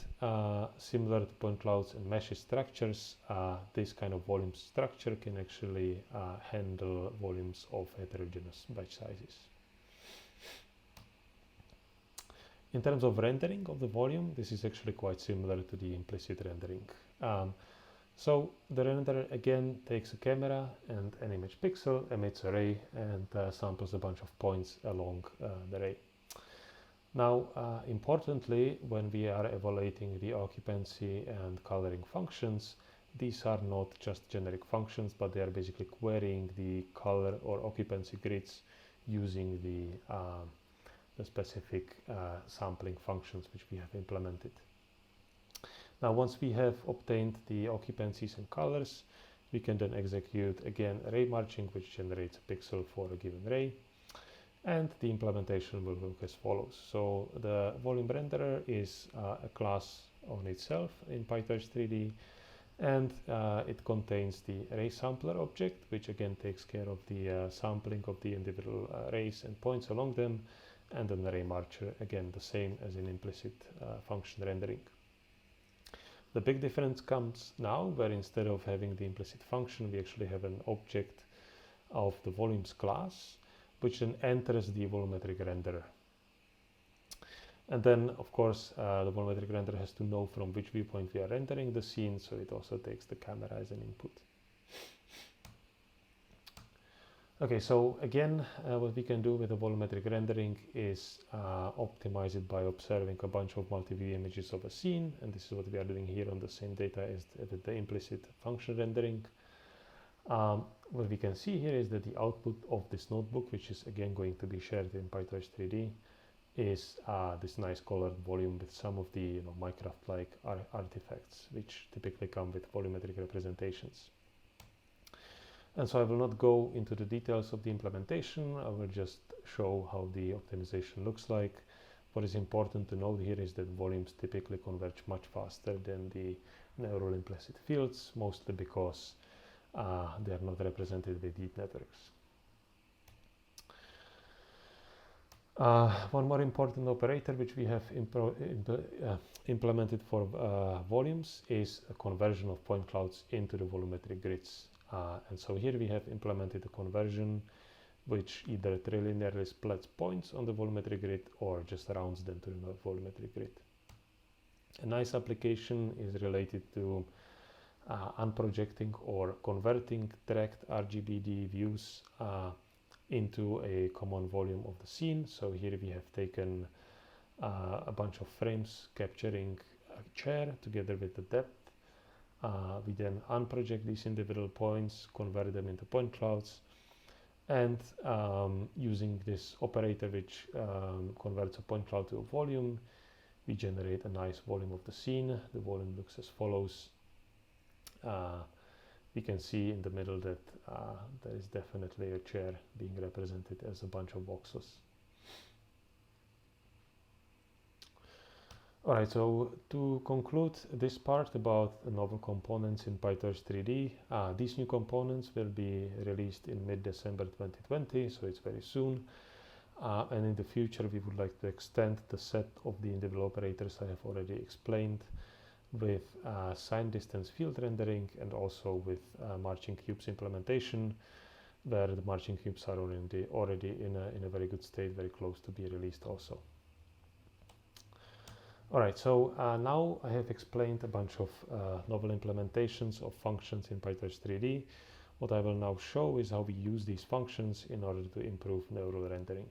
similar to point clouds and meshes structures, this kind of volume structure can actually handle volumes of heterogeneous batch sizes. In terms of rendering of the volume, this is actually quite similar to the implicit rendering. So the renderer again takes a camera and an image pixel, emits a ray, and samples a bunch of points along the ray. Now, importantly, when we are evaluating the occupancy and coloring functions, these are not just generic functions, but they are basically querying the color or occupancy grids using the specific sampling functions which we have implemented. Now, once we have obtained the occupancies and colors, we can then execute again ray marching, which generates a pixel for a given ray. And the implementation will look as follows. So the volume renderer is a class on itself in PyTorch3D, and it contains the ray sampler object, which again takes care of the sampling of the individual rays and points along them, and then the ray marcher, again the same as in implicit function rendering. The big difference comes now, where instead of having the implicit function, we actually have an object of the volumes class, which then enters the volumetric renderer. And then, of course, the volumetric renderer has to know from which viewpoint we are rendering the scene, so it also takes the camera as an input. Okay, so again, what we can do with the volumetric rendering is optimize it by observing a bunch of multi-view images of a scene, and this is what we are doing here on the same data as with the implicit function rendering. What we can see here is that the output of this notebook, which is again going to be shared in PyTorch3D, is this nice colored volume with some of the Minecraft-like artifacts, which typically come with volumetric representations. And so I will not go into the details of the implementation. I will just show how the optimization looks like. What is important to note here is that volumes typically converge much faster than the neural implicit fields, mostly because they are not represented with deep networks. One more important operator which we have implemented for volumes is a conversion of point clouds into the volumetric grids. And so here we have implemented a conversion which either trilinearly splits points on the volumetric grid or just rounds them to the volumetric grid. A nice application is related to unprojecting or converting tracked RGBD views into a common volume of the scene. So here we have taken a bunch of frames capturing a chair together with the depth. We then unproject these individual points, convert them into point clouds, and using this operator which converts a point cloud to a volume, we generate a nice volume of the scene. The volume looks as follows. We can see in the middle that there is definitely a chair being represented as a bunch of voxels. Alright, so to conclude this part about novel components in PyTorch3D, these new components will be released in mid-December 2020, so it's very soon. And in the future, we would like to extend the set of the individual operators I have already explained with sign distance field rendering and also with marching cubes implementation, where the marching cubes are already in a very good state, very close to be released also. Alright, so now I have explained a bunch of novel implementations of functions in PyTorch3D. What I will now show is how we use these functions in order to improve neural rendering.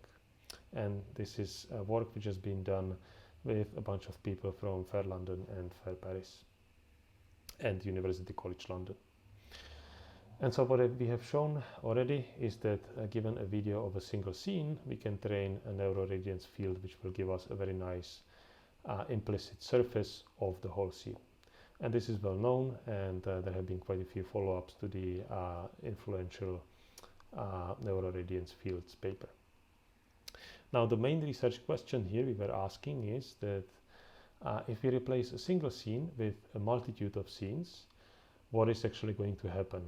And this is work which has been done with a bunch of people from FAIR London and FAIR Paris and University College London. And so what we have shown already is that given a video of a single scene, we can train a neural radiance field which will give us a very nice implicit surface of the whole scene. And this is well known, and there have been quite a few follow-ups to the influential neural radiance fields paper. Now, the main research question here we were asking is that if we replace a single scene with a multitude of scenes, what is actually going to happen?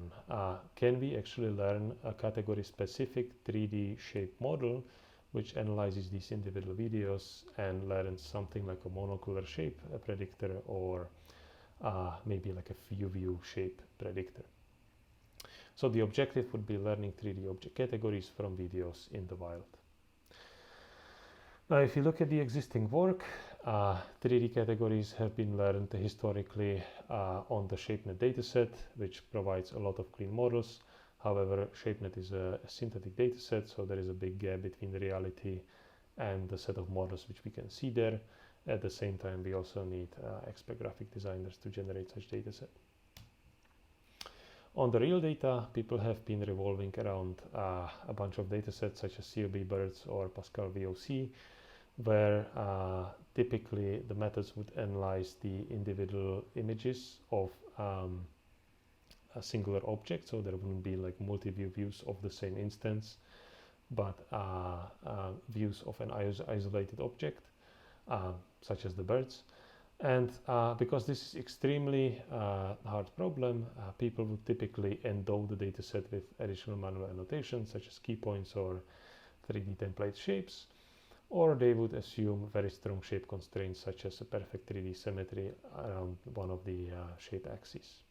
Can we actually learn a category-specific 3D shape model which analyzes these individual videos and learns something like a monocular shape predictor or maybe like a few view shape predictor? So the objective would be learning 3D object categories from videos in the wild. Now, if you look at the existing work, 3D categories have been learned historically on the ShapeNet dataset, which provides a lot of clean models. However, ShapeNet is a synthetic dataset, so there is a big gap between the reality and the set of models which we can see there. At the same time, we also need expert graphic designers to generate such data set. On the real data, people have been revolving around a bunch of data sets such as COB birds or Pascal VOC, where typically the methods would analyze the individual images of a singular object, so there wouldn't be like multi-view views of the same instance, but views of an isolated object, such as the birds. And because this is extremely hard problem, people would typically endow the dataset with additional manual annotations such as key points or 3D template shapes, or they would assume very strong shape constraints such as a perfect 3D symmetry around one of the shape axes.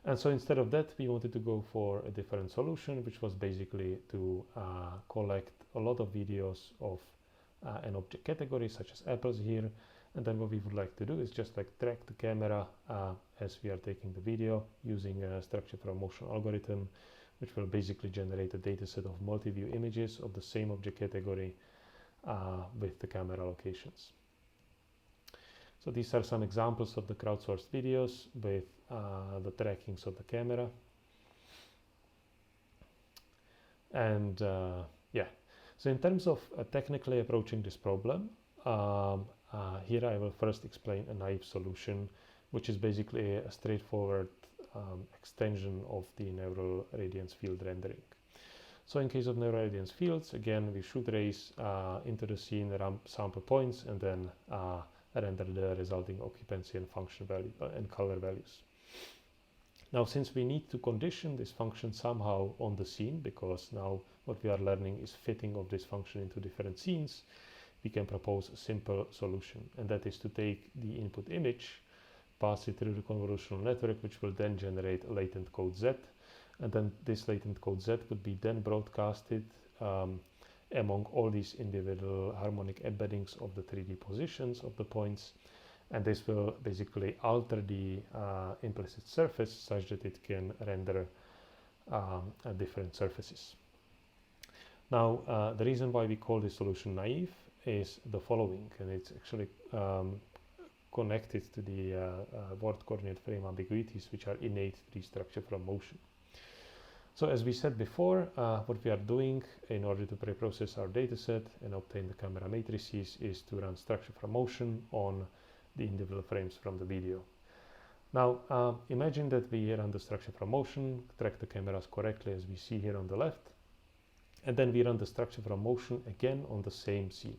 And so instead of that, we wanted to go for a different solution, which was basically to collect a lot of videos of an object category such as apples here. And then what we would like to do is just like track the camera as we are taking the video using a structure from motion algorithm, which will basically generate a data set of multi-view images of the same object category with the camera locations. So these are some examples of the crowdsourced videos with the trackings of the camera. And yeah, so in terms of technically approaching this problem, here I will first explain a naive solution, which is basically a straightforward extension of the neural radiance field rendering. So in case of neural radiance fields, again, we should raise into the scene sample points and then render the resulting occupancy and function value and color values. Now, since we need to condition this function somehow on the scene, because now what we are learning is fitting of this function into different scenes, we can propose a simple solution, and that is to take the input image, pass it through the convolutional network, which will then generate a latent code Z, and then this latent code Z would be then broadcasted among all these individual harmonic embeddings of the 3D positions of the points, and this will basically alter the implicit surface such that it can render different surfaces. Now, the reason why we call this solution naive is the following, and it's actually connected to the word coordinate frame ambiguities, which are innate to the structure from motion. So as we said before, what we are doing in order to preprocess our dataset and obtain the camera matrices is to run structure from motion on the individual frames from the video. Now, imagine that we run the structure from motion, track the cameras correctly as we see here on the left, and then we run the structure from motion again on the same scene.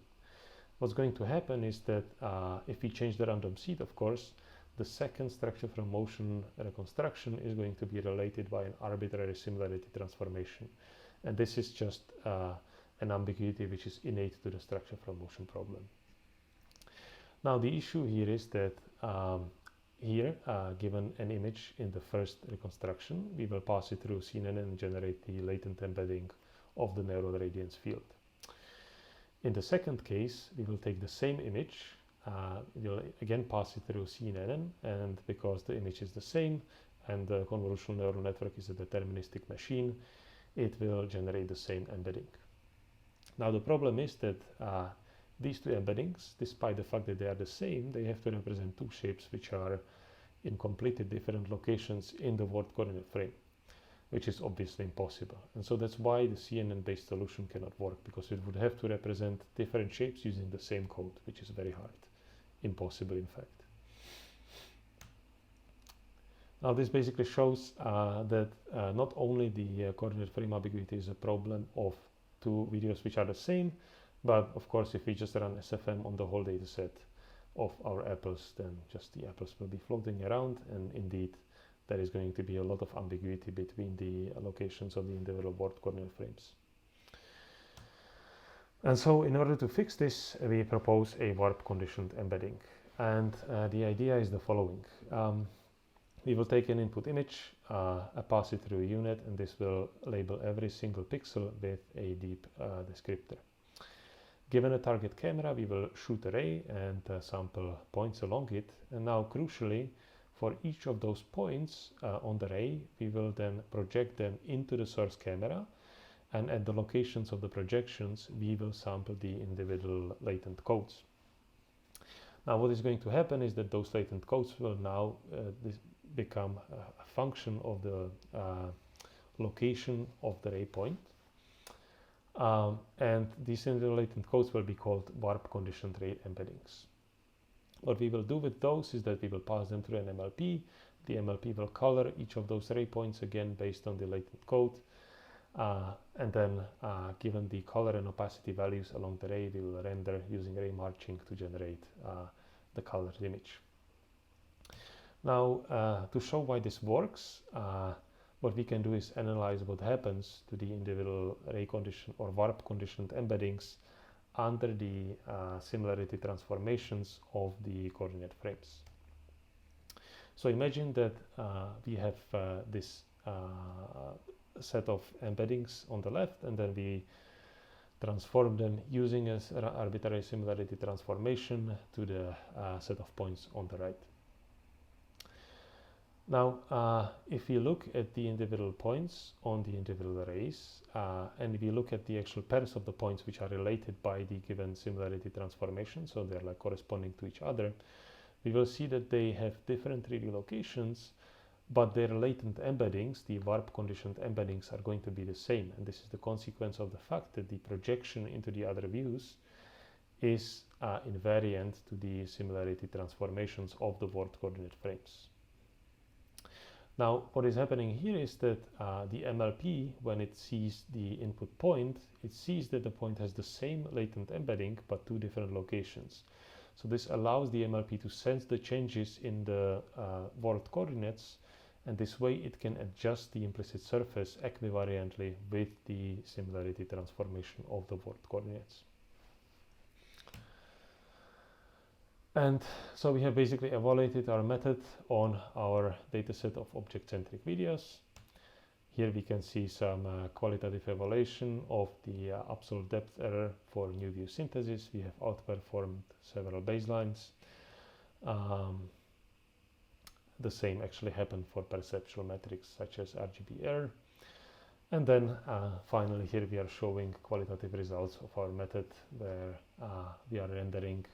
What's going to happen is that if we change the random seed, of course, the second structure from motion reconstruction is going to be related by an arbitrary similarity transformation. And this is just an ambiguity which is innate to the structure from motion problem. Now, the issue here is that here, given an image in the first reconstruction, we will pass it through CNN and generate the latent embedding of the neural radiance field. In the second case, we will take the same image, we'll again pass it through CNN, and because the image is the same and the convolutional neural network is a deterministic machine, it will generate the same embedding. Now, the problem is that these two embeddings, despite the fact that they are the same, they have to represent two shapes which are in completely different locations in the word coordinate frame, which is obviously impossible. And so that's why the CNN-based solution cannot work, because it would have to represent different shapes using the same code, which is very hard, impossible in fact. Now, this basically shows that not only the coordinate frame ambiguity is a problem of two videos which are the same, but of course, if we just run SFM on the whole data set of our apples, then just the apples will be floating around, and indeed, there is going to be a lot of ambiguity between the locations of the individual word coordinate frames. And so in order to fix this, we propose a warp conditioned embedding. And the idea is the following. We will take an input image, pass it through a unit, and this will label every single pixel with a deep descriptor. Given a target camera, we will shoot a ray and sample points along it. And now, crucially, for each of those points on the ray, we will then project them into the source camera, and at the locations of the projections, we will sample the individual latent codes. Now, what is going to happen is that those latent codes will now become a function of the location of the ray point. And these individual latent codes will be called warp conditioned ray embeddings. What we will do with those is that we will pass them through an MLP. The MLP will color each of those ray points again based on the latent code. And then given the color and opacity values along the ray, we will render using ray marching to generate the colored image. Now, to show why this works, what we can do is analyze what happens to the individual ray condition or warp conditioned embeddings under the similarity transformations of the coordinate frames. So imagine that we have this set of embeddings on the left, and then we transform them using an arbitrary similarity transformation to the set of points on the right. Now, if we look at the individual points on the individual rays, and we look at the actual pairs of the points which are related by the given similarity transformation, so they're like corresponding to each other, we will see that they have different 3D locations, but their latent embeddings, the warp conditioned embeddings, are going to be the same. And this is the consequence of the fact that the projection into the other views is invariant to the similarity transformations of the warp coordinate frames. Now, what is happening here is that the MLP, when it sees the input point, it sees that the point has the same latent embedding, but two different locations. So this allows the MLP to sense the changes in the warp coordinates, and this way it can adjust the implicit surface equivariantly with the similarity transformation of the warp coordinates. And so we have basically evaluated our method on our dataset of object-centric videos. Here we can see some qualitative evaluation of the absolute depth error for new view synthesis. We have outperformed several baselines. The same actually happened for perceptual metrics such as RGB error. And then finally here we are showing qualitative results of our method where we are rendering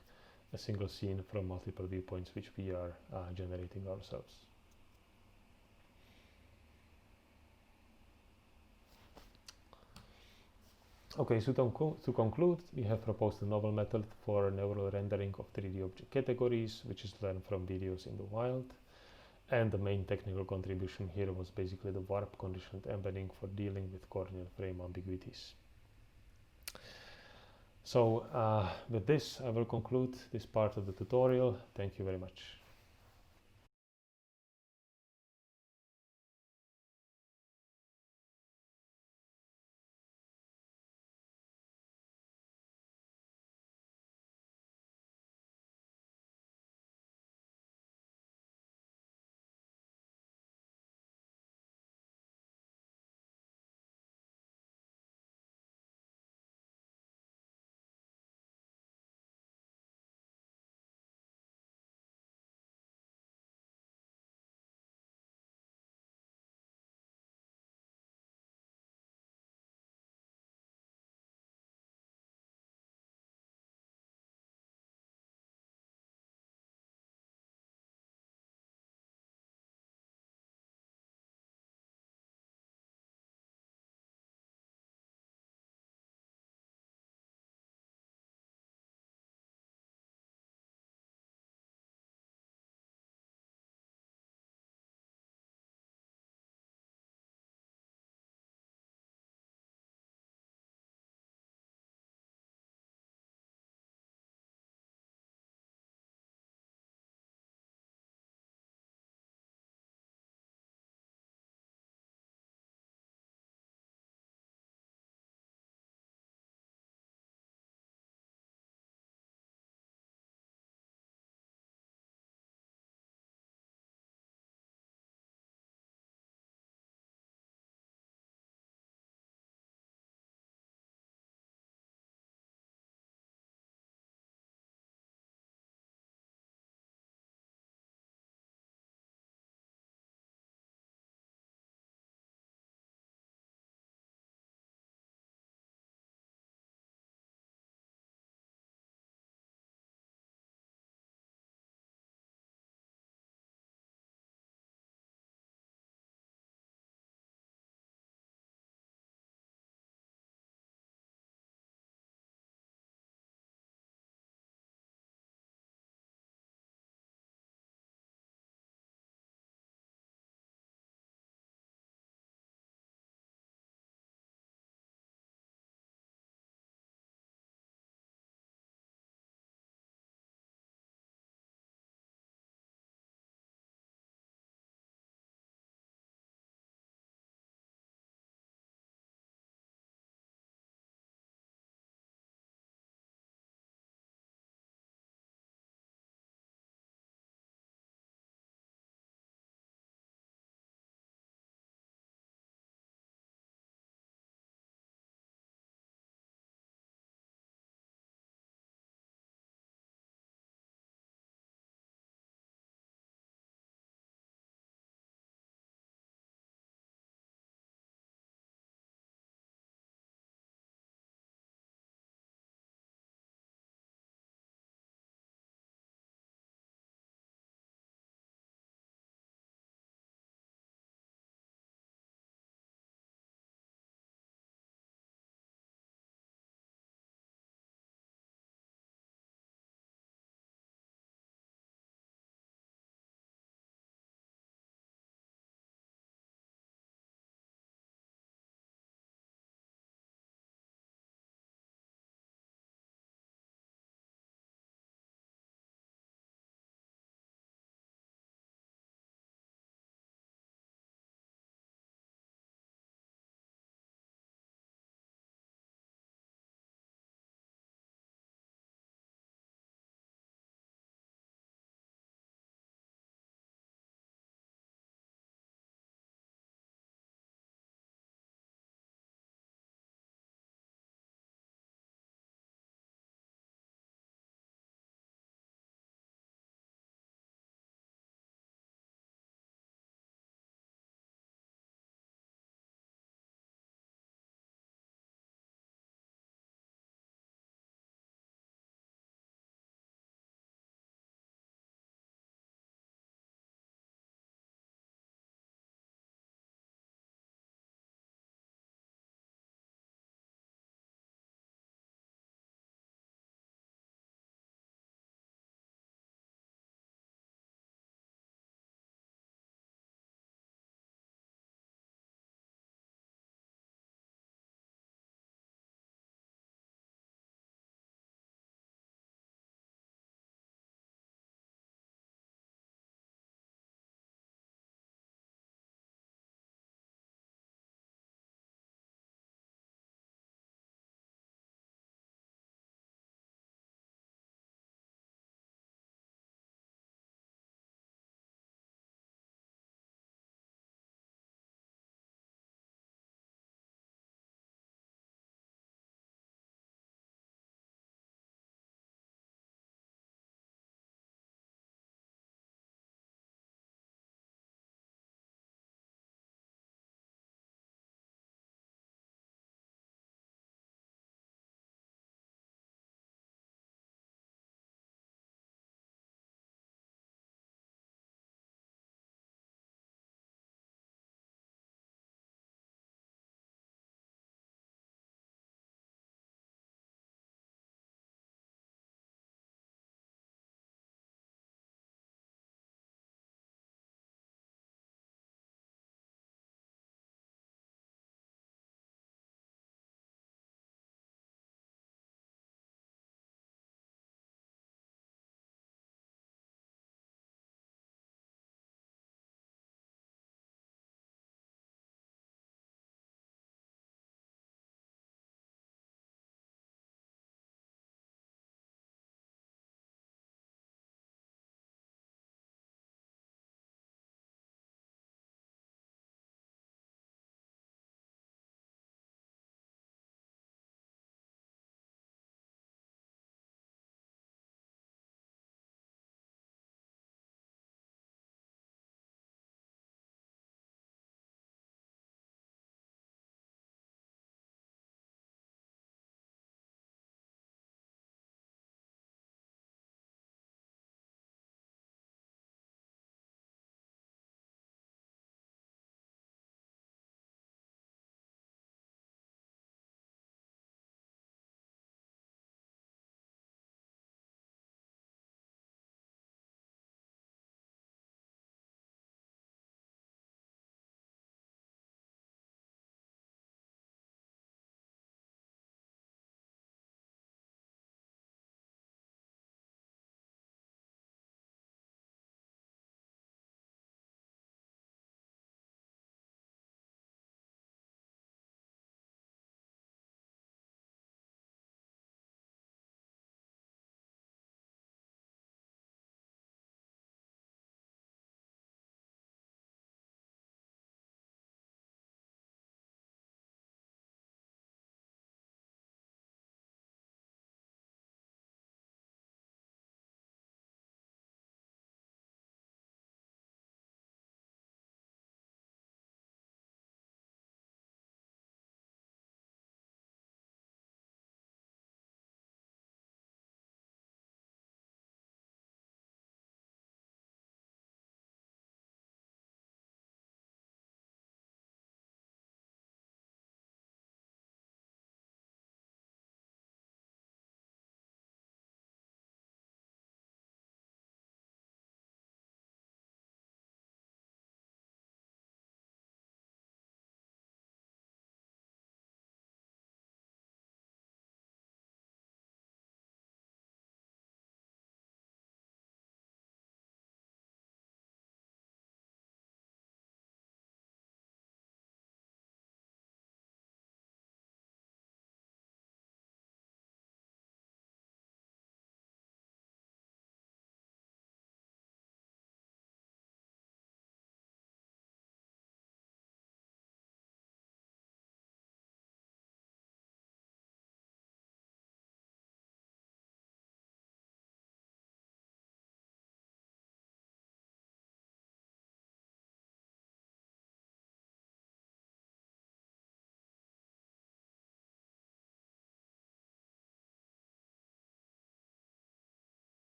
a single scene from multiple viewpoints which we are generating ourselves. Okay, so to conclude, we have proposed a novel method for neural rendering of 3D object categories, which is learned from videos in the wild. And the main technical contribution here was basically the warp conditioned embedding for dealing with coordinate frame ambiguities. So with this, I will conclude this part of the tutorial. Thank you very much.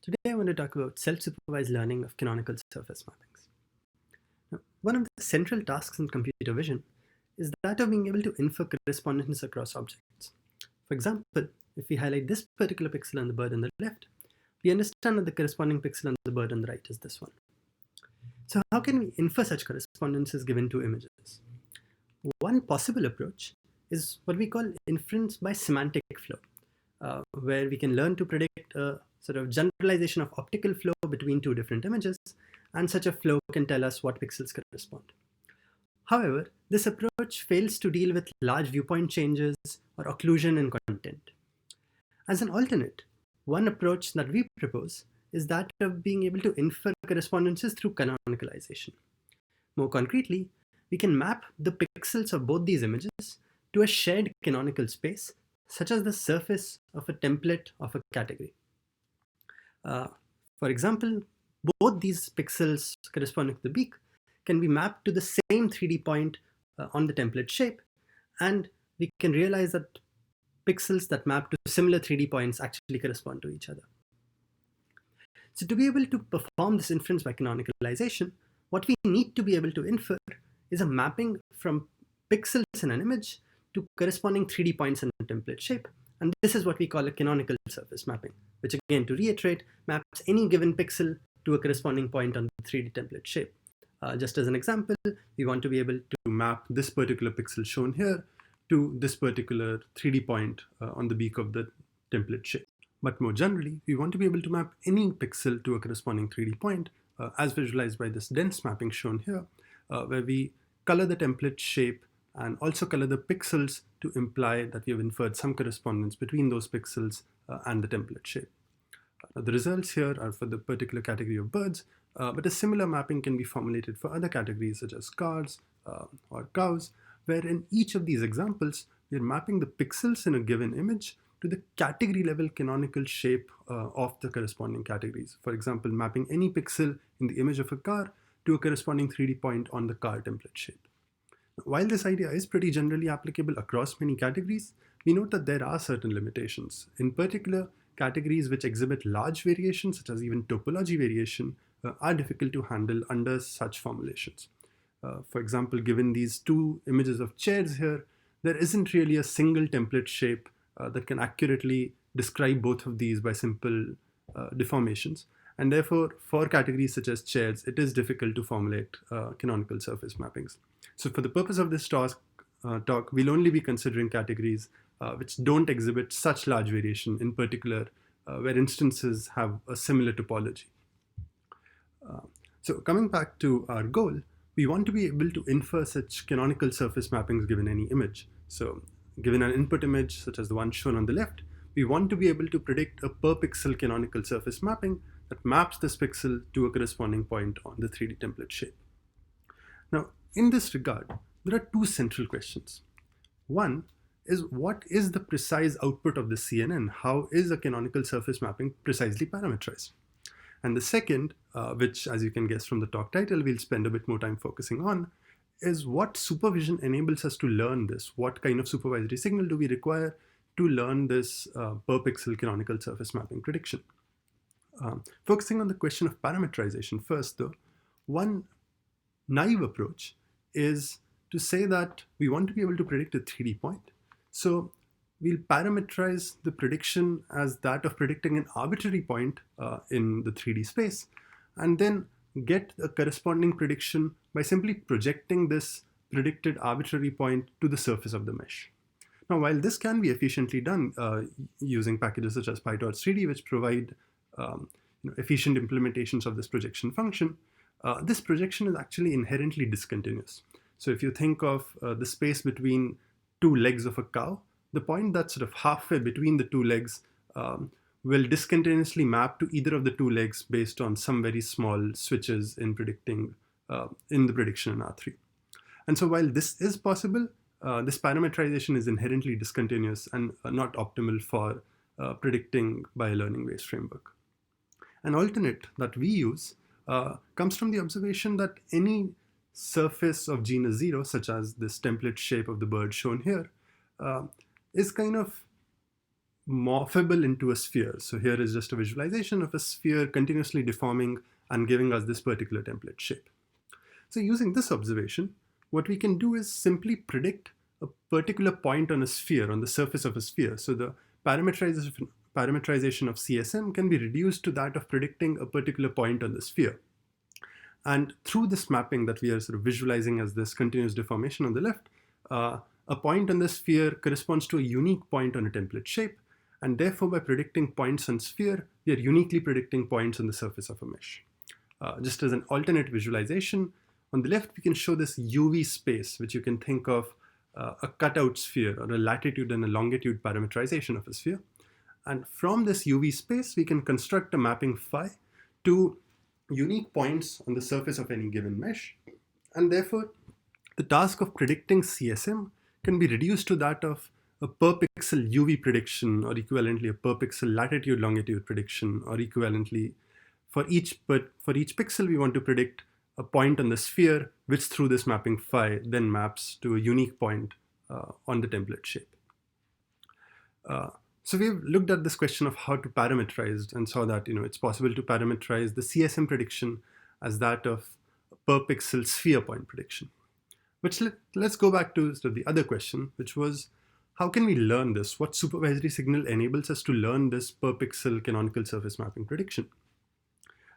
Today I want to talk about self-supervised learning of canonical surface mappings. Now, one of the central tasks in computer vision is that of being able to infer correspondence across objects. For example, if we highlight this particular pixel on the bird on the left, we understand that the corresponding pixel on the bird on the right is this one. So how can we infer such correspondences given two images? One possible approach is what we call inference by semantic flow, where we can learn to predict a sort of generalization of optical flow between two different images, and such a flow can tell us what pixels correspond. However, this approach fails to deal with large viewpoint changes or occlusion in content. As an alternate, one approach that we propose is that of being able to infer correspondences through canonicalization. More concretely, we can map the pixels of both these images to a shared canonical space, such as the surface of a template of a category. For example, both these pixels corresponding to the beak can be mapped to the same 3D point on the template shape, and we can realize that pixels that map to similar 3D points actually correspond to each other. So to be able to perform this inference by canonicalization, what we need to be able to infer is a mapping from pixels in an image to corresponding 3D points in a template shape. And this is what we call a canonical surface mapping, which again, to reiterate, maps any given pixel to a corresponding point on the 3D template shape. Just as an example, we want to be able to map this particular pixel shown here to this particular 3D point on the beak of the template shape. But more generally, we want to be able to map any pixel to a corresponding 3D point, as visualized by this dense mapping shown here, where we color the template shape and also color the pixels to imply that we have inferred some correspondence between those pixels and the template shape. The results here are for the particular category of birds, but a similar mapping can be formulated for other categories such as cars or cows, where in each of these examples, we are mapping the pixels in a given image to the category level canonical shape of the corresponding categories. For example, mapping any pixel in the image of a car to a corresponding 3D point on the car template shape. While this idea is pretty generally applicable across many categories, we note that there are certain limitations. In particular, categories which exhibit large variations, such as even topology variation, are difficult to handle under such formulations. For example, given these two images of chairs here, there isn't really a single template shape that can accurately describe both of these by simple deformations. And therefore, for categories such as chairs, it is difficult to formulate canonical surface mappings. So for the purpose of this talk, we'll only be considering categories which don't exhibit such large variation, in particular, where instances have a similar topology. So coming back to our goal, we want to be able to infer such canonical surface mappings given any image. So given an input image, such as the one shown on the left, we want to be able to predict a per pixel canonical surface mapping that maps this pixel to a corresponding point on the 3D template shape. Now, in this regard, there are two central questions. One is, what is the precise output of the CNN? How is a canonical surface mapping precisely parametrized? And the second, which as you can guess from the talk title, we'll spend a bit more time focusing on, is what supervision enables us to learn this? What kind of supervisory signal do we require to learn this per pixel canonical surface mapping prediction? Focusing on the question of parametrization first though, one naive approach is to say that we want to be able to predict a 3D point. So we'll parameterize the prediction as that of predicting an arbitrary point in the 3D space, and then get a corresponding prediction by simply projecting this predicted arbitrary point to the surface of the mesh. Now, while this can be efficiently done using packages such as PyTorch3D, which provide efficient implementations of this projection function, this projection is actually inherently discontinuous. So if you think of the space between two legs of a cow, the point that's sort of halfway between the two legs will discontinuously map to either of the two legs based on some very small switches in predicting in the prediction in R3. And so while this is possible, this parametrization is inherently discontinuous and not optimal for predicting by a learning-based framework. An alternate that we use comes from the observation that any surface of genus 0, such as this template shape of the bird shown here, is kind of morphable into a sphere. So here is just a visualization of a sphere continuously deforming and giving us this particular template shape. So using this observation, what we can do is simply predict a particular point on a sphere, on the surface of a sphere. So the parameterization of CSM can be reduced to that of predicting a particular point on the sphere. And through this mapping that we are sort of visualizing as this continuous deformation on the left, a point on the sphere corresponds to a unique point on a template shape. And therefore, by predicting points on sphere, we are uniquely predicting points on the surface of a mesh. Just as an alternate visualization, on the left, we can show this UV space, which you can think of a cutout sphere or a latitude and a longitude parameterization of a sphere. And from this UV space, we can construct a mapping phi to unique points on the surface of any given mesh. And therefore, the task of predicting CSM can be reduced to that of a per pixel UV prediction, or equivalently a per pixel latitude longitude prediction, or equivalently for each pixel we want to predict a point on the sphere, which through this mapping phi then maps to a unique point on the template shape. So we've looked at this question of how to parameterize and saw that it's possible to parameterize the CSM prediction as that of per pixel sphere point prediction. But let's go back to the other question, which was, how can we learn this? What supervisory signal enables us to learn this per pixel canonical surface mapping prediction?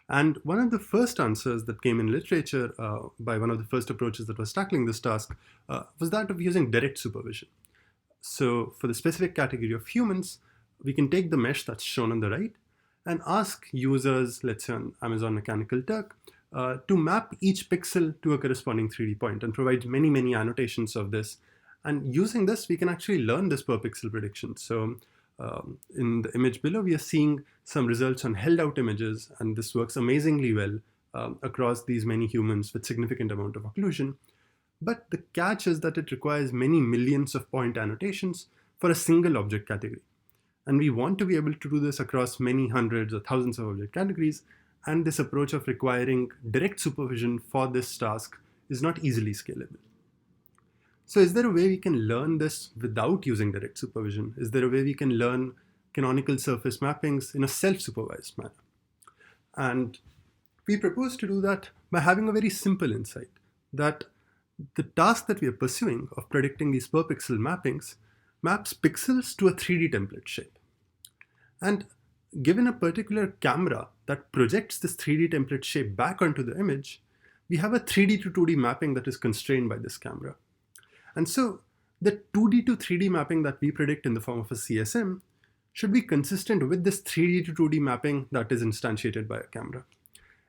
And one of the first answers that came in literature by one of the first approaches that was tackling this task was that of using direct supervision. So for the specific category of humans, we can take the mesh that's shown on the right and ask users, let's say on Amazon Mechanical Turk, to map each pixel to a corresponding 3D point and provide many, many annotations of this. And using this, we can actually learn this per pixel prediction. So in the image below, we are seeing some results on held out images, and this works amazingly well across these many humans with significant amount of occlusion. But the catch is that it requires many millions of point annotations for a single object category. And we want to be able to do this across many hundreds or thousands of object categories. And this approach of requiring direct supervision for this task is not easily scalable. So is there a way we can learn this without using direct supervision? Is there a way we can learn canonical surface mappings in a self-supervised manner? And we propose to do that by having a very simple insight that the task that we are pursuing of predicting these per pixel mappings maps pixels to a 3D template shape. And given a particular camera that projects this 3D template shape back onto the image, we have a 3D to 2D mapping that is constrained by this camera. And so the 2D to 3D mapping that we predict in the form of a CSM should be consistent with this 3D to 2D mapping that is instantiated by a camera.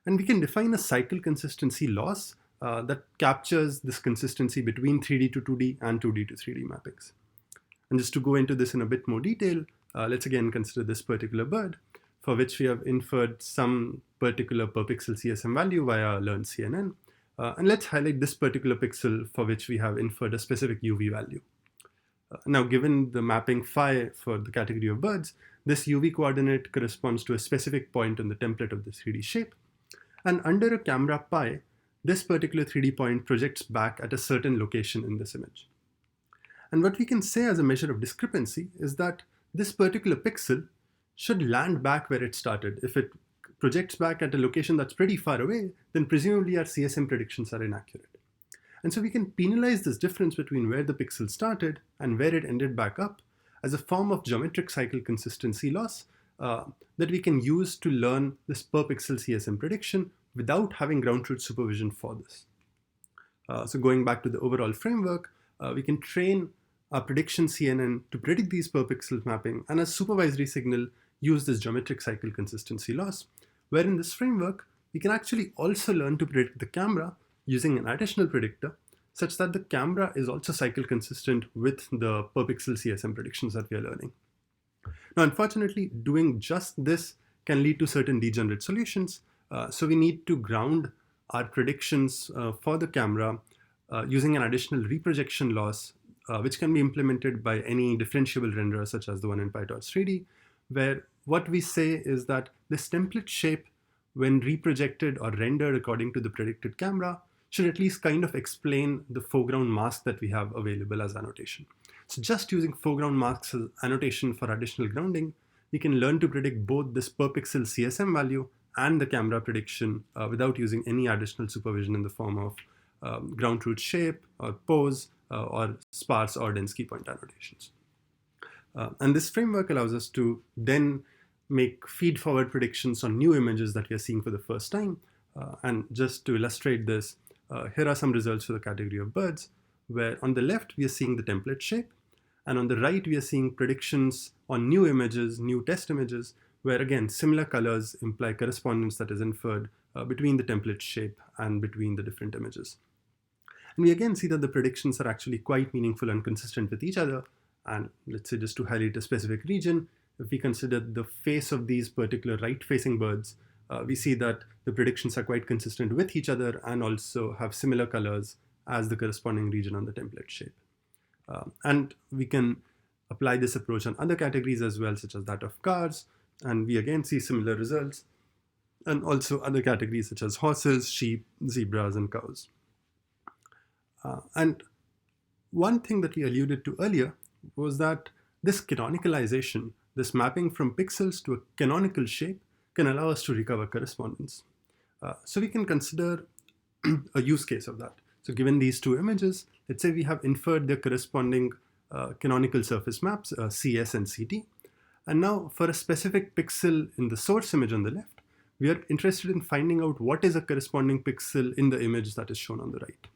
And we can define a cycle consistency loss that captures this consistency between 3D to 2D and 2D to 3D mappings. And just to go into this in a bit more detail, let's again consider this particular bird, for which we have inferred some particular per pixel CSM value via learned CNN. And let's highlight this particular pixel for which we have inferred a specific UV value. Now, given the mapping phi for the category of birds, this UV coordinate corresponds to a specific point on the template of the 3D shape. And under a camera pi, this particular 3D point projects back at a certain location in this image. And what we can say as a measure of discrepancy is that this particular pixel should land back where it started. If it projects back at a location that's pretty far away, then presumably our CSM predictions are inaccurate. And so we can penalize this difference between where the pixel started and where it ended back up as a form of geometric cycle consistency loss that we can use to learn this per pixel CSM prediction without having ground truth supervision for this. So going back to the overall framework, we can train our prediction CNN to predict these per pixel mapping, and as supervisory signal use this geometric cycle consistency loss, where in this framework, we can actually also learn to predict the camera using an additional predictor, such that the camera is also cycle consistent with the per pixel CSM predictions that we are learning. Now, unfortunately, doing just this can lead to certain degenerate solutions. So we need to ground our predictions for the camera using an additional reprojection loss, which can be implemented by any differentiable renderer, such as the one in PyTorch3D, where what we say is that this template shape, when reprojected or rendered according to the predicted camera, should at least kind of explain the foreground mask that we have available as annotation. So just using foreground marks as annotation for additional grounding, we can learn to predict both this per pixel CSM value and the camera prediction without using any additional supervision in the form of ground truth shape or pose or sparse or dense key point annotations. And this framework allows us to then make feed-forward predictions on new images that we are seeing for the first time. And just to illustrate this, here are some results for the category of birds, where on the left we are seeing the template shape, and on the right we are seeing predictions on new images, new test images, where again similar colors imply correspondence that is inferred between the template shape and between the different images. And we again see that the predictions are actually quite meaningful and consistent with each other. And let's say, just to highlight a specific region, if we consider the face of these particular right-facing birds, we see that the predictions are quite consistent with each other and also have similar colors as the corresponding region on the template shape. And we can apply this approach on other categories as well, such as that of cars, and we again see similar results, and also other categories such as horses, sheep, zebras, and cows. And one thing that we alluded to earlier was that this canonicalization, this mapping from pixels to a canonical shape, can allow us to recover correspondence. So we can consider a use case of that. So given these two images, let's say we have inferred their corresponding canonical surface maps, CS and CT. And now for a specific pixel in the source image on the left, we are interested in finding out what is a corresponding pixel in the image that is shown on the right.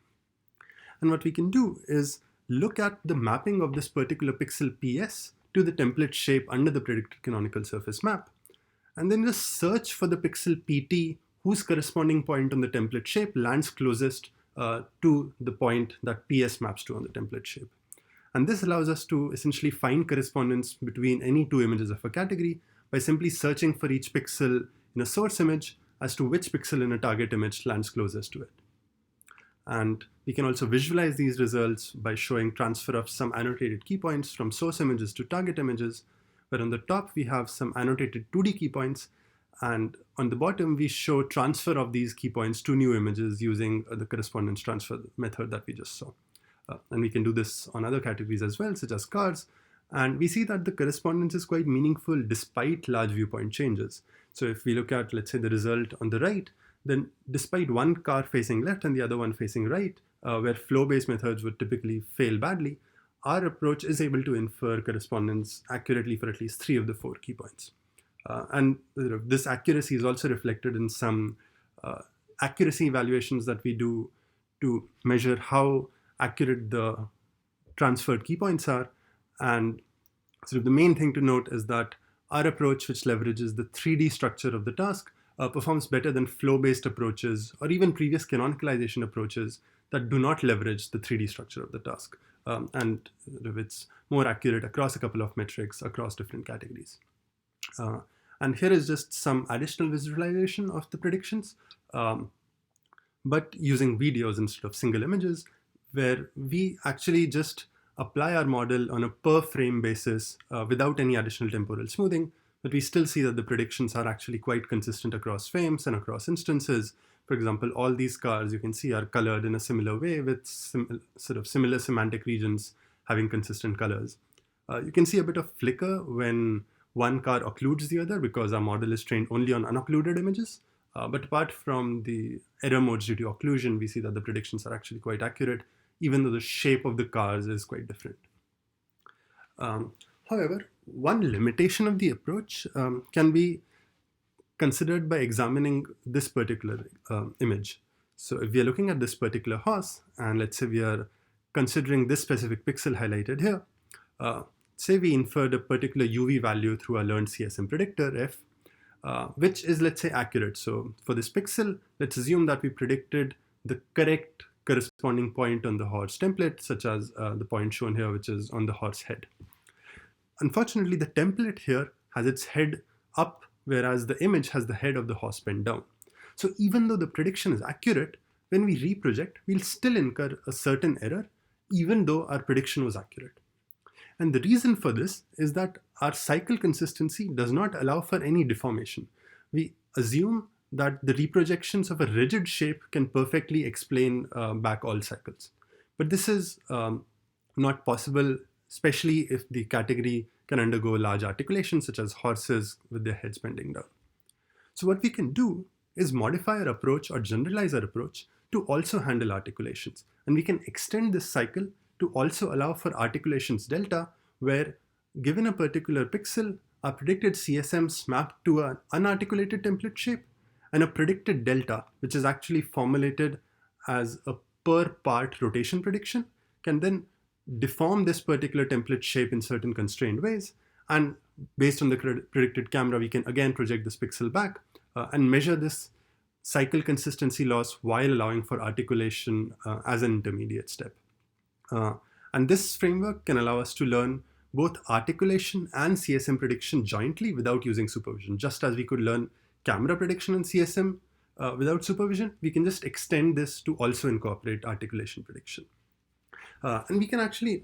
And what we can do is look at the mapping of this particular pixel PS to the template shape under the predicted canonical surface map, and then just search for the pixel PT whose corresponding point on the template shape lands closest to the point that PS maps to on the template shape. And this allows us to essentially find correspondence between any two images of a category by simply searching for each pixel in a source image as to which pixel in a target image lands closest to it. And we can also visualize these results by showing transfer of some annotated key points from source images to target images, where on the top we have some annotated 2D key points, and on the bottom we show transfer of these key points to new images using the correspondence transfer method that we just saw. And we can do this on other categories as well, such as cars. And we see that the correspondence is quite meaningful despite large viewpoint changes. So if we look at, let's say, the result on the right, then despite one car facing left and the other one facing right, where flow-based methods would typically fail badly, our approach is able to infer correspondence accurately for at least 3 of the 4 key points. And this accuracy is also reflected in some accuracy evaluations that we do to measure how accurate the transferred key points are. And sort of the main thing to note is that our approach, which leverages the 3D structure of the task, performs better than flow-based approaches or even previous canonicalization approaches that do not leverage the 3D structure of the task. And it's more accurate across a couple of metrics across different categories. And here is just some additional visualization of the predictions, but using videos instead of single images, where we actually just apply our model on a per frame basis without any additional temporal smoothing, but we still see that the predictions are actually quite consistent across frames and across instances. For example, all these cars you can see are colored in a similar way with sort of similar semantic regions having consistent colors. You can see a bit of flicker when one car occludes the other because our model is trained only on unoccluded images. But apart from the error modes due to occlusion, we see that the predictions are actually quite accurate, even though the shape of the cars is quite different. However, one limitation of the approach can be considered by examining this particular image. So if we are looking at this particular horse, and let's say we are considering this specific pixel highlighted here, say we inferred a particular UV value through our learned CSM predictor, F, which is, let's say, accurate. So for this pixel, let's assume that we predicted the correct corresponding point on the horse template, such as the point shown here, which is on the horse head. Unfortunately, the template here has its head up, whereas the image has the head of the horse bent down. So even though the prediction is accurate, when we reproject, we'll still incur a certain error, even though our prediction was accurate. And the reason for this is that our cycle consistency does not allow for any deformation. We assume that the reprojections of a rigid shape can perfectly explain back all cycles. But this is not possible especially if the category can undergo large articulations, such as horses with their heads bending down. So what we can do is modify our approach or generalize our approach to also handle articulations. And we can extend this cycle to also allow for articulations delta, where given a particular pixel, our predicted CSMs map to an unarticulated template shape, and a predicted delta, which is actually formulated as a per part rotation prediction, can then deform this particular template shape in certain constrained ways. And based on the predicted camera, we can again project this pixel back and measure this cycle consistency loss while allowing for articulation as an intermediate step. And this framework can allow us to learn both articulation and CSM prediction jointly without using supervision. Just as we could learn camera prediction and CSM without supervision, we can just extend this to also incorporate articulation prediction. And we can actually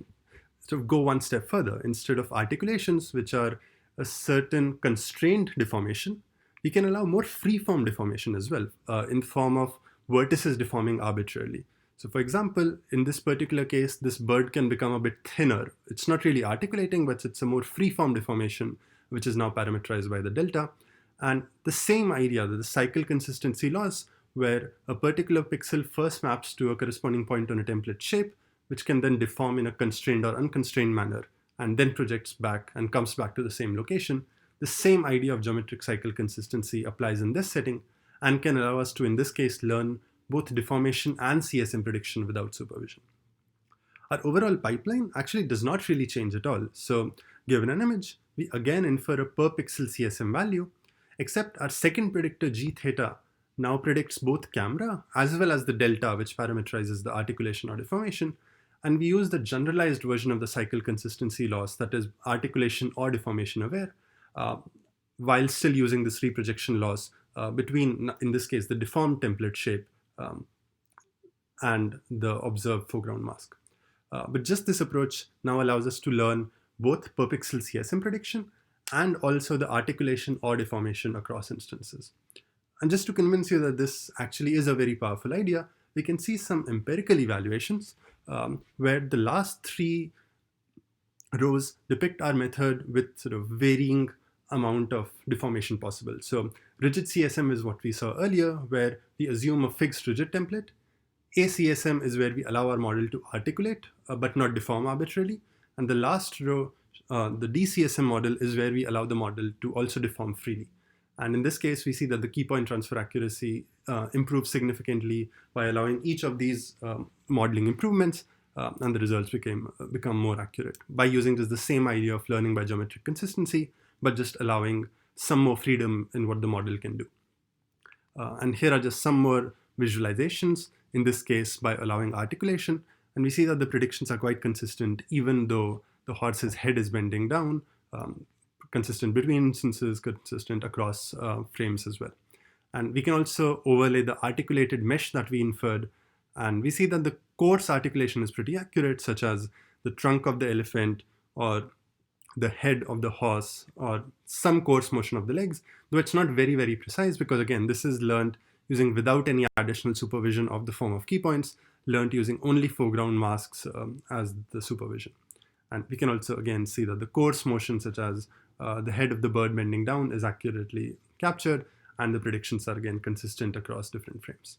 sort of go one step further. Instead of articulations, which are a certain constrained deformation, we can allow more free-form deformation as well, in the form of vertices deforming arbitrarily. So for example, in this particular case, this bird can become a bit thinner. It's not really articulating, but it's a more free-form deformation, which is now parameterized by the delta. And the same idea, the cycle consistency loss, where a particular pixel first maps to a corresponding point on a template shape, which can then deform in a constrained or unconstrained manner, and then projects back and comes back to the same location. The same idea of geometric cycle consistency applies in this setting and can allow us to, in this case, learn both deformation and CSM prediction without supervision. Our overall pipeline actually does not really change at all. So given an image, we again infer a per pixel CSM value, except our second predictor G theta now predicts both camera as well as the delta, which parameterizes the articulation or deformation. And we use the generalized version of the cycle consistency loss, that is articulation or deformation aware, while still using this reprojection loss between, in this case, the deformed template shape and the observed foreground mask. But just this approach now allows us to learn both per pixel CSM prediction and also the articulation or deformation across instances. And just to convince you that this actually is a very powerful idea, we can see some empirical evaluations where the last three rows depict our method with sort of varying amount of deformation possible. So rigid CSM is what we saw earlier, where we assume a fixed rigid template. ACSM is where we allow our model to articulate but not deform arbitrarily. And the last row, the DCSM model, is where we allow the model to also deform freely. And in this case, we see that the key point transfer accuracy improves significantly by allowing each of these modeling improvements, and the results become more accurate by using just the same idea of learning by geometric consistency, but just allowing some more freedom in what the model can do. And here are just some more visualizations, in this case by allowing articulation. And we see that the predictions are quite consistent, even though the horse's head is bending down, consistent between instances, consistent across frames as well. And we can also overlay the articulated mesh that we inferred. And we see that the coarse articulation is pretty accurate, such as the trunk of the elephant or the head of the horse or some coarse motion of the legs, though it's not very, very precise because, again, this is learned using without any additional supervision of the form of key points, learned using only foreground masks as the supervision. And we can also, again, see that the coarse motion, such as the head of the bird bending down, is accurately captured, and the predictions are, again, consistent across different frames.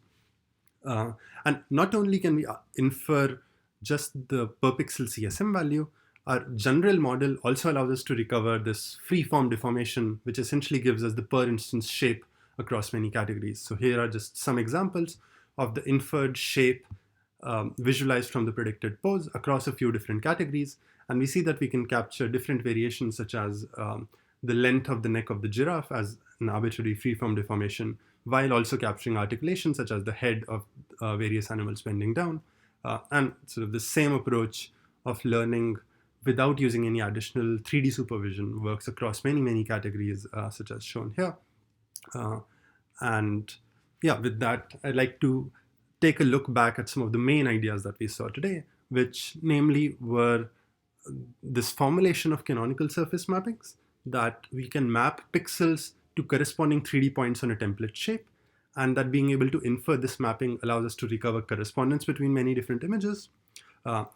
And not only can we infer just the per pixel CSM value, our general model also allows us to recover this free-form deformation, which essentially gives us the per instance shape across many categories. So here are just some examples of the inferred shape visualized from the predicted pose across a few different categories. And we see that we can capture different variations, such as the length of the neck of the giraffe as an arbitrary free-form deformation, while also capturing articulation, such as the head of various animals bending down. And sort of the same approach of learning without using any additional 3D supervision works across many, many categories, such as shown here. And yeah, with that, I'd like to take a look back at some of the main ideas that we saw today, which namely were this formulation of canonical surface mappings, that we can map pixels to corresponding 3D points on a template shape, and that being able to infer this mapping allows us to recover correspondence between many different images,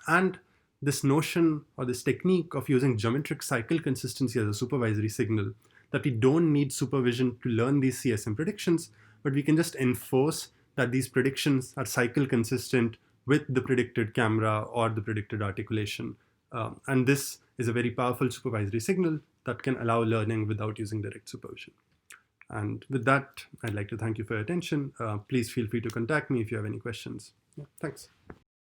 and this notion or this technique of using geometric cycle consistency as a supervisory signal, that we don't need supervision to learn these CSM predictions, but we can just enforce that these predictions are cycle consistent with the predicted camera or the predicted articulation. And this is a very powerful supervisory signal that can allow learning without using direct supervision. And with that, I'd like to thank you for your attention. Please feel free to contact me if you have any questions. Yeah, thanks.